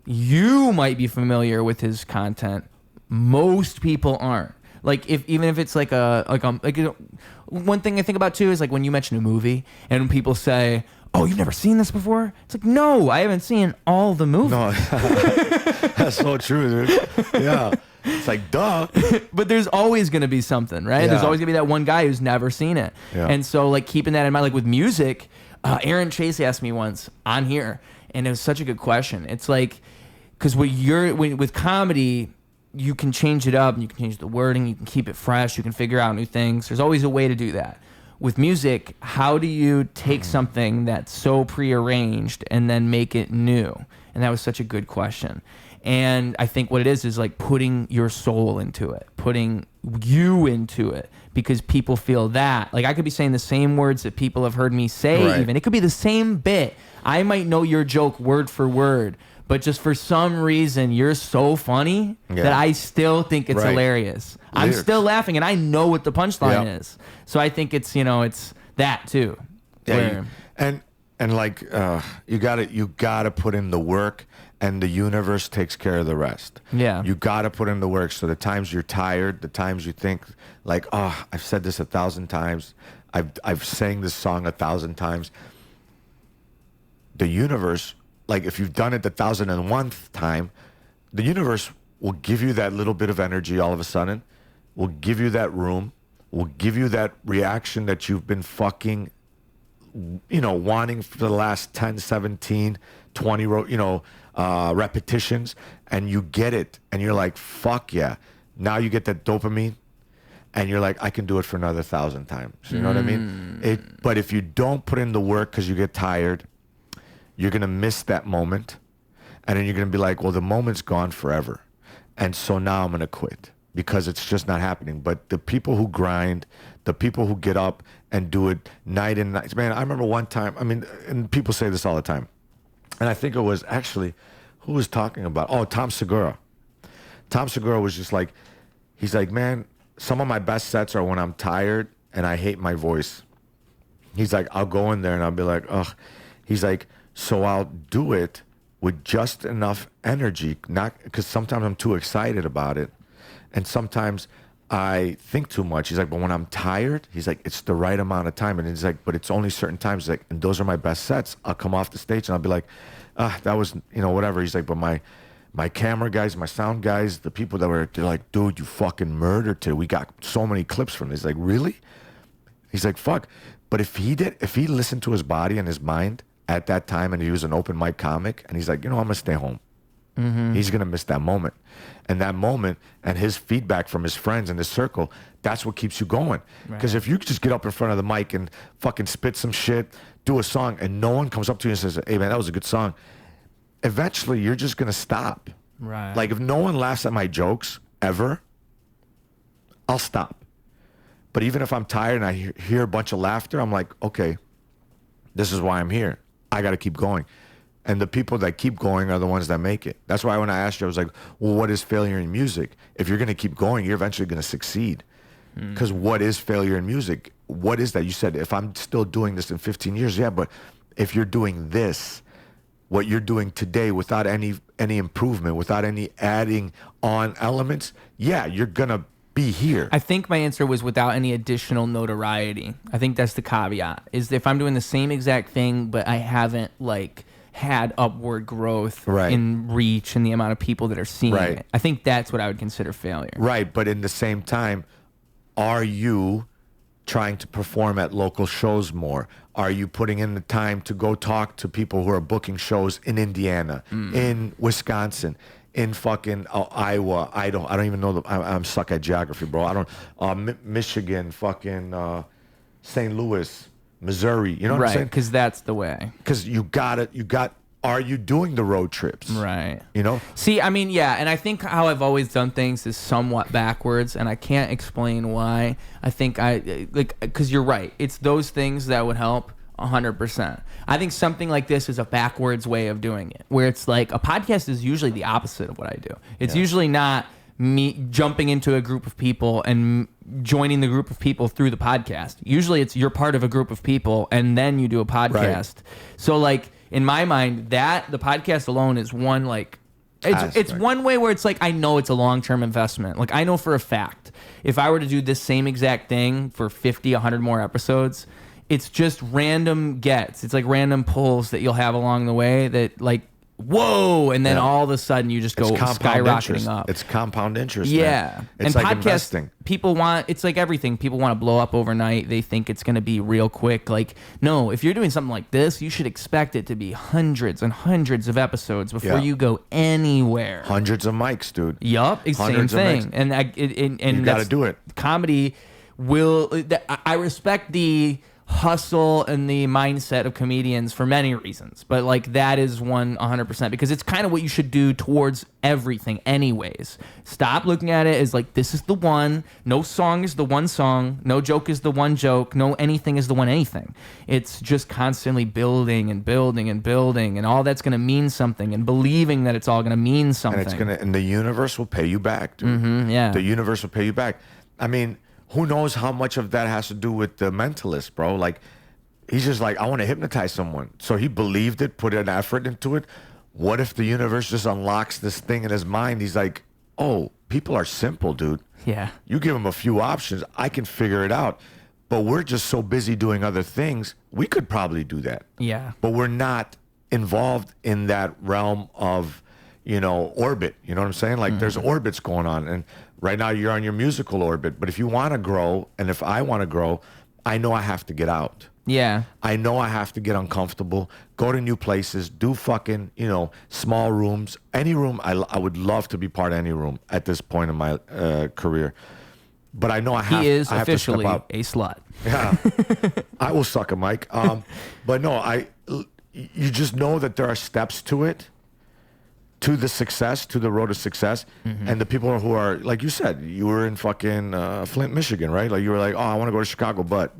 you might be familiar with his content. Most people aren't. Like even if it's like one thing I think about too is like when you mention a movie and people say, oh, you've never seen this before? It's like, no, I haven't seen all the movies. No, that's so true, dude. Yeah. It's like, duh. But there's always going to be something, right? Yeah. There's always going to be that one guy who's never seen it. Yeah. And so, like, keeping that in mind, like with music, Aaron Chase asked me once on here, and it was such a good question. It's like, because with comedy, you can change it up, and you can change the wording, you can keep it fresh, you can figure out new things. There's always a way to do that. With music, how do you take something that's so prearranged and then make it new? And that was such a good question. And I think what it is like putting your soul into it, putting you into it, because people feel that. Like I could be saying the same words that people have heard me say, right. Even. It could be the same bit. I might know your joke word for word, but just for some reason, you're so funny that I still think it's hilarious. I'm still laughing, and I know what the punchline is. So I think it's, it's that too. Yeah, and like you gotta put in the work, and the universe takes care of the rest. Yeah, you gotta put in the work. So the times you're tired, the times you think like, oh, I've said this 1,000 times, I've sang this song 1,000 times. The universe, like if you've done it the 1,001th time, the universe will give you that little bit of energy all of a sudden, will give you that room, will give you that reaction that you've been fucking, wanting for the last 10, 17, 20, repetitions, and you get it, and you're like, fuck yeah. Now you get that dopamine, and you're like, I can do it for another 1,000 times. You know what I mean? But if you don't put in the work because you get tired, you're going to miss that moment, and then you're going to be like, well, the moment's gone forever, and so now I'm going to quit because it's just not happening. But the people who grind, the people who get up and do it night and night. Man, I remember one time, and people say this all the time, and I think it was actually, who was talking about? Oh, Tom Segura. Tom Segura was just like, he's like, man, some of my best sets are when I'm tired and I hate my voice. He's like, I'll go in there and I'll be like, ugh. He's like, so I'll do it with just enough energy, not because sometimes I'm too excited about it, and sometimes I think too much. He's like, but when I'm tired, he's like, it's the right amount of time. And he's like, but it's only certain times. He's like, and those are my best sets. I'll come off the stage and I'll be like, that was, whatever. He's like, but my camera guys, my sound guys, the people that were, they're like, dude, you fucking murdered today. We got so many clips from this. He's like, really? He's like, fuck. But if he listened to his body and his mind at that time, and he was an open mic comic, and he's like, I'm gonna stay home. He's gonna miss that moment. And that moment and his feedback from his friends and his circle, that's what keeps you going. Because if you just get up in front of the mic and fucking spit some shit, do a song, and no one comes up to you and says, hey man, that was a good song, eventually you're just gonna stop. Right. Like if no one laughs at my jokes ever, I'll stop. But even if I'm tired and I hear a bunch of laughter, I'm like, okay, this is why I'm here. I gotta keep going. And the people that keep going are the ones that make it. That's why when I asked you, I was like, well, what is failure in music? If you're going to keep going, you're eventually going to succeed. Because what is failure in music? What is that? You said, if I'm still doing this in 15 years, yeah, but if you're doing this, what you're doing today without any improvement, without any adding on elements, yeah, you're going to be here. I think my answer was without any additional notoriety. I think that's the caveat, is if I'm doing the same exact thing, but I haven't had upward growth in reach and the amount of people that are seeing it. I think that's what I would consider failure. Right, but in the same time, are you trying to perform at local shows more? Are you putting in the time to go talk to people who are booking shows in Indiana, in Wisconsin, in fucking Iowa? I don't even know. I'm suck at geography, bro. I don't. Michigan, fucking St. Louis, Missouri, you know what I'm saying? Because that's the way. Because are you doing the road trips? Right. You know? See, I mean, yeah, and I think how I've always done things is somewhat backwards, and I can't explain why. I think because you're right. It's those things that would help 100%. I think something like this is a backwards way of doing it, where it's like a podcast is usually the opposite of what I do. It's usually not me jumping into a group of people and joining the group of people through the podcast. Usually it's you're part of a group of people and then you do a podcast. Right. So like in my mind, that the podcast alone is one it's one way where it's like I know it's a long-term investment. Like I know for a fact if I were to do this same exact thing for 50, 100 more episodes, it's just random gets. It's like random pulls that you'll have along the way that like whoa, and then all of a sudden you just go skyrocketing up. It's compound interest. Yeah. Man. It's and like podcasts, investing. People want, it's like everything. People want to blow up overnight. They think it's going to be real quick. Like, no, if you're doing something like this, you should expect it to be hundreds and hundreds of episodes before you go anywhere. Hundreds of mics, dude. Yup, it's the same thing. And you got to do it. Comedy will, I respect the hustle and the mindset of comedians for many reasons, but like that is 100% because it's kind of what you should do towards everything anyways. Stop looking at it as like this is the one, no song is the one song, no joke is the one joke, no anything is the one anything. It's just constantly building and building and building, and all that's going to mean something, and believing that it's all going to mean something, and the universe will pay you back, dude. The universe will pay you back. I mean, who knows how much of that has to do with the Mentalist, bro? Like, he's just like, I want to hypnotize someone. So he believed it, put an effort into it. What if the universe just unlocks this thing in his mind? He's like, oh, people are simple, dude. Yeah. You give them a few options, I can figure it out. But we're just so busy doing other things, we could probably do that. Yeah. But we're not involved in that realm of, orbit. You know what I'm saying? Like, there's orbits going on. And right now you're on your musical orbit, but if you want to grow, and if I want to grow, I know I have to get out. Yeah. I know I have to get uncomfortable, go to new places, do fucking, small rooms. Any room, I would love to be part of any room at this point in my career. But I know I have, he is I have officially to step up. a slut. Yeah. I will suck a mic. But no, you just know that there are steps to it. To the road of success. And the people who are, like you said, you were in fucking Flint, Michigan, right? Like you were like, oh, I want to go to Chicago, but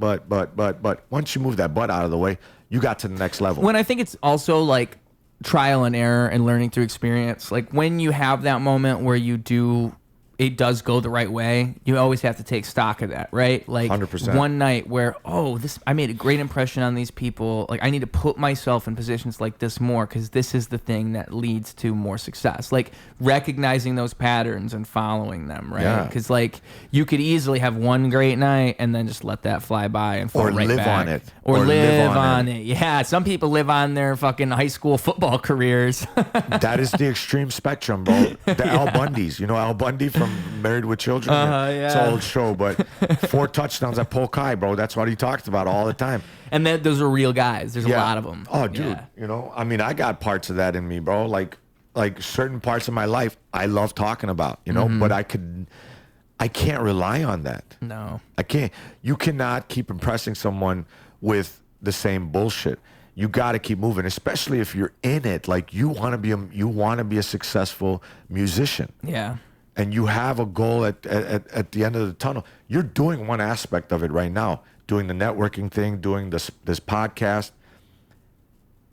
once you move that butt out of the way, you got to the next level. When I think it's also like trial and error and learning through experience. Like when you have that moment where you do it does go the right way, you always have to take stock of that, right? Like 100%. One night where, I made a great impression on these people. Like I need to put myself in positions like this more because this is the thing that leads to more success. Like recognizing those patterns and following them, right? Yeah. Because like you could easily have one great night and then just let that fly by and fall right live back. on it. Or live on it. Yeah, some people live on their fucking high school football careers. That is the extreme spectrum, bro. The Al Bundys. You know Al Bundy from Married with Children? Yeah. It's an old show, but 4 touchdowns at Polk High, bro. That's what he talked about all the time. And then those are real guys. There's a lot of them. Oh, dude. Yeah. You know, I mean, I got parts of that in me, bro. Like certain parts of my life I love talking about, you know, but I can't rely on that. No. I can't. You cannot keep impressing someone with the same bullshit. You got to keep moving, especially if you're in it. Like you want to be a successful musician. Yeah. And you have a goal at the end of the tunnel. You're doing one aspect of it right now, doing the networking thing, doing this podcast.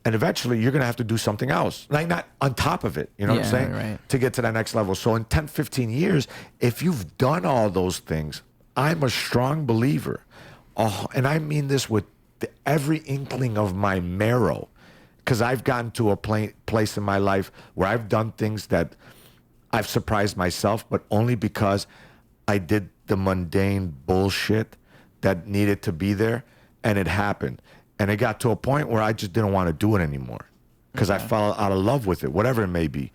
And eventually you're going to have to do something else, like not on top of it, you know what I'm saying? Right. To get to that next level. So in 10, 15 years, if you've done all those things, I'm a strong believer. And I mean this with every inkling of my marrow, because I've gotten to a place in my life where I've done things that I've surprised myself, but only because I did the mundane bullshit that needed to be there, and it happened. And it got to a point where I just didn't want to do it anymore because I fell out of love with it, whatever it may be.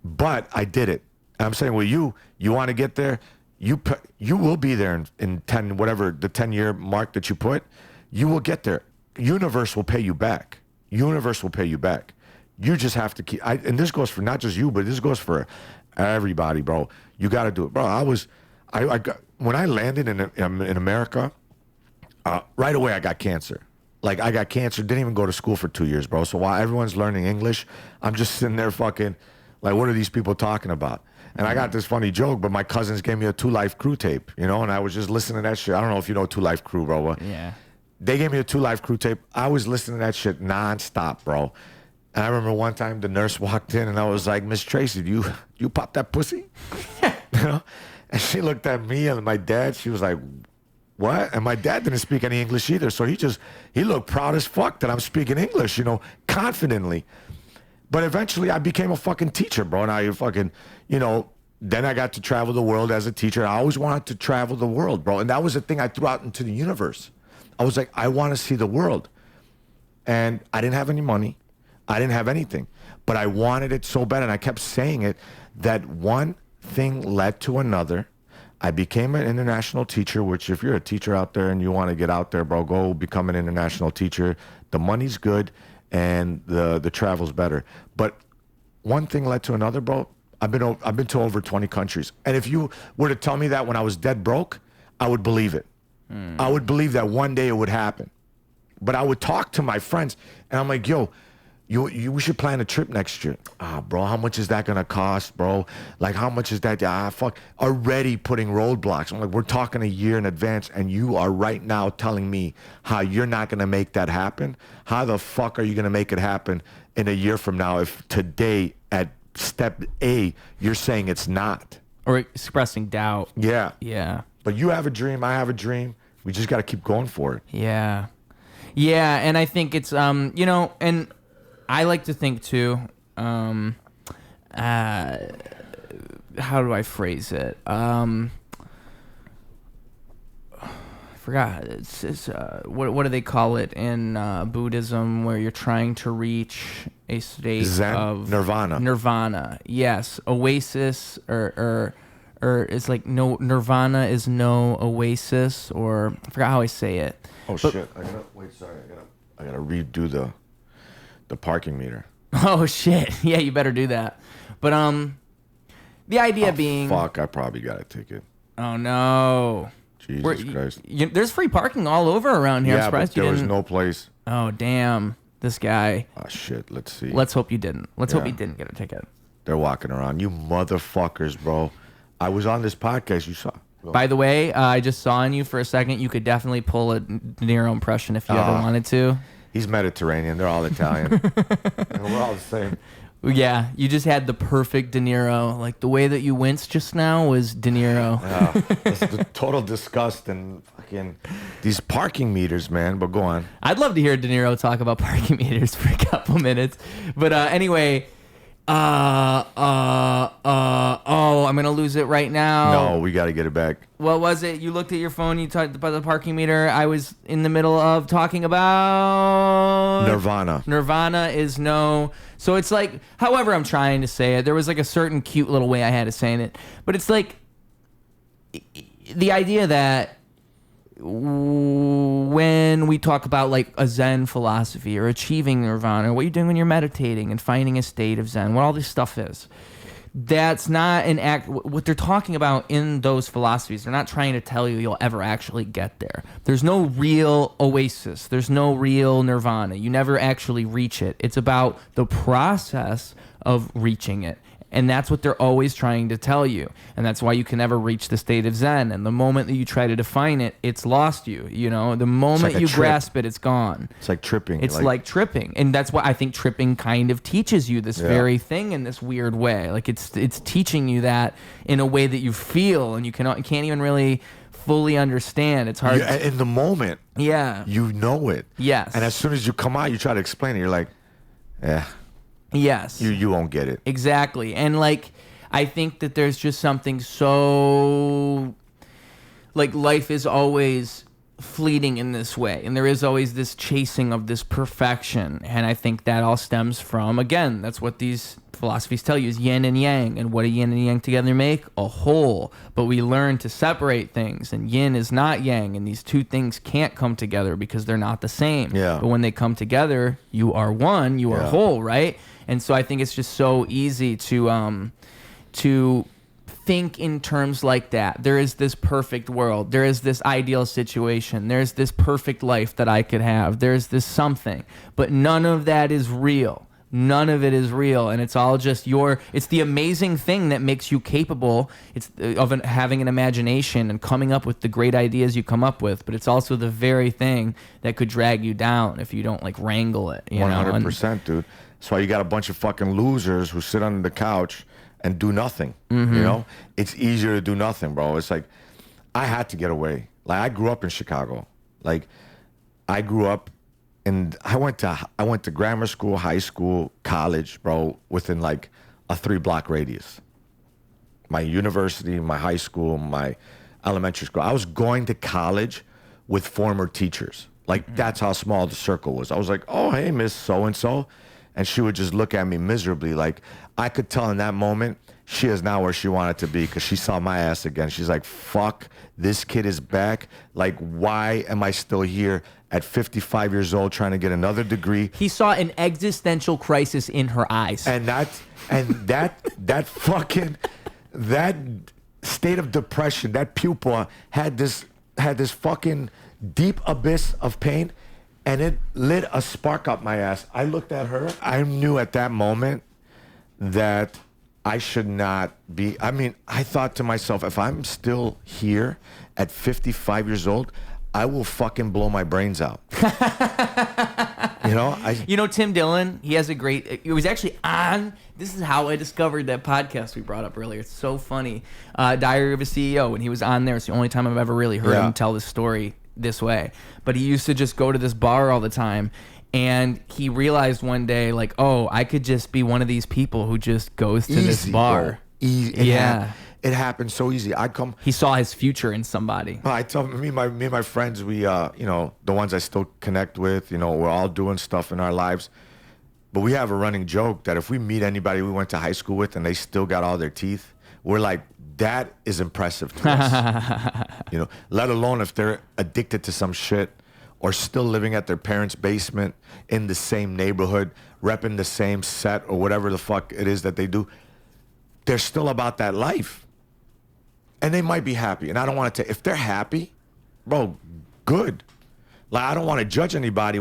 But I did it. And I'm saying, well, you want to get there? You will be there in 10, whatever the 10-year mark that you put. You will get there. Universe will pay you back. Universe will pay you back. You just have to keep. And this goes for not just you, but this goes for everybody, bro. You got to do it, bro. When I landed in America. Right away, I got cancer. Like, I got cancer, didn't even go to school for 2 years, bro. So while everyone's learning English, I'm just sitting there fucking, like, what are these people talking about? And I got this funny joke, but my cousins gave me a 2 Live Crew tape, you know, and I was just listening to that shit. I don't know if you know 2 Live Crew, bro. But Yeah. They gave me a 2 Live Crew tape. I was listening to that shit nonstop, bro. And I remember one time the nurse walked in, and I was like, Miss Tracy, do you pop that pussy? You know? And she looked at me and my dad. She was like, what? And my dad didn't speak any English either. So he looked proud as fuck that I'm speaking English, you know, confidently. But eventually I became a fucking teacher, bro. And I fucking, you know, then I got to travel the world as a teacher. I always wanted to travel the world, bro. And that was the thing I threw out into the universe. I was like, I want to see the world. And I didn't have any money. I didn't have anything. But I wanted it so bad. And I kept saying it, that one thing led to another. I became an international teacher, which if you're a teacher out there and you want to get out there, bro, go become an international teacher. The money's good and the travel's better. But one thing led to another, bro. I've been to over 20 countries. And if you were to tell me that when I was dead broke, I would believe it. I would believe that one day it would happen. But I would talk to my friends and I'm like, yo, we should plan a trip next year. Bro, how much is that gonna cost, bro? Like, how much is that? Fuck. Already putting roadblocks. I'm like, we're talking a year in advance, and you are right now telling me how you're not gonna make that happen. How the fuck are you gonna make it happen in a year from now if today at step A you're saying it's not? Or expressing doubt. Yeah. Yeah. But you have a dream. I have a dream. We just gotta keep going for it. Yeah. Yeah, and I think it's you know, and I like to think too, how do I phrase it? I forgot. It's what do they call it in Buddhism, where you're trying to reach a state Zen? of Nirvana. Nirvana, yes. Oasis, or it's like no Nirvana is no oasis, or I forgot how I say it. Oh, but, shit. I gotta redo the parking meter. Oh shit! Yeah, you better do that. But the idea being, fuck, I probably got a ticket. Oh no! Jesus Christ! There's free parking all over around here. Yeah, I'm surprised but there you was didn't. no place. Oh damn! This guy. Oh shit! Let's see. Let's hope you didn't. Let's hope he didn't get a ticket. They're walking around. You motherfuckers, bro. I was on this podcast. You saw. By the way, I just saw on you for a second. You could definitely pull a De Niro impression if you ever wanted to. He's Mediterranean. They're all Italian. We're all the same. Yeah, you just had the perfect De Niro. Like the way that you winced just now was De Niro. It's the total disgust and fucking these parking meters, man. But go on. I'd love to hear De Niro talk about parking meters for a couple minutes. But anyway, I'm gonna lose it right now. No, we got to get it back. What was it? You looked at your phone. You talked about the parking meter. I was in the middle of talking about Nirvana. Nirvana is no. So it's like, however I'm trying to say it. There was like a certain cute little way I had of saying it, but it's like the idea that when we talk about like a Zen philosophy or achieving Nirvana, or what you're doing when you're meditating and finding a state of Zen, what all this stuff is. That's not an act. What they're talking about in those philosophies, they're not trying to tell you you'll ever actually get there. There's no real oasis. There's no real nirvana. You never actually reach it. It's about the process of reaching it. And that's what they're always trying to tell you. And that's why you can never reach the state of Zen. And the moment that you try to define it, it's lost you. You know, the moment like you trip. grasp it, it's gone. It's like tripping. It's like tripping. And that's why I think tripping kind of teaches you this very thing in this weird way. Like it's teaching you that in a way that you feel and you can't even really fully understand. It's hard. In the moment, yeah, you know it. Yes. And as soon as you come out, you try to explain it. You're like, yeah. Yes. You won't get it. Exactly. And like I think that there's just something so like life is always fleeting in this way, and there is always this chasing of this perfection, and I think that all stems from, again, that's what these philosophies tell you, is yin and yang, and what do yin and yang together make? A whole. But we learn to separate things, and yin is not yang, and these two things can't come together because they're not the same. Yeah. But when they come together, you are one, you are whole, right? And so I think it's just so easy to think in terms like that. There is this perfect world. There is this ideal situation. There's this perfect life that I could have. There's this something. But none of that is real. None of it is real. And it's all just it's the amazing thing that makes you capable of having an imagination and coming up with the great ideas you come up with. But it's also the very thing that could drag you down if you don't like wrangle it. 100%, dude. That's why you got a bunch of fucking losers who sit on the couch and do nothing. You know, it's easier to do nothing, bro. It's like I had to get away. Like I grew up in Chicago. Like I grew up and I went to grammar school, high school, college, bro, within like a 3-block radius. My university, my high school, my elementary school. I was going to college with former teachers. Like that's how small the circle was. I was like, oh, hey, Miss So-and-so. And she would just look at me miserably. Like, I could tell in that moment, she is not where she wanted to be because she saw my ass again. She's like, fuck, this kid is back. Like, why am I still here at 55 years old trying to get another degree? He saw an existential crisis in her eyes. And that state of depression, that pupil had this fucking deep abyss of pain. And it lit a spark up my ass. I looked at her. I knew at that moment that I should not be. I mean, I thought to myself, if I'm still here at 55 years old, I will fucking blow my brains out. You know, Tim Dillon, he has a great, it was actually on, this is how I discovered that podcast we brought up earlier. It's so funny. Diary of a CEO, and he was on there. It's the only time I've ever really heard him tell this story this way. But he used to just go to this bar all the time, and he realized one day, like, oh, I could just be one of these people who just goes to this bar. Bro. Easy. It happened so easy. He saw his future in somebody. I tell me and my friends, we the ones I still connect with, we're all doing stuff in our lives. But we have a running joke that if we meet anybody we went to high school with and they still got all their teeth, we're like, that is impressive to us. Let alone if they're addicted to some shit or still living at their parents' basement in the same neighborhood, repping the same set or whatever the fuck it is that they do. They're still about that life. And they might be happy. And I don't want to if they're happy, bro, good. Like, I don't want to judge anybody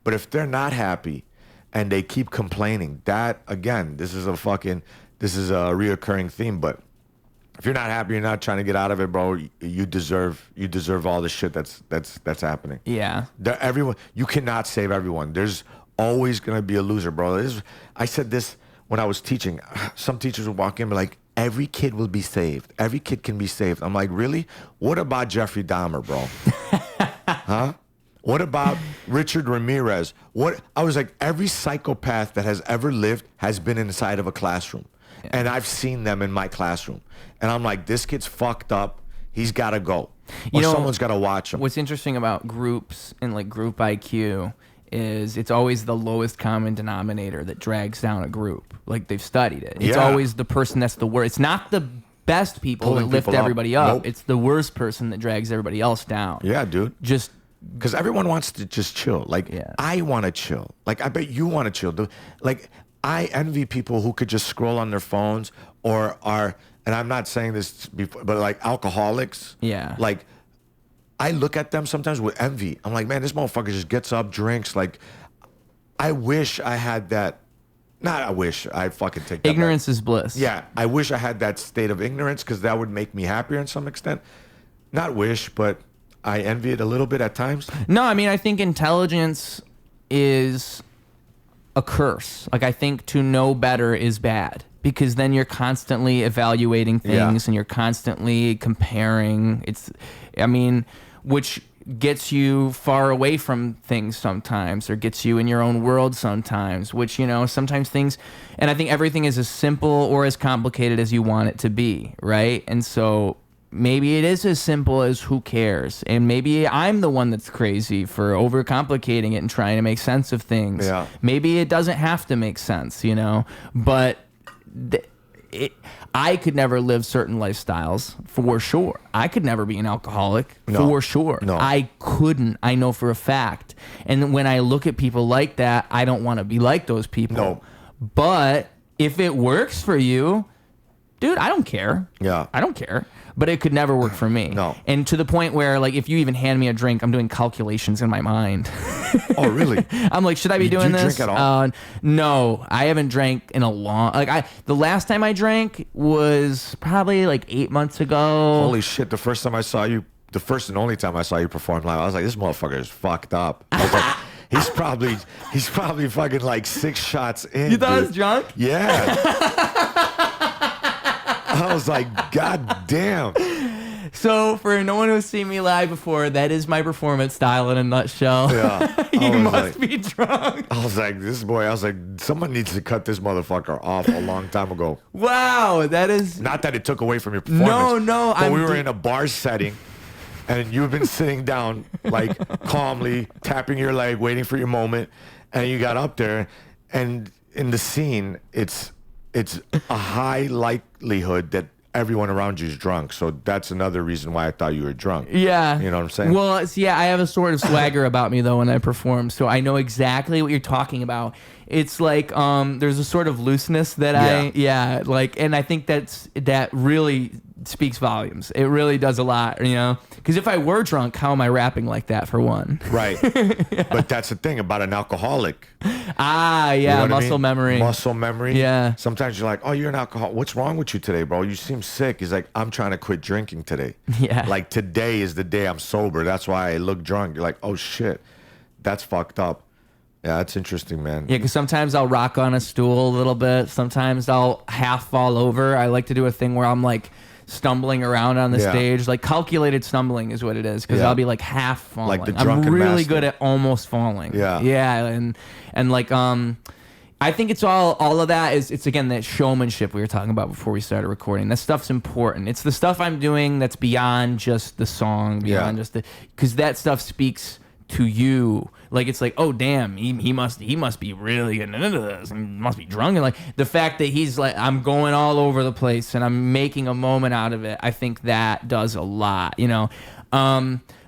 but if they're not happy and they keep complaining, that, again, this is a reoccurring theme, but if you're not happy, you're not trying to get out of it, bro, you deserve all the shit that's happening. Yeah. You cannot save everyone. There's always going to be a loser, bro. I said this when I was teaching, some teachers would walk in and be like, every kid will be saved. Every kid can be saved. I'm like, really? What about Jeffrey Dahmer, bro? Huh? What about Richard Ramirez? I was like, every psychopath that has ever lived has been inside of a classroom. Yeah. And I've seen them in my classroom. And I'm like, this kid's fucked up. He's got to go. Or someone's got to watch him. What's interesting about groups and like group IQ is it's always the lowest common denominator that drags down a group. Like they've studied it. It's always the person that's the worst. It's not the best people that lift everybody up. Nope. It's the worst person that drags everybody else down. Yeah, dude. Just because everyone wants to just chill. Like, I want to chill. Like, I bet you want to chill. Like, I envy people who could just scroll on their phones or are, and I'm not saying this before, but like alcoholics. Yeah. Like, I look at them sometimes with envy. I'm like, man, this motherfucker just gets up, drinks. Like, I wish I had that. Not I wish. I fucking take that ignorance back. is bliss. Yeah. I wish I had that state of ignorance because that would make me happier in some extent. Not wish, but I envy it a little bit at times. No, I mean, I think intelligence is a curse. Like, I think to know better is bad because then you're constantly evaluating things and you're constantly comparing. Which gets you far away from things sometimes or gets you in your own world sometimes, which, sometimes things, and I think everything is as simple or as complicated as you want it to be, right? And so maybe it is as simple as who cares, and maybe I'm the one that's crazy for overcomplicating it and trying to make sense of things. Yeah. Maybe it doesn't have to make sense, but I could never live certain lifestyles for sure. I could never be an alcoholic for sure. No. I couldn't. I know for a fact. And when I look at people like that, I don't want to be like those people. No. But if it works for you, dude, I don't care. Yeah. I don't care. But it could never work for me. No. And to the point where, like, if you even hand me a drink, I'm doing calculations in my mind. Oh, really? I'm like, should I be doing do you this? drink at all? No, I haven't drank in a long. The last time I drank was probably like 8 months ago. Holy shit! The first time I saw you, the first and only time I saw you perform live, I was like, this motherfucker is fucked up. I was like, he's probably fucking like 6 shots in. You thought I dude. was drunk? Yeah. I was like, God damn. So, for no one who's seen me live before, that is my performance style in a nutshell. Yeah. You must be drunk. I was like, someone needs to cut this motherfucker off a long time ago. Wow, that is... Not that it took away from your performance. No. But we were in a bar setting, and you've been sitting down, like, calmly, tapping your leg, waiting for your moment, and you got up there, and in the scene, it's a high likelihood that everyone around you is drunk. So that's another reason why I thought you were drunk. Yeah. You know what I'm saying? Well, I have a sort of swagger about me, though, when I perform. So I know exactly what you're talking about. It's like there's a sort of looseness that and I think that really speaks volumes. It really does a lot, Because if I were drunk, how am I rapping like that, for one? Right. But that's the thing about an alcoholic. Ah, yeah, you know muscle memory. Muscle memory. Yeah. Sometimes you're like, oh, you're an alcoholic. What's wrong with you today, bro? You seem sick. He's like, I'm trying to quit drinking today. Yeah. Like, today is the day I'm sober. That's why I look drunk. You're like, oh, shit. That's fucked up. Yeah, that's interesting, man. Yeah, because sometimes I'll rock on a stool a little bit. Sometimes I'll half fall over. I like to do a thing where I'm like stumbling around on the stage. Like calculated stumbling is what it is, because I'll be like half falling. Like the drunken I'm really master. good at almost falling. Yeah. Yeah, and like I think it's all of that is, it's again that showmanship we were talking about before we started recording. That stuff's important. It's the stuff I'm doing that's beyond just the song, beyond just because that stuff speaks to you. Like, it's like, oh damn, he must be really getting into this and must be drunk. And like the fact that he's like, I'm going all over the place and I'm making a moment out of it, I think that does a lot.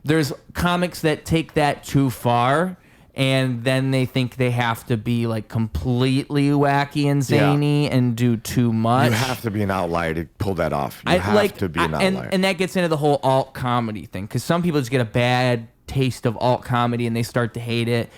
There's comics that take that too far, and then they think they have to be like completely wacky and zany and do too much. You have to be an outlier to pull that off. You have to be an outlier. And that gets into the whole alt comedy thing, because some people just get a bad taste of alt comedy and they start to hate it.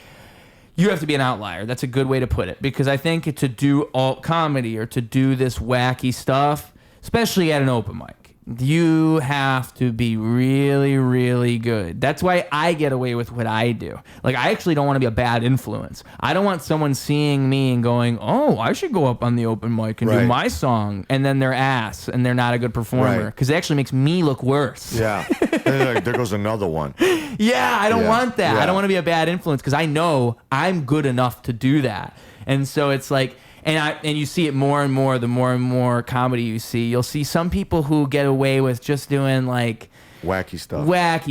You have to be an outlier. That's a good way to put it, because I think to do alt comedy or to do this wacky stuff, especially at an open mic, You have to be really, really good. That's why I get away with what I do. Like, I actually don't want to be a bad influence. I don't want someone seeing me and going, oh, I should go up on the open mic and do my song. And then they're ass and they're not a good performer. Because it actually makes me look worse. Yeah. Like, there goes another one. Yeah, I don't want that. I don't want to be a bad influence because I know I'm good enough to do that. And so it's like... And you see it more and more, the more and more comedy you see. You'll see some people who get away with just doing like wacky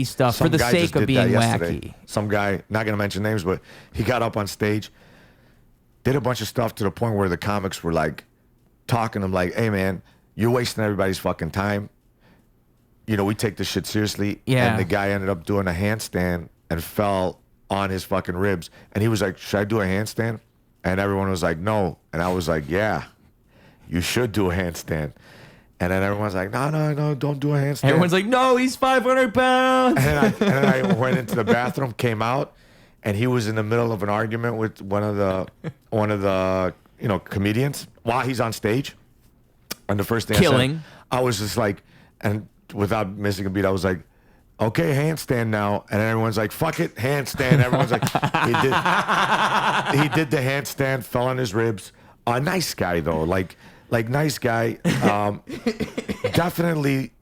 stuff for the sake of being wacky. Some guy, not going to mention names, but he got up on stage, did a bunch of stuff to the point where the comics were like talking to him like, hey man, you're wasting everybody's fucking time. You know, we take this shit seriously. Yeah. And the guy ended up doing a handstand and fell on his fucking ribs. And he was like, should I do a handstand? And everyone was like, no. And I was like, yeah, you should do a handstand. And then everyone's like, no, don't do a handstand. Everyone's like, no, he's 500 pounds. And then I went into the bathroom, came out, and he was in the middle of an argument with one of the comedians while he's on stage. And the first thing I was just like, and without missing a beat, I was like, okay, handstand now. And everyone's like, fuck it, handstand. Everyone's like, he did the handstand, fell on his ribs. A nice guy, though. Like nice guy. Definitely,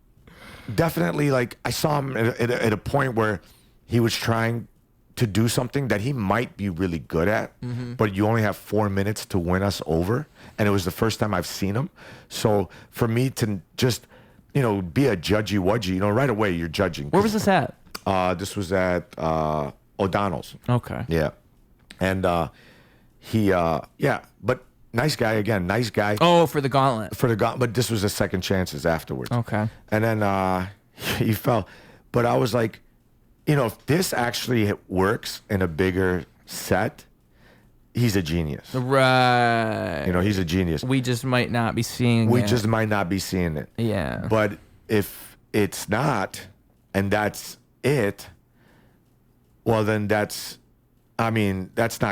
like, I saw him at a point where he was trying to do something that he might be really good at, but you only have 4 minutes to win us over. And it was the first time I've seen him. So for me to just... be a judgy-wudgy. right away you're judging. Where was this at? This was at O'Donnell's. Okay. Yeah. And but nice guy again, nice guy. Oh, for the gauntlet. But this was the second chances afterwards. Okay. And then he fell. But I was like, if this actually works in a bigger set, he's a genius. Right. He's a genius. We just might not be seeing it. We just might not be seeing it. Yeah. But if it's not, and that's it, well, then that's not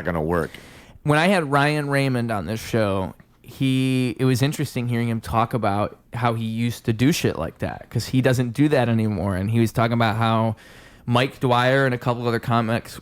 going to work. When I had Ryan Raymond on this show, it was interesting hearing him talk about how he used to do shit like that because he doesn't do that anymore. And he was talking about how Mike Dwyer and a couple other comics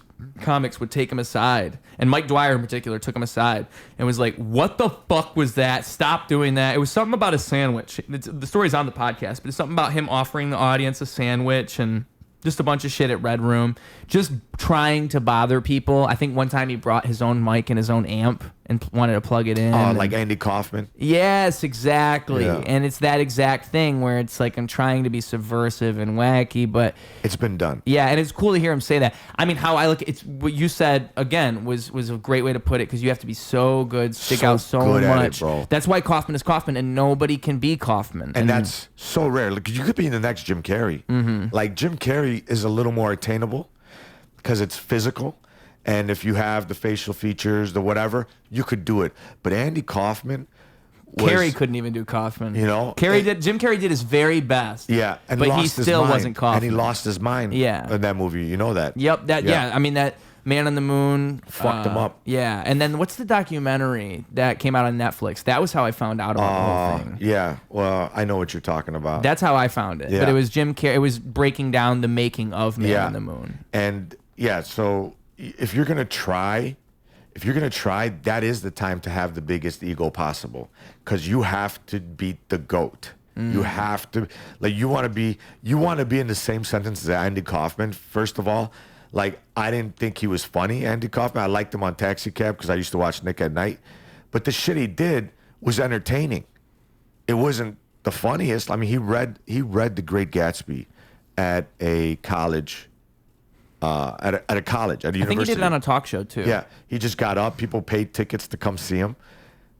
would take him aside, and Mike Dwyer in particular took him aside and was like, what the fuck was that? Stop doing that. It was something about a sandwich. The story's on the podcast, but it's something about him offering the audience a sandwich and just a bunch of shit at Red Room, just trying to bother people. I think one time he brought his own mic and his own amp and wanted to plug it in. Like Andy Kaufman? Yes, exactly. Yeah. And it's that exact thing where it's like I'm trying to be subversive and wacky, but... It's been done. Yeah, and it's cool to hear him say that. I mean, how I look... It's what you said, again, was a great way to put it because you have to be so good, stick out so good much. At it, bro. That's why Kaufman is Kaufman, and nobody can be Kaufman. And that's so rare. Like, you could be the next Jim Carrey. Mm-hmm. Like, Jim Carrey is a little more attainable because it's physical. And if you have the facial features, the whatever, you could do it. But Andy Kaufman Carrey couldn't even do Kaufman. Jim Carrey did his very best. Yeah. But he still wasn't Kaufman. And he lost his mind in that movie. You know that? Yep. I mean, that Man on the Moon fucked him up. Yeah. And then what's the documentary that came out on Netflix? That was how I found out about the whole thing. Yeah. Well, I know what you're talking about. That's how I found it. Yeah. But it was Jim Carrey. It was breaking down the making of Man on the Moon. And so if you're gonna try, that is the time to have the biggest ego possible, because you have to beat the GOAT. You have to, like, you want to be in the same sentence as Andy Kaufman. First of all, like, I didn't think he was funny, Andy Kaufman. I liked him on Taxi Cab because I used to watch Nick at Night, but the shit he did was entertaining. It wasn't the funniest. I mean, he read The Great Gatsby at a college. At a college, at a university. I think he did it on a talk show, too. Yeah. He just got up. People paid tickets to come see him.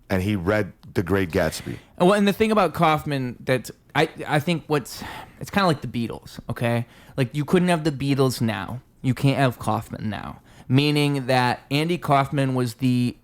And he read The Great Gatsby. Well, and the thing about Kaufman that I think it's kind of like the Beatles, okay? Like, you couldn't have the Beatles now. You can't have Kaufman now. Meaning that Andy Kaufman was the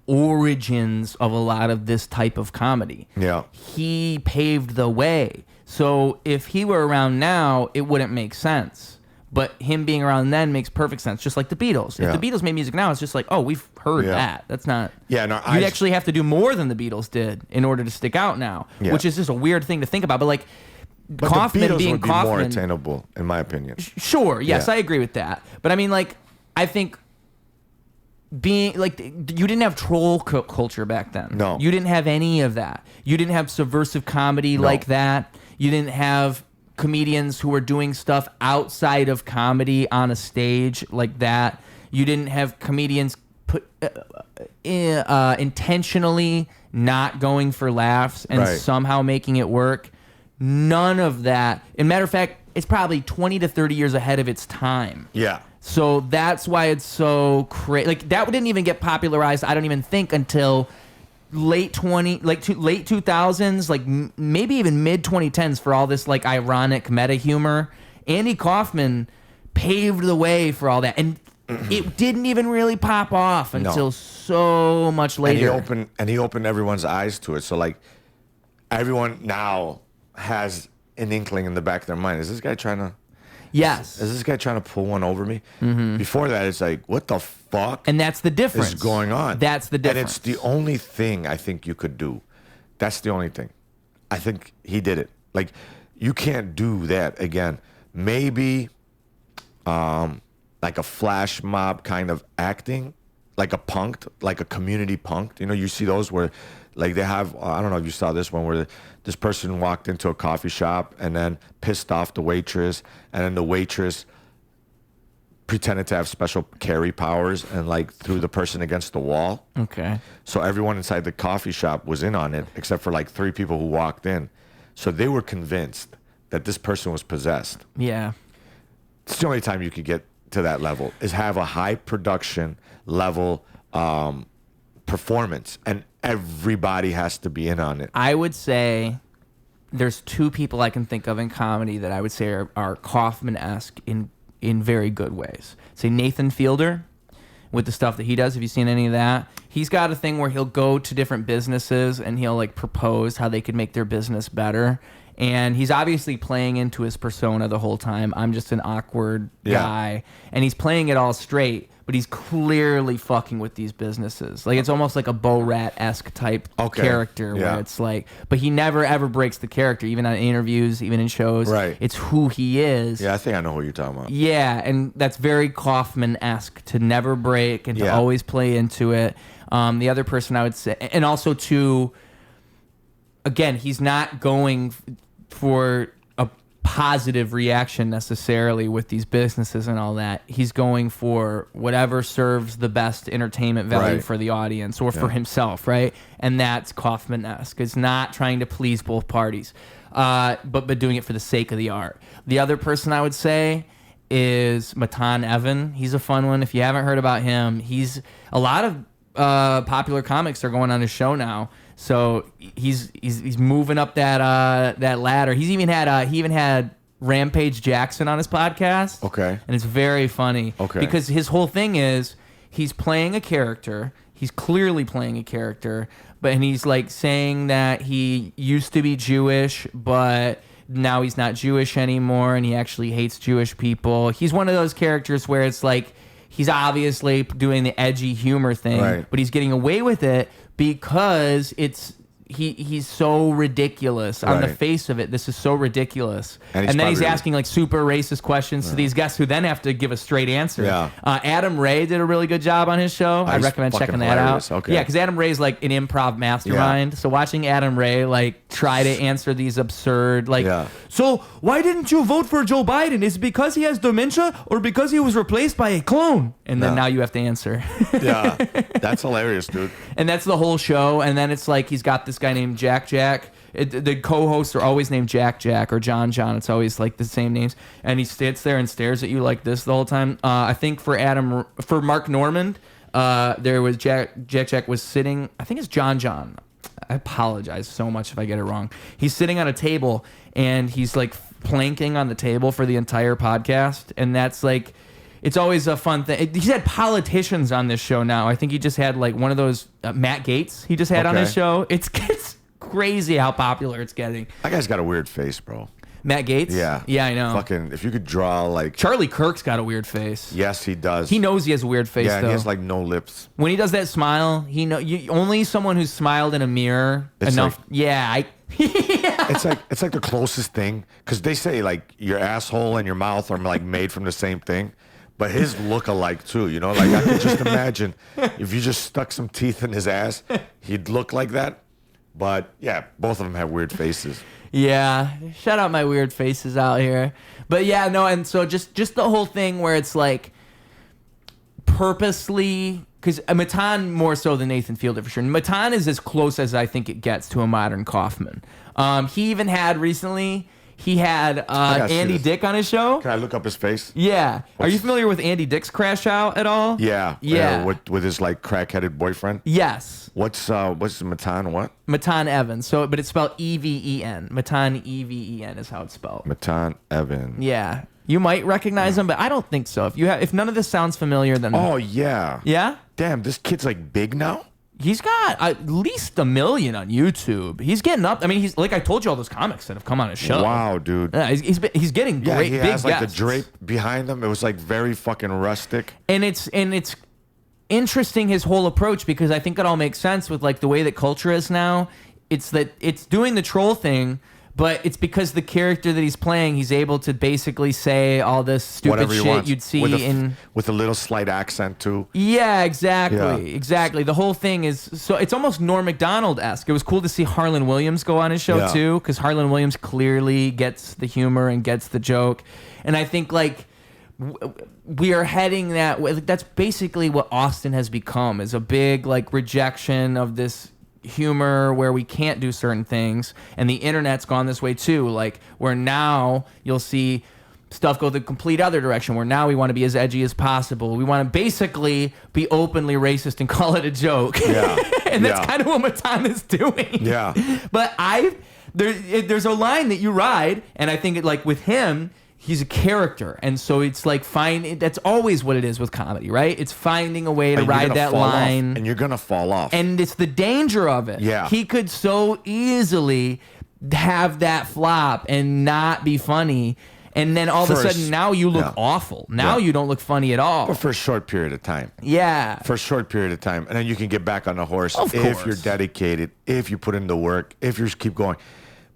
origins of a lot of this type of comedy. Yeah. He paved the way. So if he were around now, it wouldn't make sense. But him being around then makes perfect sense, just like the Beatles. Yeah. If the Beatles made music now, it's just like, oh, we've heard that. That's not... Yeah, no, You'd actually have to do more than the Beatles did in order to stick out now, which is just a weird thing to think about. But, like, But Kaufman the Beatles being would be Kaufman, more attainable, in my opinion. Sure, yes, Yeah. I agree with that. But I mean, like, I think being like, you didn't have troll culture back then. No. You didn't have any of that. You didn't have subversive comedy like that. You didn't have comedians who were doing stuff outside of comedy on a stage like that. You didn't have comedians intentionally not going for laughs and somehow making it work. None of that. As a matter of fact, it's probably 20 to 30 years ahead of its time. Yeah. So that's why it's so crazy. Like, that didn't even get popularized, I don't even think, until late 2000s, like maybe even mid 2010s, for all this like ironic meta humor. Andy Kaufman paved the way for all that, and it didn't even really pop off until so much later. And he opened everyone's eyes to it. So like, everyone now has an inkling in the back of their mind. Is this guy trying to? Yes. Is this guy trying to pull one over me? Mm-hmm. Before that, it's like, what the fuck? And that's the difference. Is going on. That's the difference. And it's the only thing I think you could do. That's the only thing. I think he did it. Like, you can't do that again. Maybe, like a flash mob kind of acting, like a punked, like a community punked. You know, you see those where, like, they have, I don't know if you saw this one where this person walked into a coffee shop and then pissed off the waitress, and then the waitress pretended to have special carry powers and like threw the person against the wall. Okay. So everyone inside the coffee shop was in on it except for like 3 people who walked in. So they were convinced that this person was possessed. Yeah. It's the only time you could get to that level, is have a high production level performance, and everybody has to be in on it. I would say there's 2 people I can think of in comedy that I would say are Kaufman-esque in very good ways. Say Nathan Fielder, with the stuff that he does. Have you seen any of that? He's got a thing where he'll go to different businesses and he'll like propose how they could make their business better. And he's obviously playing into his persona the whole time. I'm just an awkward guy. And he's playing it all straight, but he's clearly fucking with these businesses. Like, it's almost like a Bo Rat-esque type character where it's like, but he never ever breaks the character, even on interviews, even in shows. Right. It's who he is. Yeah, I think I know who you're talking about. Yeah, and that's very Kaufman-esque, to never break and to always play into it. The other person I would say, and also to, again, he's not going for a positive reaction necessarily with these businesses and all that. He's going for whatever serves the best entertainment value for the audience or for himself, right? And that's Kaufman-esque. It's not trying to please both parties, but doing it for the sake of the art. The other person I would say is Matan Evan. He's a fun one. If you haven't heard about him, he's a lot of popular comics are going on his show now. So he's moving up that ladder. He even had Rampage Jackson on his podcast. Okay. And it's very funny. Okay. Because his whole thing is he's playing a character. He's clearly playing a character, and he's like saying that he used to be Jewish, but now he's not Jewish anymore, and he actually hates Jewish people. He's one of those characters where it's like he's obviously doing the edgy humor thing, but he's getting away with it because he's so ridiculous on the face of it. This is so ridiculous. And then he's asking like super racist questions to these guests who then have to give a straight answer. Yeah. Adam Ray did a really good job on his show. I recommend checking that out. Okay. Yeah, because Adam Ray's like an improv mastermind. Yeah. So watching Adam Ray like try to answer these absurd so why didn't you vote for Joe Biden? Is it because he has dementia or because he was replaced by a clone? And then now you have to answer. Yeah, that's hilarious, dude. And that's the whole show. And then it's like he's got this guy named Jack. The co-hosts are always named Jack or John. It's always like the same names. And he sits there and stares at you like this the whole time. I think for Mark Normand, there was Jack was sitting. I think it's John. I apologize so much if I get it wrong. He's sitting on a table and he's like planking on the table for the entire podcast, and that's like. It's always a fun thing. He's had politicians on this show now. I think he just had like one of those Matt Gaetz he just had on his show. It's crazy how popular it's getting. That guy's got a weird face, bro. Matt Gaetz? Yeah. Yeah, I know. Fucking, if you could draw like... Charlie Kirk's got a weird face. Yes, he does. He knows he has a weird face, though. Yeah, he has like no lips. When he does that smile, only someone who's smiled in a mirror enough... Like, It's like the closest thing, because they say like your asshole and your mouth are like made from the same thing, but his look alike too. You know, like I could just imagine if you just stuck some teeth in his ass, he'd look like that. But yeah, both of them have weird faces. Yeah, shout out my weird faces out here. But yeah, no, and so just the whole thing where it's like purposely, because Matan more so than Nathan Fielder for sure. Matan is as close as I think it gets to a modern Kaufman. He even had recently, he had Andy Dick on his show. Can I look up his face? Yeah. Are you familiar with Andy Dick's Crash Out at all? Yeah. Yeah. With his like crack-headed boyfriend? Yes. What's Matan what? Matan Evans. So, but it's spelled Even. Matan Even is how it's spelled. Matan Evans. Yeah. You might recognize him, but I don't think so. If none of this sounds familiar, then Oh yeah. Yeah? Damn, this kid's like big now? He's got at least 1 million on YouTube. He's getting up. I mean, he's like I told you, all those comics that have come on his show. Wow, dude. Yeah, he's getting Yeah, great he big has like guests. the drape behind him. It was like very fucking rustic. And it's interesting, his whole approach, because I think it all makes sense with like the way that culture is now. It's that it's doing the troll thing, but it's because the character that he's playing, he's able to basically say all this stupid Whatever he shit wants. you'd see with a little slight accent too. Yeah, exactly. Yeah. Exactly. The whole thing is, so it's almost Norm Macdonald-esque. It was cool to see Harlan Williams go on his show too, because Harlan Williams clearly gets the humor and gets the joke. And I think like we are heading that way. That's basically what Austin has become, is a big like rejection of this humor where we can't do certain things, and the internet's gone this way too, like where now you'll see stuff go the complete other direction, where now we want to be as edgy as possible. We want to basically be openly racist and call it a joke. Yeah. And that's kind of what Matan is doing. Yeah. But there's a line that you ride, and I think like with him, he's a character, and so it's like that's always what it is with comedy, right? It's finding a way to ride that line, and you're gonna fall off, and it's the danger of it. Yeah, he could so easily have that flop and not be funny, and then all of a sudden now you look awful. Now you don't look funny at all. But for a short period of time. Yeah, for a short period of time, and then you can get back on the horse of if course. You're dedicated, if you put in the work, if you just keep going.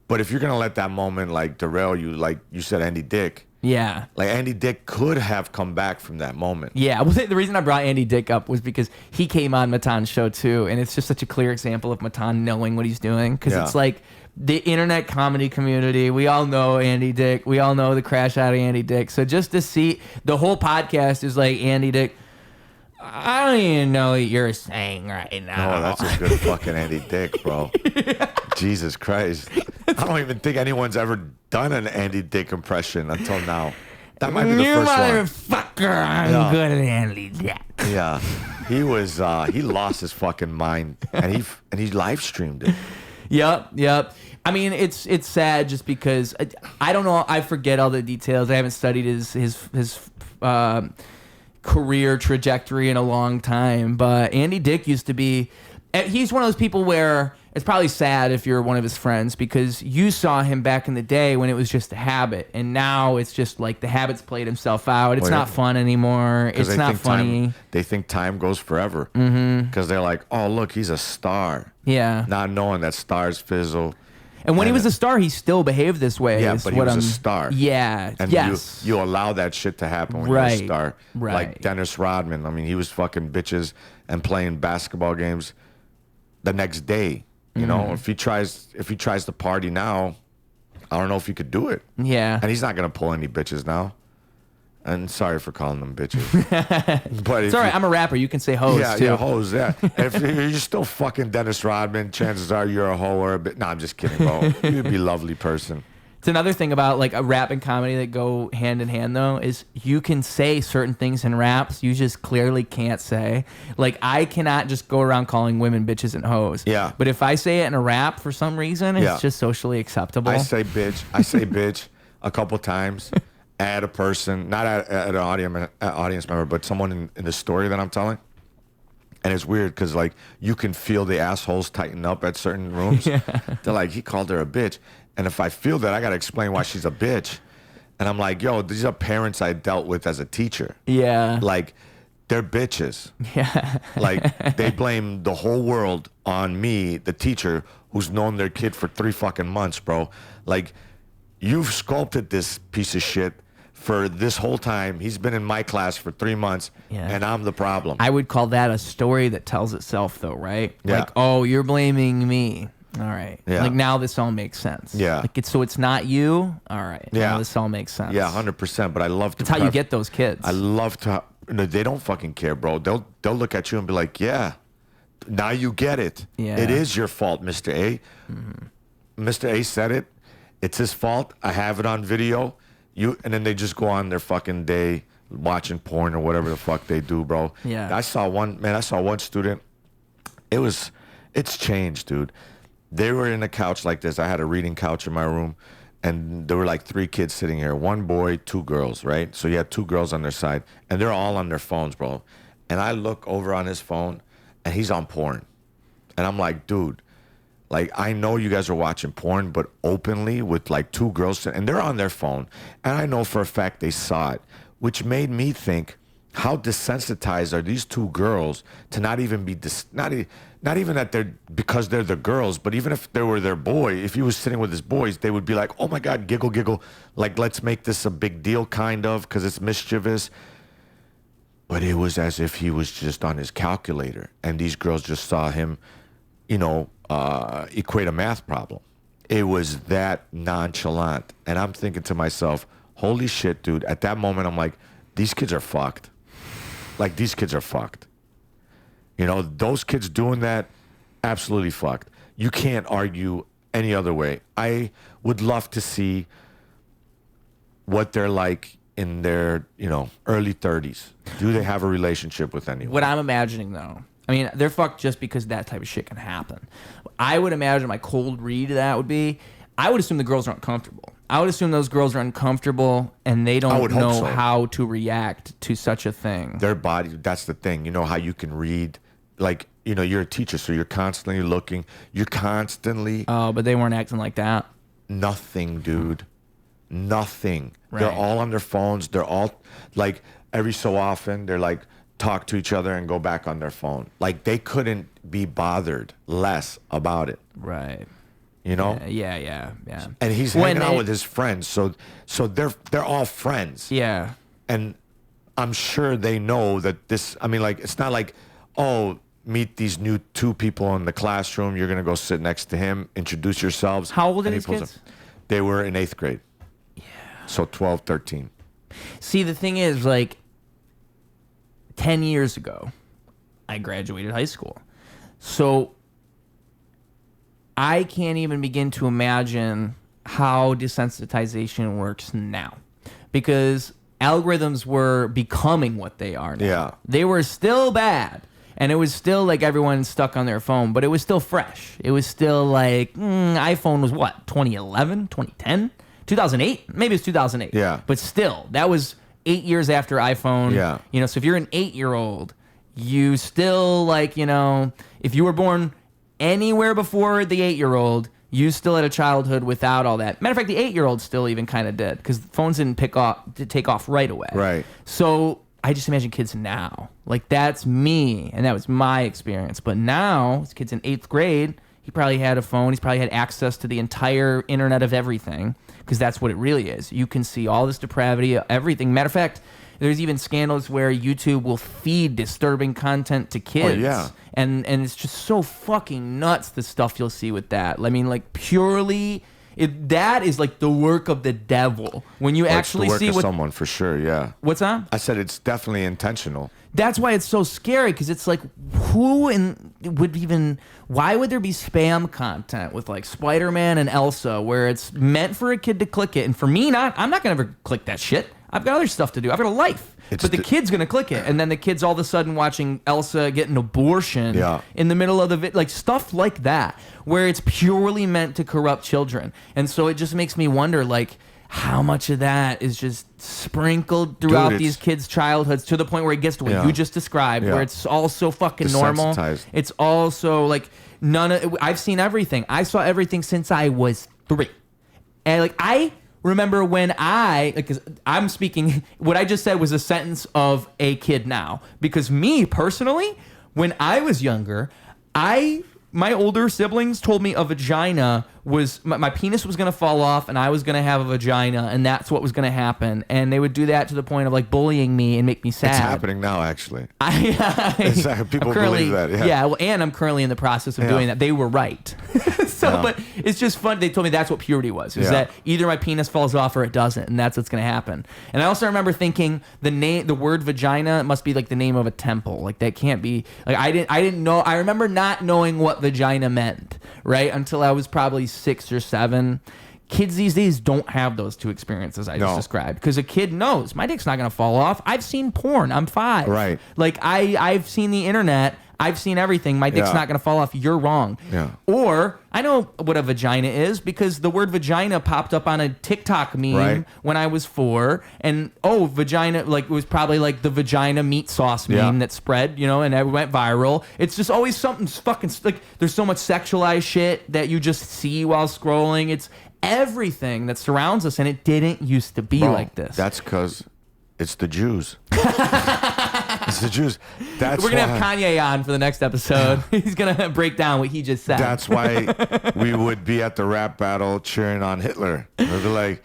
But if you're gonna let that moment like derail you, like you said, Andy Dick. Yeah. Like Andy Dick could have come back from that moment. Yeah. Well, the reason I brought Andy Dick up was because he came on Matan's show too, and it's just such a clear example of Matan knowing what he's doing, because it's like the internet comedy community. We all know Andy Dick. We all know the crash out of Andy Dick. So just to see the whole podcast is like Andy Dick, I don't even know what you're saying right now. Oh, that's a good fucking Andy Dick, bro. Jesus Christ. I don't even think anyone's ever done an Andy Dick impression until now. That might be the first one. Motherfucker, I'm good at Andy Dick. Yeah. He was he lost his fucking mind, and he live streamed it. Yep. I mean, it's sad just because I don't know. I forget all the details. I haven't studied his career trajectory in a long time. But Andy Dick used to be. He's one of those people where it's probably sad if you're one of his friends, because you saw him back in the day when it was just a habit, and now it's just like the habit's played himself out. It's not fun anymore. It's not funny. They think time goes forever because they're like, oh, look, he's a star. Yeah. Not knowing that stars fizzle. And when he was a star, he still behaved this way. Yeah, but he was a star. Yeah. And you allow that shit to happen when you're a star. Right. Like Dennis Rodman. I mean, he was fucking bitches and playing basketball games the next day. You know, if he tries to party now, I don't know if he could do it. Yeah. And he's not gonna pull any bitches now. And sorry for calling them bitches. But it's all right. I'm a rapper. You can say hoes too. Yeah, hoes. Yeah. If you're still fucking Dennis Rodman, chances are you're a hoe or a bit. No, I'm just kidding, bro. You'd be a lovely person. It's another thing about like a rap and comedy that go hand in hand though, is you can say certain things in raps you just clearly can't say. Like I cannot just go around calling women bitches and hoes. Yeah. But if I say it in a rap for some reason, it's just socially acceptable. I say bitch a couple times at a person, not at an audience member, but someone in the story that I'm telling. And it's weird because like you can feel the assholes tighten up at certain rooms. Yeah. They're like, he called her a bitch. And if I feel that, I got to explain why she's a bitch. And I'm like, yo, these are parents I dealt with as a teacher. Yeah. Like, they're bitches. Yeah. Like, they blame the whole world on me, the teacher, who's known their kid for 3 fucking months, bro. Like, you've sculpted this piece of shit for this whole time. He's been in my class for 3 months, and I'm the problem. I would call that a story that tells itself, though, right? Yeah. Like, oh, you're blaming me. All right. Yeah. Like, now this all makes sense. Yeah. Like, so it's not you. All right. Yeah. Now this all makes sense. Yeah, 100%. But I love to. That's how you get those kids. I love to. No, they don't fucking care, bro. They'll look at you and be like, yeah, now you get it. Yeah. It is your fault, Mr. A. Mr. A said it. It's his fault. I have it on video. And then they just go on their fucking day watching porn or whatever the fuck they do, bro. Yeah. I saw one student. It's changed, dude. They were in a couch like this. I had a reading couch in my room, and there were like 3 kids sitting here. 1 boy, 2 girls, right? So you had 2 girls on their side, and they're all on their phones, bro. And I look over on his phone, and he's on porn. And I'm like, dude, like, I know you guys are watching porn, but openly with like 2 girls, and they're on their phone. And I know for a fact they saw it, which made me think, how desensitized are these 2 girls to not even be, not even that they're, because they're the girls, but even if they were their boy, if he was sitting with his boys, they would be like, oh my God, giggle, giggle. Like, let's make this a big deal, kind of, because it's mischievous. But it was as if he was just on his calculator, and these girls just saw him, equate a math problem. It was that nonchalant. And I'm thinking to myself, holy shit, dude. At that moment, I'm like, these kids are fucked. Like, these kids are fucked. Those kids doing that, absolutely fucked. You can't argue any other way. I would love to see what they're like in their, early 30s. Do they have a relationship with anyone? What I'm imagining, though, I mean, they're fucked just because that type of shit can happen. I would imagine my cold read of that would be, I would assume the girls are uncomfortable. I would assume those girls are uncomfortable and they don't know how to react to such a thing. Their body, that's the thing. You know how you can read, like, you're a teacher, so you're constantly looking. You're constantly... Oh, but they weren't acting like that. Nothing, dude. Nothing. Right. They're all on their phones. They're all, like, every so often, they're like, talk to each other and go back on their phone. Like, they couldn't be bothered less about it. Right. Yeah. And he's When hanging out with his friends, so they're all friends. Yeah. And I'm sure they know that this. I mean, like, it's not like, oh, meet these new 2 people in the classroom. You're gonna go sit next to him. Introduce yourselves. How old are And he these pulls kids? them. They were in 8th grade. Yeah. So 12, 13. See, the thing is, like, 10 years ago, I graduated high school. So I can't even begin to imagine how desensitization works now, because algorithms were becoming what they are now. Yeah. They were still bad, and it was still like everyone stuck on their phone, but it was still fresh. It was still like, iPhone was what, 2011, 2010, 2008? Maybe it's 2008. Yeah. But still, that was 8 years after iPhone. Yeah. So if you're an 8-year-old, you still, like, if you were born anywhere before the 8-year-old, you still had a childhood without all that. Matter of fact, the 8-year-old still even kind of did, because phones didn't take off right away. Right. So I just imagine kids now. Like, that's me, and that was my experience. But now, this kid's in 8th grade. He probably had a phone. He's probably had access to the entire internet of everything, because that's what it really is. You can see all this depravity, everything. Matter of fact, there's even scandals where YouTube will feed disturbing content to kids. Oh, yeah. And it's just so fucking nuts, the stuff you'll see with that. I mean, like, purely... that is like the work of the devil. When you actually see what someone, for sure, yeah. What's that? I said it's definitely intentional. That's why it's so scary, because it's like, why would there be spam content with like Spider-Man and Elsa where it's meant for a kid to click it, and for me, I'm not gonna ever click that shit. I've got other stuff to do. I've got a life. But the kid's gonna click it, and then the kid's all of a sudden watching Elsa get an abortion in the middle of the like stuff like that, where it's purely meant to corrupt children. And so it just makes me wonder, like, how much of that is just sprinkled throughout these kids' childhoods to the point where it gets to what you just described, where it's all so fucking normal. It's also like I've seen everything. I saw everything since I was 3, and like I remember when because I'm speaking, what I just said was a sentence of a kid now. Because me, personally, when I was younger, I my older siblings told me a vagina was my penis was gonna fall off and I was gonna have a vagina and that's what was gonna happen, and they would do that to the point of like bullying me and make me sad. It's happening now, actually. People currently, believe that. Well, and I'm currently in the process of doing that. They were right. But it's just fun. They told me that's what puberty was. That either my penis falls off or it doesn't, and that's what's gonna happen. And I also remember thinking the word vagina must be like the name of a temple. Like that can't be like I didn't know. I remember not knowing what vagina meant, right, until I was probably 6 or 7. Kids these days don't have those two experiences I just described, because a kid knows my dick's not gonna fall off. I've seen porn. I'm 5. Right. Like I've seen the internet. I've seen everything. My dick's not going to fall off. You're wrong. Yeah. Or I know what a vagina is because the word vagina popped up on a TikTok meme when I was 4. And, vagina, like it was probably like the vagina meat sauce meme that spread, and it went viral. It's just always something fucking, like there's so much sexualized shit that you just see while scrolling. It's everything that surrounds us, and it didn't used to be like this. That's because it's the Jews. It's the Jews. We're going to have Kanye on for the next episode. He's going to break down what he just said. That's why we would be at the rap battle cheering on Hitler. They'd be like,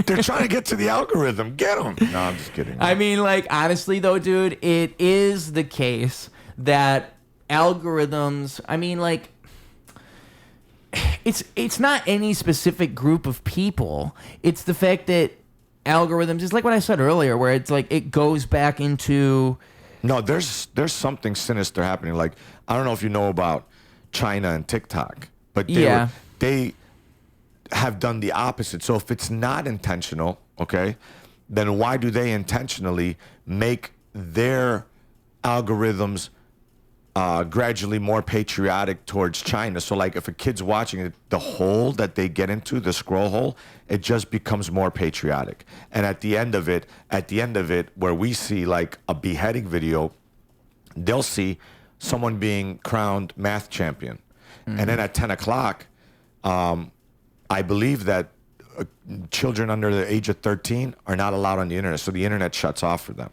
they're trying to get to the algorithm. Get him. No, I'm just kidding. I mean, like, honestly, though, dude, it is the case that algorithms, I mean, like, it's not any specific group of people. It's the fact that algorithms is like what I said earlier, where it's like it goes back into. No, there's something sinister happening. Like, I don't know if you know about China and TikTok, but they have done the opposite. So if it's not intentional, okay, then why do they intentionally make their algorithms gradually more patriotic towards China? So like if a kid's watching it, the hole that they get into, the scroll hole, it just becomes more patriotic. And at the end of it, where we see like a beheading video, they'll see someone being crowned math champion. Mm-hmm. And then at 10 o'clock, I believe that children under the age of 13 are not allowed on the internet. So the internet shuts off for them.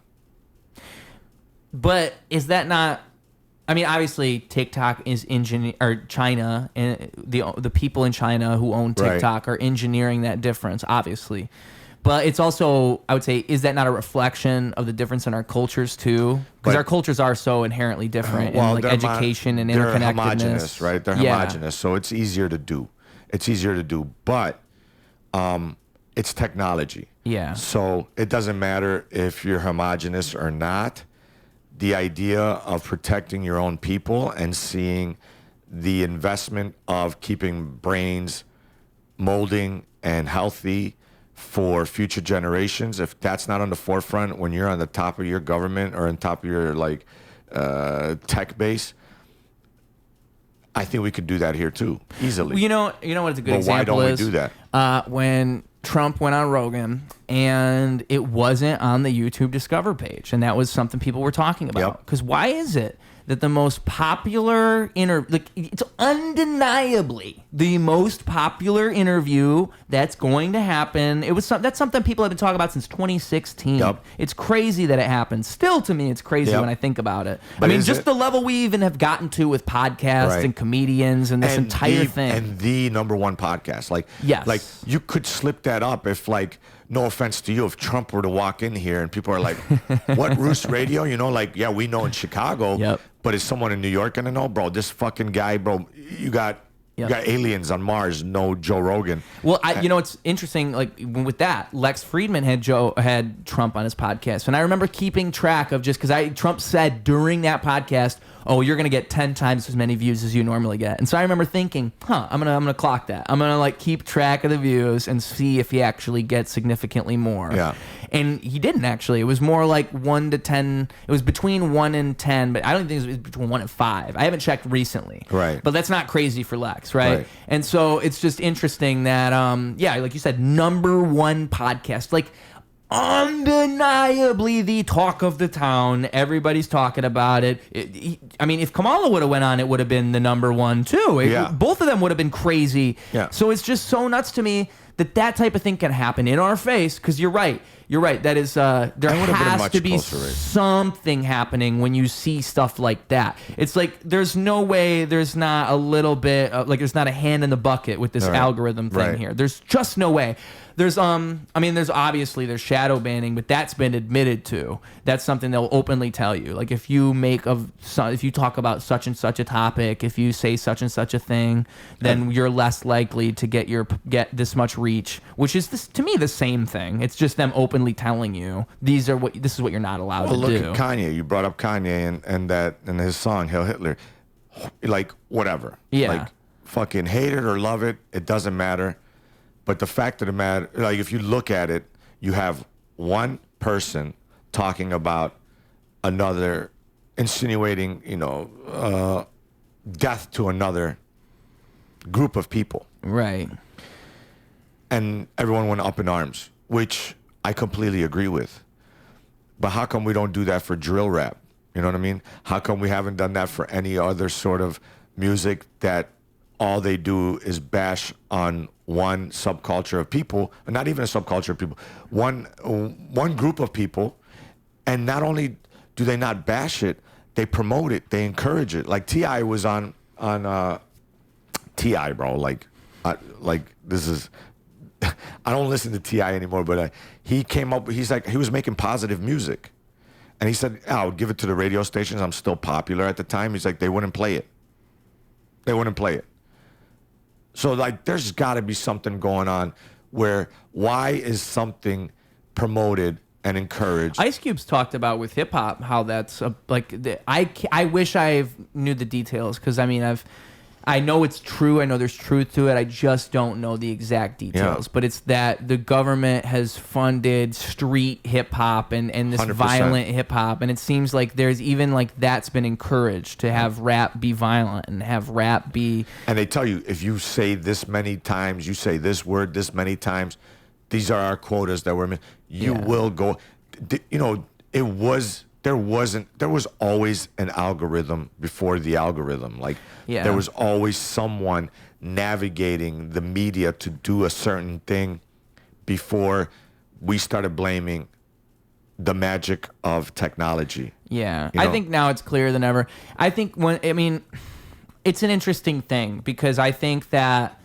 But is that not... I mean, obviously, TikTok is China, and the people in China who own TikTok are engineering that difference, obviously. But it's also, I would say, is that not a reflection of the difference in our cultures too? Because our cultures are so inherently different in like education and interconnectedness. They're homogenous, right? They're homogenous, so it's easier to do. But it's technology. Yeah. So it doesn't matter if you're homogenous or not. The idea of protecting your own people and seeing the investment of keeping brains molding and healthy for future generations, if that's not on the forefront when you're on the top of your government or on top of your like tech base, I think we could do that here too, easily. Well, you know what it's a good example is? Why don't we do that? When Trump went on Rogan and it wasn't on the YouTube Discover page, and that was something people were talking about. Because why is it that the most popular it's undeniably the most popular interview that's going to happen? That's something people have been talking about since 2016. Yep. It's crazy that it happened. Still, to me, it's crazy when I think about it. But I mean, just the level we even have gotten to with podcasts and comedians and this entire thing. And the number one podcast. Like, like you could slip that up if, like, no offense to you, if Trump were to walk in here and people are like, what, Ruse Radio? Like, yeah, we know in Chicago, but is someone in New York going to know? Bro, this fucking guy, bro, you got aliens on Mars, no Joe Rogan. Well, it's interesting, like, with that, Lex Friedman had Trump on his podcast, and I remember keeping track of because Trump said during that podcast, oh, you're going to get 10 times as many views as you normally get. And so I remember thinking, I'm going to clock that. I'm going to like keep track of the views and see if he actually gets significantly more. Yeah. And he didn't actually. It was more like 1 to 10. It was between 1 and 10, but I don't think it was between 1 and 5. I haven't checked recently. Right. But that's not crazy for Lex, right? And so it's just interesting that, like you said, number one podcast. Like, undeniably the talk of the town. Everybody's talking about it. I mean, if Kamala would have went on, it would have been the number one too. Both of them would have been crazy. Yeah. So it's just so nuts to me that type of thing can happen in our face, because you're right. You're right. That is, there has much to be closer race. something happening when you see stuff like that. It's like there's no way there's not a little bit of, like there's not a hand in the bucket with this algorithm thing here. There's just no way. There's there's obviously shadow banning, but that's been admitted to. That's something they'll openly tell you. Like if you if you talk about such and such a topic, if you say such and such a thing, then you're less likely to get this much reach, which is to me the same thing. It's just them openly telling you this is what you're not allowed to do. Look at Kanye. You brought up Kanye and his song Hail Hitler. Like whatever. Yeah. Like fucking hate it or love it, it doesn't matter. But the fact of the matter, like if you look at it, you have one person talking about another, insinuating, death to another group of people. Right. And everyone went up in arms, which I completely agree with. But how come we don't do that for drill rap? You know what I mean? How come we haven't done that for any other sort of music that all they do is bash on one subculture of people, or not even a subculture of people, one group of people, and not only do they not bash it, they promote it, they encourage it. Like T.I. was on T.I., bro. Like this is, I don't listen to T.I. anymore, but he came up, he was making positive music. And he said, I would give it to the radio stations. I'm still popular at the time. He's like, they wouldn't play it. They wouldn't play it. So, like, there's got to be something going on where why is something promoted and encouraged? Ice Cube's talked about with hip hop how that's I wish I knew the details because I know it's true. I know there's truth to it. I just don't know the exact details. Yeah. But it's that the government has funded street hip hop and this 100%. Violent hip hop. And it seems like there's even like that's been encouraged to have rap be violent and have rap be. And they tell you if you say this many times, you say this word this many times, these are our quotas that we're. You will go. There was always an algorithm before the algorithm. Like there was always someone navigating the media to do a certain thing before we started blaming the magic of technology. Yeah. I think now it's clearer than ever. I think it's an interesting thing because I think that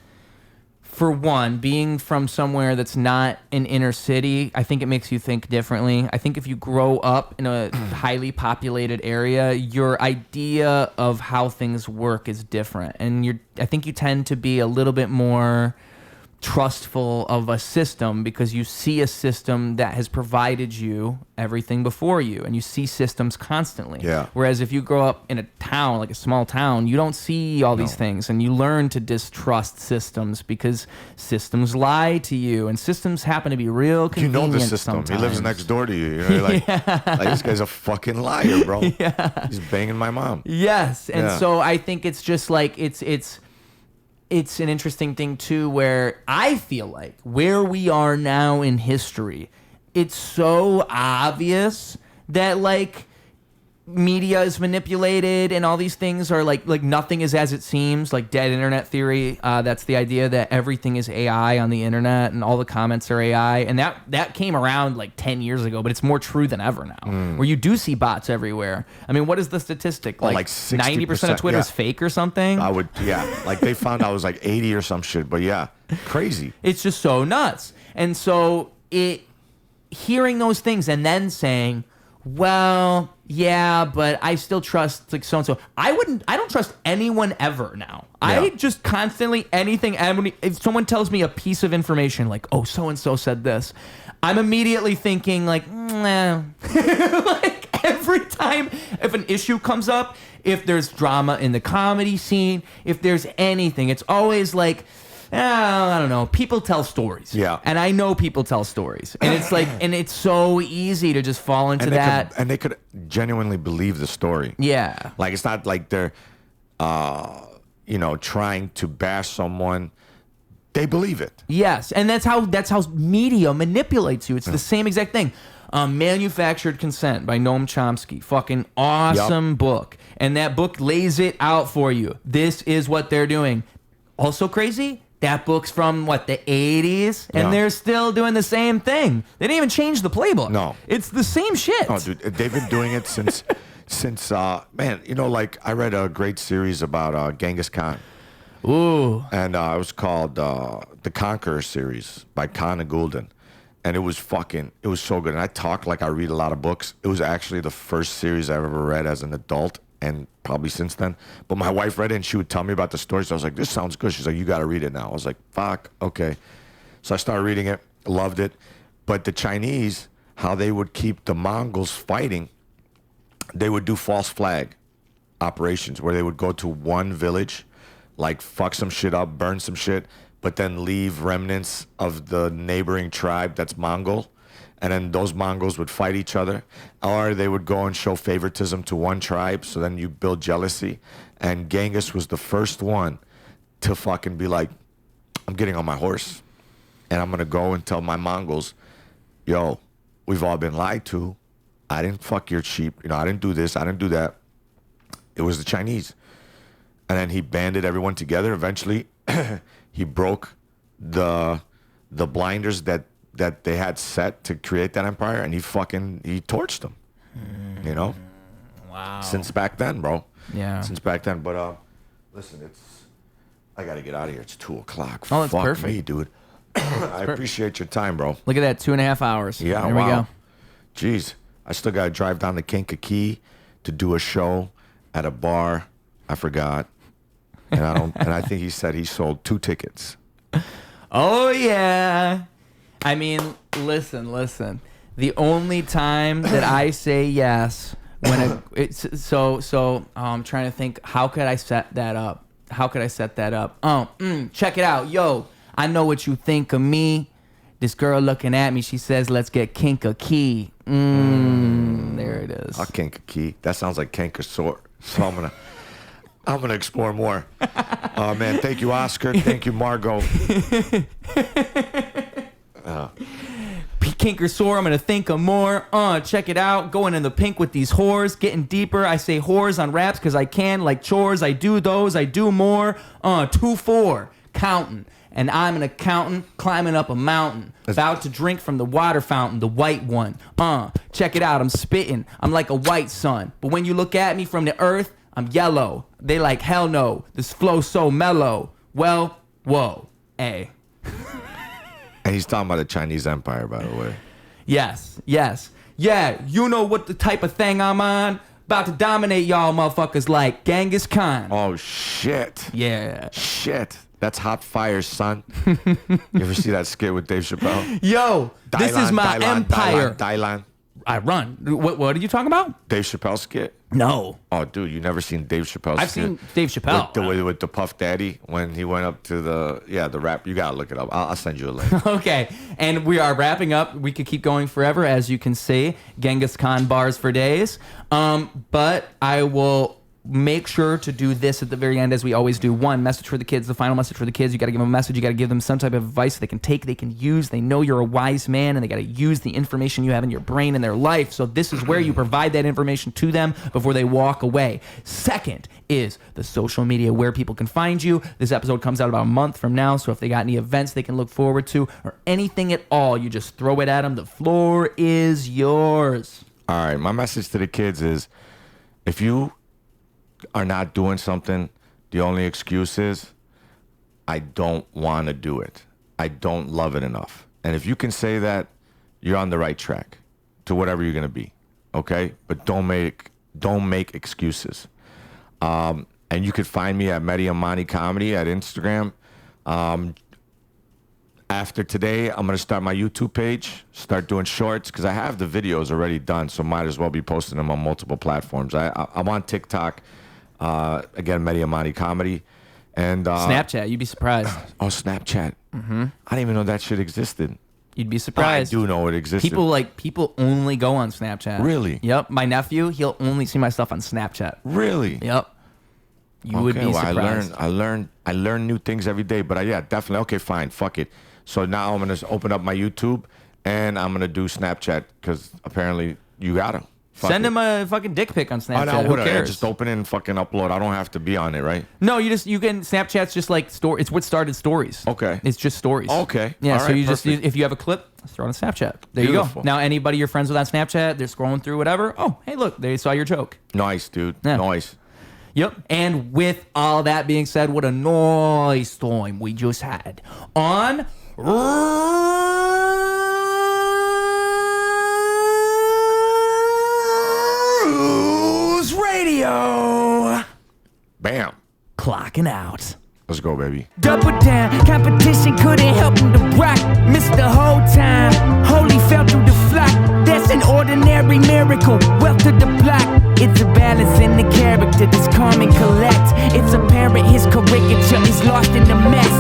for one, being from somewhere that's not an inner city, I think it makes you think differently. I think if you grow up in a highly populated area, your idea of how things work is different. And I think you tend to be a little bit more trustful of a system because you see a system that has provided you everything before you and you see systems constantly. Yeah. Whereas if you grow up in a town, like a small town, you don't see all these things and you learn to distrust systems because systems lie to you and systems happen to be real convenient. You know the system. Sometimes. He lives next door to you. You're like, like this guy's a fucking liar, bro. Yeah. He's banging my mom. Yes. And so I think it's just like it's an interesting thing too where I feel like where we are now in history, it's so obvious that like media is manipulated and all these things are like nothing is as it seems, like dead internet theory. That's the idea that everything is AI on the internet and all the comments are AI. And that came around like 10 years ago, but it's more true than ever now where you do see bots everywhere. I mean, what is the statistic? Like 90% of Twitter is fake or something? Like they found out it was like 80 or some shit, but crazy. It's just so nuts. And so hearing those things and then saying, well, yeah, but I still trust like so and so. I don't trust anyone ever now. Yeah. I just constantly if someone tells me a piece of information like, oh, so and so said this, I'm immediately thinking like, nah. Like every time if an issue comes up, if there's drama in the comedy scene, if there's anything, it's always like, I don't know. People tell stories. Yeah. And I know people tell stories. And it's like, and it's so easy to just fall into that. And they could genuinely believe the story. Yeah. Like, it's not like they're, trying to bash someone. They believe it. Yes. And that's how media manipulates you. It's the same exact thing. Manufactured Consent by Noam Chomsky. Fucking awesome book. And that book lays it out for you. This is what they're doing. Also crazy. That book's from what, the 80s, and Yeah. they're still doing the same thing. They didn't even change the playbook. No. It's the same shit. Oh, dude, they've been doing it since man, you know, like I read a great series about Genghis Khan. Ooh. And it was called The Conqueror series by Khan and Goulden. And it was so good. And I talk like I read a lot of books. It was actually the first series I've ever read as an adult, and probably since then. But my wife read it, and she would tell me about the story. So I was like, this sounds good. She's like, you got to read it now. I was like, fuck, okay. So I started reading it, loved it. But the Chinese, how they would keep the Mongols fighting, they would do false flag operations where they would go to one village, like fuck some shit up, burn some shit, but then leave remnants of the neighboring tribe that's Mongol. And then those Mongols would fight each other. Or they would go and show favoritism to one tribe, so then you build jealousy. And Genghis was the first one to fucking be like, I'm getting on my horse, and I'm going to go and tell my Mongols, yo, we've all been lied to. I didn't fuck your sheep. You know, I didn't do this. I didn't do that. It was the Chinese. And then he banded everyone together. Eventually, he broke the blinders that they had set to create that empire, and he torched them. You know? Wow. Since back then, bro. Yeah. Since back then. But listen, I got to get out of here. It's 2:00. Oh, that's Fuck perfect. me, dude. I appreciate your time, bro. Look at that, 2.5 hours. Yeah, There wow. we go. Jeez, I still got to drive down to Kankakee to do a show at a bar. I forgot. And I think he said he sold 2 tickets. Oh, yeah. I mean, listen. The only time that I say yes I'm trying to think, how could I set that up? Check it out. Yo, I know what you think of me. This girl looking at me, she says, let's get Kankakee. There it is. Kankakee. That sounds like Kankasaur. So I'm gonna explore more. Oh man, thank you, Oscar. Thank you, Margot. Kinkersore, I'm gonna think of more. Check it out. Going in the pink with these whores, getting deeper. I say whores on raps because I can, like chores. I do those. I do more. 2-4, counting. And I'm an accountant climbing up a mountain, about to drink from the water fountain, the white one. Check it out. I'm spitting. I'm like a white sun. But when you look at me from the earth, I'm yellow. They like, hell no. This flow's so mellow. Well, whoa. Hey. And he's talking about the Chinese Empire, by the way. Yes. Yeah, you know what the type of thing I'm on? About to dominate y'all motherfuckers like Genghis Khan. Oh, shit. Yeah. Shit. That's hot fire, son. You ever see that skit with Dave Chappelle? Yo, this is my empire. Dylan. I run. What are you talking about? Dave Chappelle skit? No. Oh, dude, you never seen Dave Chappelle skit? I've seen Dave Chappelle. With the Puff Daddy when he went up to the rap. You gotta look it up. I'll send you a link. Okay, and we are wrapping up. We could keep going forever, as you can see. Genghis Khan bars for days. But I will make sure to do this at the very end, as we always do. One, message for the kids, the final message for the kids. You got to give them a message. You got to give them some type of advice they can take, they can use. They know you're a wise man, and they got to use the information you have in your brain in their life. So this is where you provide that information to them before they walk away. Second is the social media, where people can find you. This episode comes out about a month from now, so if they got any events they can look forward to or anything at all, you just throw it at them. The floor is yours. All right, my message to the kids is, if you are not doing something, the only excuse is, I don't want to do it. I don't love it enough. And if you can say that, you're on the right track to whatever you're going to be. Okay? But don't make excuses. And you can find me at Mehdi Amani Comedy at Instagram. After today, I'm going to start my YouTube page, start doing shorts, because I have the videos already done, so might as well be posting them on multiple platforms. I'm on TikTok. Again, Mehdi Amani Comedy. And Snapchat, you'd be surprised. Oh, Snapchat. Mm-hmm. I didn't even know that shit existed. You'd be surprised. I do know it existed. People only go on Snapchat. Really? Yep. My nephew, he'll only see my stuff on Snapchat. Really? Yep. You would be surprised. I learn new things every day. But yeah, definitely. Okay, fine. Fuck it. So now I'm gonna open up my YouTube and I'm gonna do Snapchat, because apparently you gotta. Send him a fucking dick pic on Snapchat. Who cares? Just open it and fucking upload. I don't have to be on it, right? No, you can. Snapchat's just like story. It's what started stories. Okay. It's just stories. Okay. Yeah. All so right, you perfect. just if you have a clip, throw it on Snapchat. There Beautiful. you go. Now anybody you're friends with on Snapchat, they're scrolling through whatever. Oh, hey, look, they saw your joke. Nice, dude. Yeah. Nice. Yep. And with all that being said, what a nice time we just had on Ruse Radio. Bam. Clocking out. Let's go, baby. Double down, competition couldn't help him to rock. Missed the whole time, holy fell through the flock. That's an ordinary miracle, wealth to the block. It's a balance in the character that's calm and collect. It's apparent his caricature is lost in the mess.